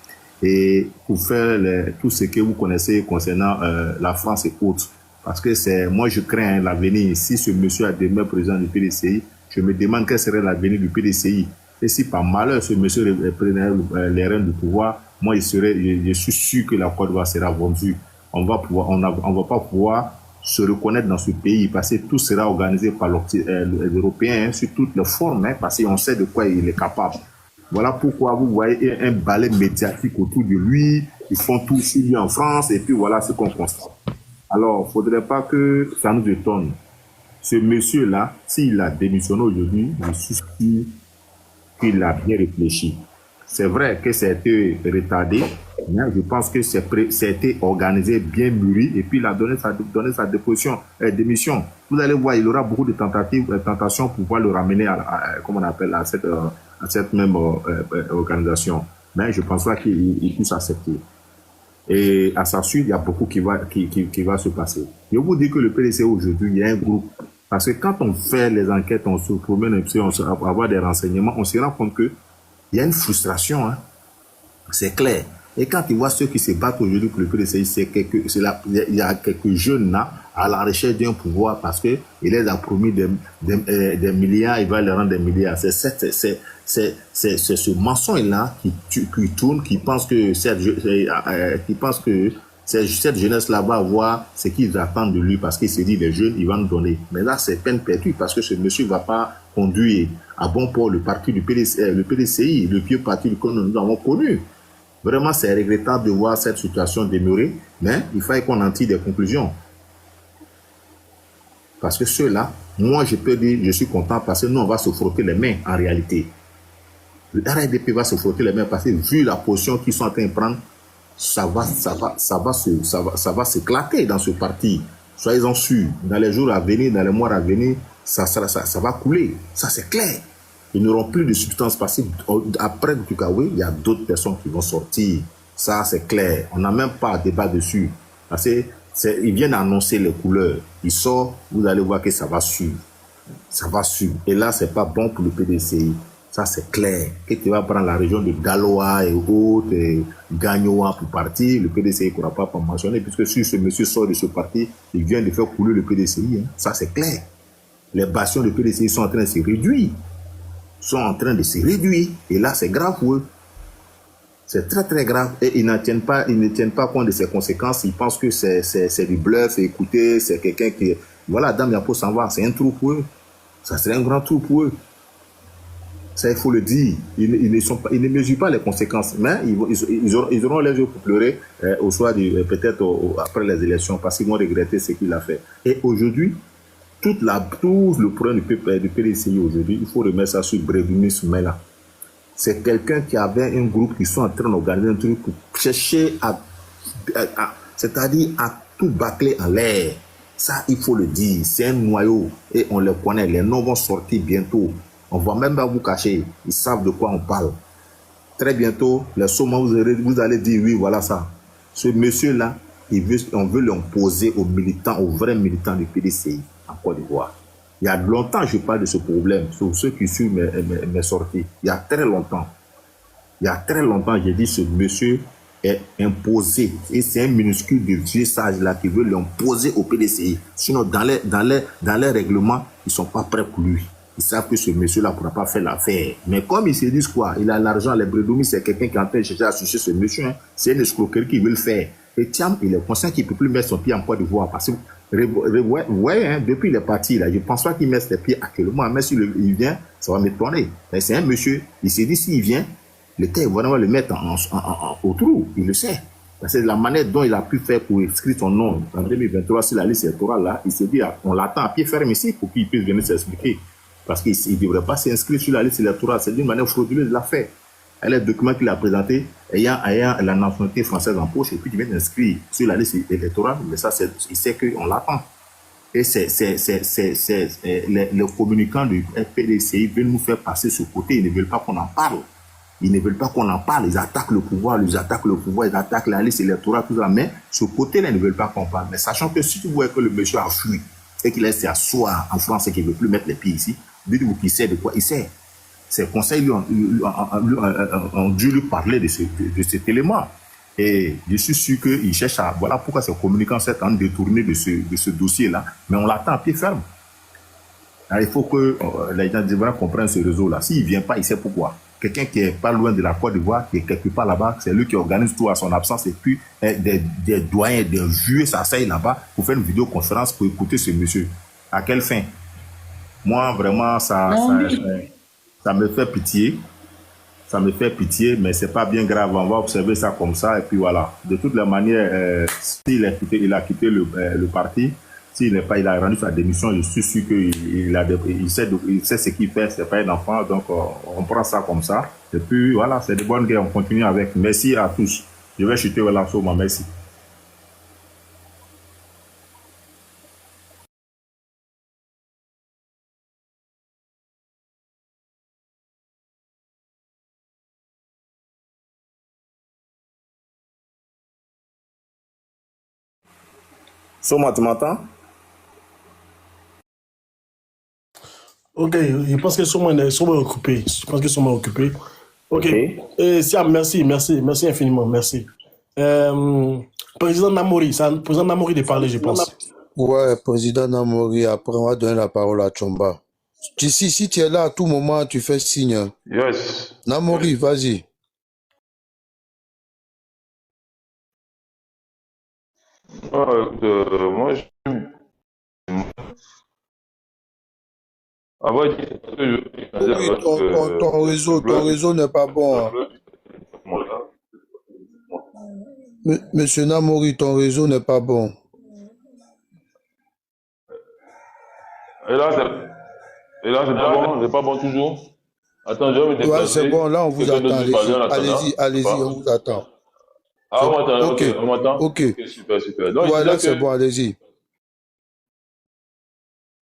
Et pour faire tout ce que vous connaissez concernant la France et autres. Parce que moi je crains l'avenir. Si ce monsieur a demeuré président du PDCI, je me demande quel serait l'avenir du PDCI. Et si par malheur ce monsieur prenait les rênes du pouvoir, moi je suis sûr que la Côte d'Ivoire sera vendue. On va pas pouvoir se reconnaître dans ce pays parce que tout sera organisé par les Européens sur toutes les formes, parce qu'on sait de quoi il est capable. Voilà pourquoi vous voyez un balai médiatique autour de lui, ils font tout sur lui en France, et puis voilà ce qu'on constate. Alors, il ne faudrait pas que ça nous étonne. Ce monsieur-là, s'il a démissionné aujourd'hui, je suis sûr qu'il a bien réfléchi. C'est vrai que ça a été retardé, mais je pense que ça a été organisé, bien mûri, et puis il a donné sa démission. Vous allez voir, il aura beaucoup de tentations pour pouvoir le ramener à cette même organisation. Mais je pense pas qu'il puisse accepter. Et à sa suite, il y a beaucoup qui va se passer. Je vous dis que le PDC aujourd'hui, il y a un groupe. Parce que quand on fait les enquêtes, on se promène un peu, on va avoir des renseignements, on se rend compte qu'il y a une frustration. C'est clair. Et quand tu vois ceux qui se battent aujourd'hui pour le PDCI, il y a quelques jeunes là à la recherche d'un pouvoir parce qu'il les a promis des milliards, il va les rendre des milliards. C'est ce mensonge-là qui tourne, qui pense que cette jeunesse-là va avoir ce qu'ils attendent de lui parce qu'il se dit les jeunes, il va nous donner. Mais là, c'est peine perdue parce que ce monsieur ne va pas conduire à bon port le parti du PDCI, le vieux parti que nous avons connu. Vraiment, c'est regrettable de voir cette situation demeurer, mais il fallait qu'on en tire des conclusions. Parce que ceux-là, moi, je peux dire, je suis content parce que nous, on va se frotter les mains en réalité. Le RDP va se frotter les mains parce que vu la position qu'ils sont en train de prendre, ça va s'éclater dans ce parti. Soyez-en sûrs. Dans les jours à venir, dans les mois à venir, ça va couler. Ça, c'est clair. Ils n'auront plus de substance parce qu'après le Tukawe, il y a d'autres personnes qui vont sortir. Ça, c'est clair. On n'a même pas à débat dessus. Parce qu'ils viennent annoncer les couleurs. Ils sortent, vous allez voir que ça va suivre. Ça va suivre. Et là, c'est pas bon pour le PDCI. Ça, c'est clair. Que tu vas prendre la région de Galoa et autres, et Gagnoa pour partir, le PDCI ne pourra pas mentionner, puisque si ce monsieur sort de ce parti, il vient de faire couler le PDCI. Ça, c'est clair. Les bastions du PDCI sont en train de se réduire. Et là, c'est grave pour eux. C'est très, très grave. Et ils ne tiennent pas compte de ces conséquences. Ils pensent que c'est du bluff. Écoutez, c'est quelqu'un qui... Voilà, Dame Yapo s'en va. C'est un trou pour eux. Ça serait un grand trou pour eux. Ça, il faut le dire. Ils ne mesurent pas les conséquences. Mais ils auront les yeux pour pleurer au soir, peut-être après les élections, parce qu'ils vont regretter ce qu'il a fait. Et aujourd'hui, tout le problème du PDCI aujourd'hui, il faut remettre ça sur Brédoumi Soumela. C'est quelqu'un qui avait un groupe qui sont en train d'organiser un truc pour chercher c'est-à-dire à tout bâcler en l'air. Ça, il faut le dire. C'est un noyau et on le connaît. Les noms vont sortir bientôt. On ne va même pas vous cacher. Ils savent de quoi on parle. Très bientôt, les Soma, vous allez dire oui, voilà ça. Ce monsieur-là, on veut l'imposer aux militants, aux vrais militants du PDCI en Côte d'Ivoire. Il y a longtemps, je parle de ce problème, sur ceux qui suivent mes sorties. Il y a très longtemps, j'ai dit ce monsieur est imposé. Et c'est un minuscule de vieux sages là qui veut l'imposer au PDCI. Sinon, dans les règlements, ils ne sont pas prêts pour lui. Ils savent que ce monsieur-là ne pourra pas faire l'affaire. Mais comme ils se disent quoi, il a l'argent, les Brédoumi, c'est quelqu'un qui est en train de chercher à sucer ce monsieur. C'est une escroquerie qu'il veut le faire. Et Thiam, il est conscient qu'il ne peut plus mettre son pied en Côte d'Ivoire. Parce que, vous voyez, depuis il est parti, là, je ne pense pas qu'il mette ses pieds actuellement. Mais s'il vient, ça va m'étonner. C'est un monsieur, il s'est dit, s'il vient, l'État va vraiment le mettre au trou. Il le sait. Parce que la manière dont il a pu faire pour inscrire son nom en 2023 sur la liste électorale, là, il s'est dit, on l'attend à pied ferme ici pour qu'il puisse venir s'expliquer. Parce qu'il ne devrait pas s'inscrire sur la liste électorale. C'est d'une manière frauduleuse de la faire. Et les documents qu'il a présentés, ayant la nationalité française en poche, et puis il vient d'inscrire sur la liste électorale, mais ça, il sait qu'on l'attend. Et les communicants du PDCI veulent nous faire passer ce côté. Ils ne veulent pas qu'on en parle. Ils attaquent le pouvoir, ils attaquent la liste électorale, tout ça. Mais ce côté-là, ils ne veulent pas qu'on parle. Mais sachant que si tu vois que le monsieur a fui, et qu'il laisse s'asseoir en France et qu'il ne veut plus mettre les pieds ici, dites-vous qu'il sait de quoi il sait. Ses conseils ont dû lui parler de cet élément. Et je suis sûr qu'il cherche à... Voilà pourquoi ces communicants sont en train de détourner de ce dossier-là. Mais on l'attend à pied ferme. Alors, il faut que les gens devraient comprendre ce réseau-là. S'il ne vient pas, il sait pourquoi. Quelqu'un qui n'est pas loin de la Côte d'Ivoire, qui est quelque part là-bas, c'est lui qui organise tout à son absence. Et puis, des doyens, des vieux s'asseyent là-bas pour faire une vidéoconférence pour écouter ce monsieur. À quelle fin? Moi, vraiment, ça me fait pitié. Ça me fait pitié, mais c'est pas bien grave. On va observer ça comme ça, et puis voilà. De toutes les manières, s'il a quitté le parti, il a rendu sa démission, je suis sûr qu'il sait ce qu'il fait, c'est pas un enfant, donc on prend ça comme ça. Et puis voilà, c'est de bonnes guerres, on continue avec. Merci à tous. Je vais chuter là sur moi, merci. Soma, tu m'entends? Ok, je pense que Soma est occupé. Je pense que Soma est occupé. Ok. Et Siam, merci infiniment, merci. Président Namori, c'est président Namori de parler, je pense. Ouais, président Namori, après on va donner la parole à Chomba. Si tu es là à tout moment, tu fais signe. Yes. Namori, vas-y. Moi, Ton réseau n'est pas bon. Monsieur Namori, ton réseau n'est pas bon. Et là, c'est pas bon toujours. Attends, je vais me déplacer. Ouais, c'est bon, là on vous attend. Allez-y, on vous attend. Ah, on m'entend? Ok, super. Donc, ouais, là c'est bon, allez-y.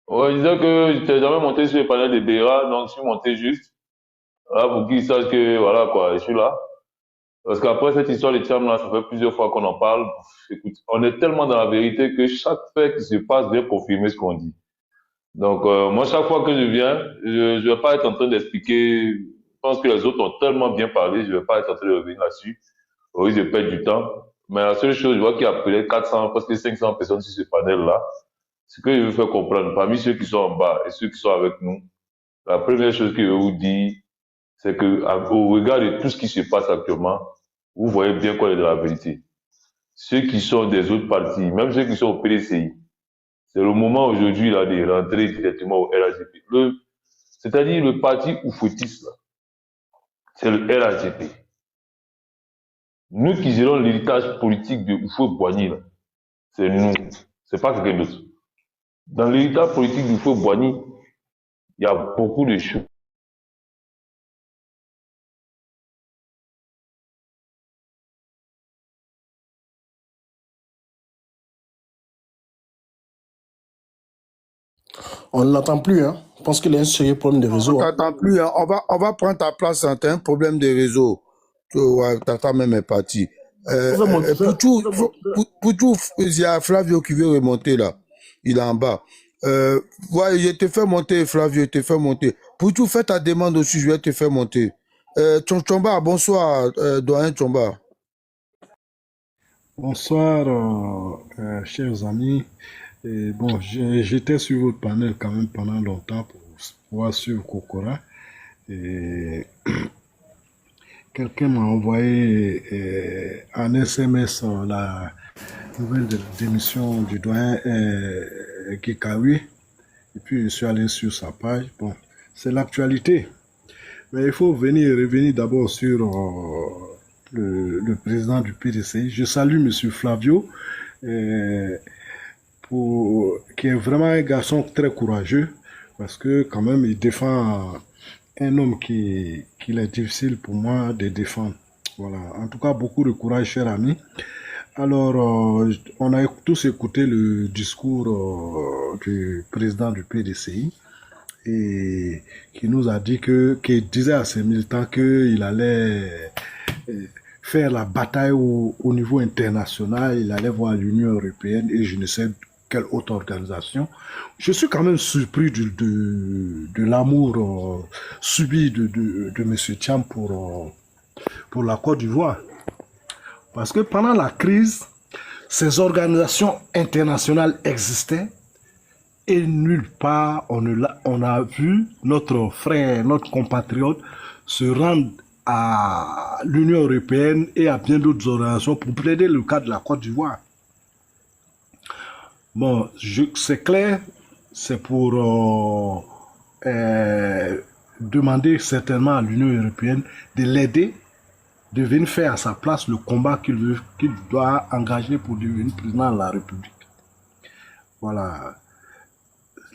Ouais, je disais que je n'étais jamais monté sur les panels de Béra, donc je suis monté juste. Là, pour qu'ils sachent que, voilà, quoi, je suis là. Parce qu'après cette histoire de Thiam, là, ça fait plusieurs fois qu'on en parle. Écoute, on est tellement dans la vérité que chaque fait qui se passe vient confirmer ce qu'on dit. Donc, moi, chaque fois que je viens, je vais pas être en train d'expliquer. Je pense que les autres ont tellement bien parlé, je vais pas être en train de revenir là-dessus. Oui, je perds du temps. Mais la seule chose, je vois qu'il y a peut-être 400, presque 500 personnes sur ce panel-là. Ce que je veux faire comprendre, parmi ceux qui sont en bas et ceux qui sont avec nous, la première chose que je vous dis, c'est que, au regard de tout ce qui se passe actuellement, vous voyez bien quoi est de la vérité. Ceux qui sont des autres partis, même ceux qui sont au PDCI, c'est le moment aujourd'hui là de rentrer directement au RHDP. C'est-à-dire le parti oufotiste là, c'est le RHDP. Nous qui gérons l'héritage politique de Oufo-Boigny là, c'est nous, c'est pas quelqu'un d'autre. Dans l'héritage politique du feu Boigny, il y a beaucoup de choses. On ne l'entend plus, hein. Je pense qu'il y a un sérieux problème de réseau. On t'entend plus, hein. On va prendre ta place, hein. T'as un problème de réseau. Ouais, Tata même est parti. Poutou, il y a Flavio qui veut remonter là. Il est en bas. Ouais, je te fais monter, Flavio, je te fais monter. Poutou, fais ta demande aussi, je vais te faire monter. Chomba, bonsoir, doyen Chomba. Bonsoir, chers amis. Et bon, j'étais sur votre panel quand même pendant longtemps pour pouvoir suivre Kokora. Et quelqu'un m'a envoyé en SMS la nouvelle de la démission du doyen Kikawi. Et puis je suis allé sur sa page. Bon, c'est l'actualité. Mais il faut revenir d'abord sur le président du PDCI. Je salue M. Flavio, qui est vraiment un garçon très courageux, parce que quand même il défend un homme qu'il est difficile pour moi de défendre. Voilà. En tout cas, beaucoup de courage, cher ami. Alors, on a tous écouté le discours du président du PDCI, et qui nous a dit qu'il disait à ses militants qu'il allait faire la bataille au niveau international, il allait voir l'Union européenne et je ne sais quelle autre organisation. Je suis quand même surpris de l'amour subi de M. Thiam pour la Côte d'Ivoire. Parce que pendant la crise, ces organisations internationales existaient et nulle part on a vu notre frère, notre compatriote se rendre à l'Union européenne et à bien d'autres organisations pour plaider le cas de la Côte d'Ivoire. Bon, c'est clair, c'est pour demander certainement à l'Union européenne de l'aider, de venir faire à sa place le combat qu'il doit engager pour devenir président de la République. Voilà.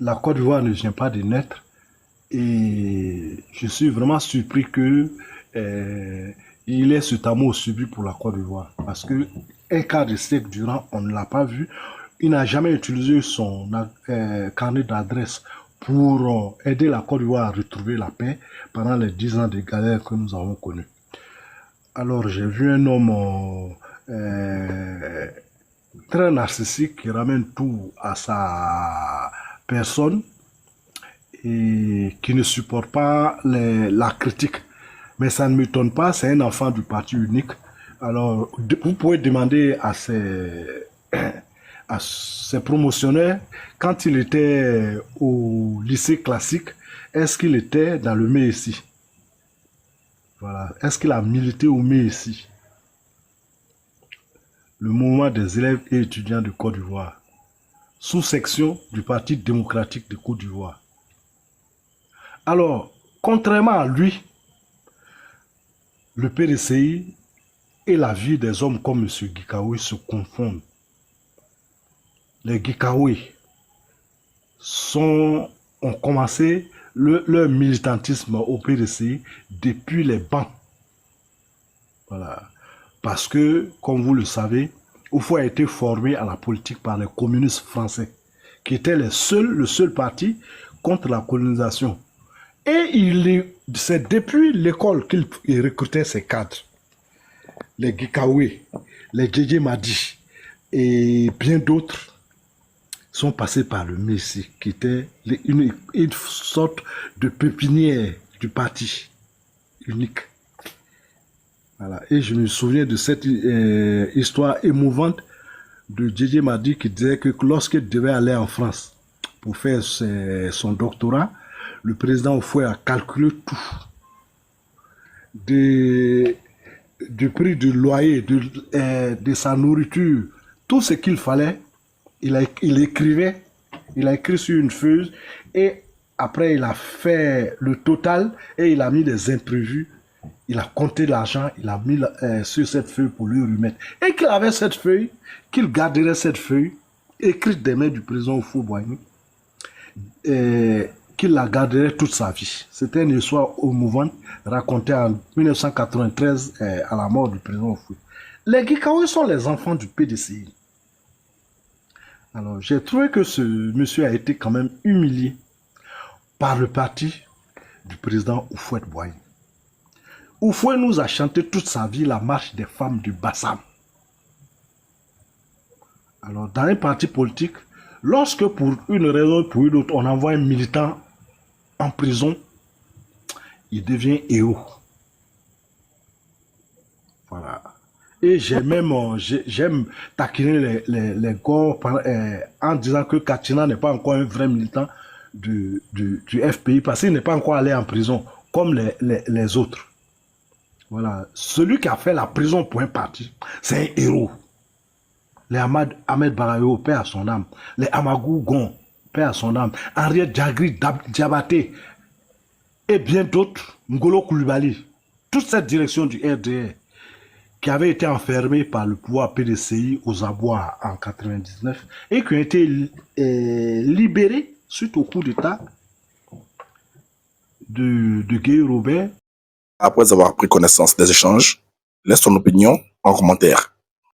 La Côte d'Ivoire ne vient pas de naître et je suis vraiment surpris que il ait cet amour subi pour la Côte d'Ivoire. Parce que un quart de siècle durant, on ne l'a pas vu. Il n'a jamais utilisé son carnet d'adresse pour aider la Côte d'Ivoire à retrouver la paix pendant les 10 ans de galère que nous avons connus. Alors j'ai vu un homme très narcissique qui ramène tout à sa personne et qui ne supporte pas la critique. Mais ça ne m'étonne pas, c'est un enfant du parti unique. Alors vous pouvez demander à ses promotionnaires, quand il était au lycée classique, est-ce qu'il était dans le MESI? Voilà. Est-ce qu'il a milité au MESI? Le mouvement des élèves et étudiants de Côte d'Ivoire, sous-section du Parti démocratique de Côte d'Ivoire. Alors, contrairement à lui, le PDCI et la vie des hommes comme M. Gikaoui se confondent. Les Gikaoui ont commencé leur militantisme au PDCI depuis les bancs. Voilà. Parce que, comme vous le savez, Oufou a été formé à la politique par les communistes français, qui étaient le seul parti contre la colonisation. Et c'est depuis l'école qu'il recrutait ses cadres. Les Gikaoui, les Djedje Madi et bien d'autres sont passés par le Messi, qui était une sorte de pépinière du parti unique. Voilà. Et je me souviens de cette histoire émouvante de Djedje Madi qui disait que lorsqu'il devait aller en France pour faire son doctorat, le président Oufoué a calculé tout. Du prix du loyer, de sa nourriture, tout ce qu'il fallait, il a écrit sur une feuille et après il a fait le total et il a mis des imprévus. Il a compté l'argent, il a mis sur cette feuille pour lui remettre. Et qu'il avait cette feuille, qu'il garderait cette feuille, écrite des mains du président Houphouët-Boigny, qu'il la garderait toute sa vie. C'était une histoire émouvante racontée en 1993 à la mort du président Houphouët. Les Gikaoui sont les enfants du PDCI. Alors j'ai trouvé que ce monsieur a été quand même humilié par le parti du président Houphouët-Boigny. Houphouët nous a chanté toute sa vie la marche des femmes du Bassam. Alors, dans un parti politique, lorsque pour une raison ou pour une autre, on envoie un militant en prison, il devient héros. Voilà. Et j'aime taquiner les corps en disant que Katina n'est pas encore un vrai militant du FPI parce qu'il n'est pas encore allé en prison comme les autres. Voilà. Celui qui a fait la prison pour un parti, c'est un héros. Les Ahmed Barayo, paix à son âme. Les Amagou Gon, paix à son âme. Henriette Djagri Diabaté et bien d'autres, Ngolo Koulibaly. Toute cette direction du RDR qui avait été enfermée par le pouvoir PDCI aux abois en 1999 et qui ont été libérés suite au coup d'État de Guy Robert. Après avoir pris connaissance des échanges, laisse ton opinion en commentaire.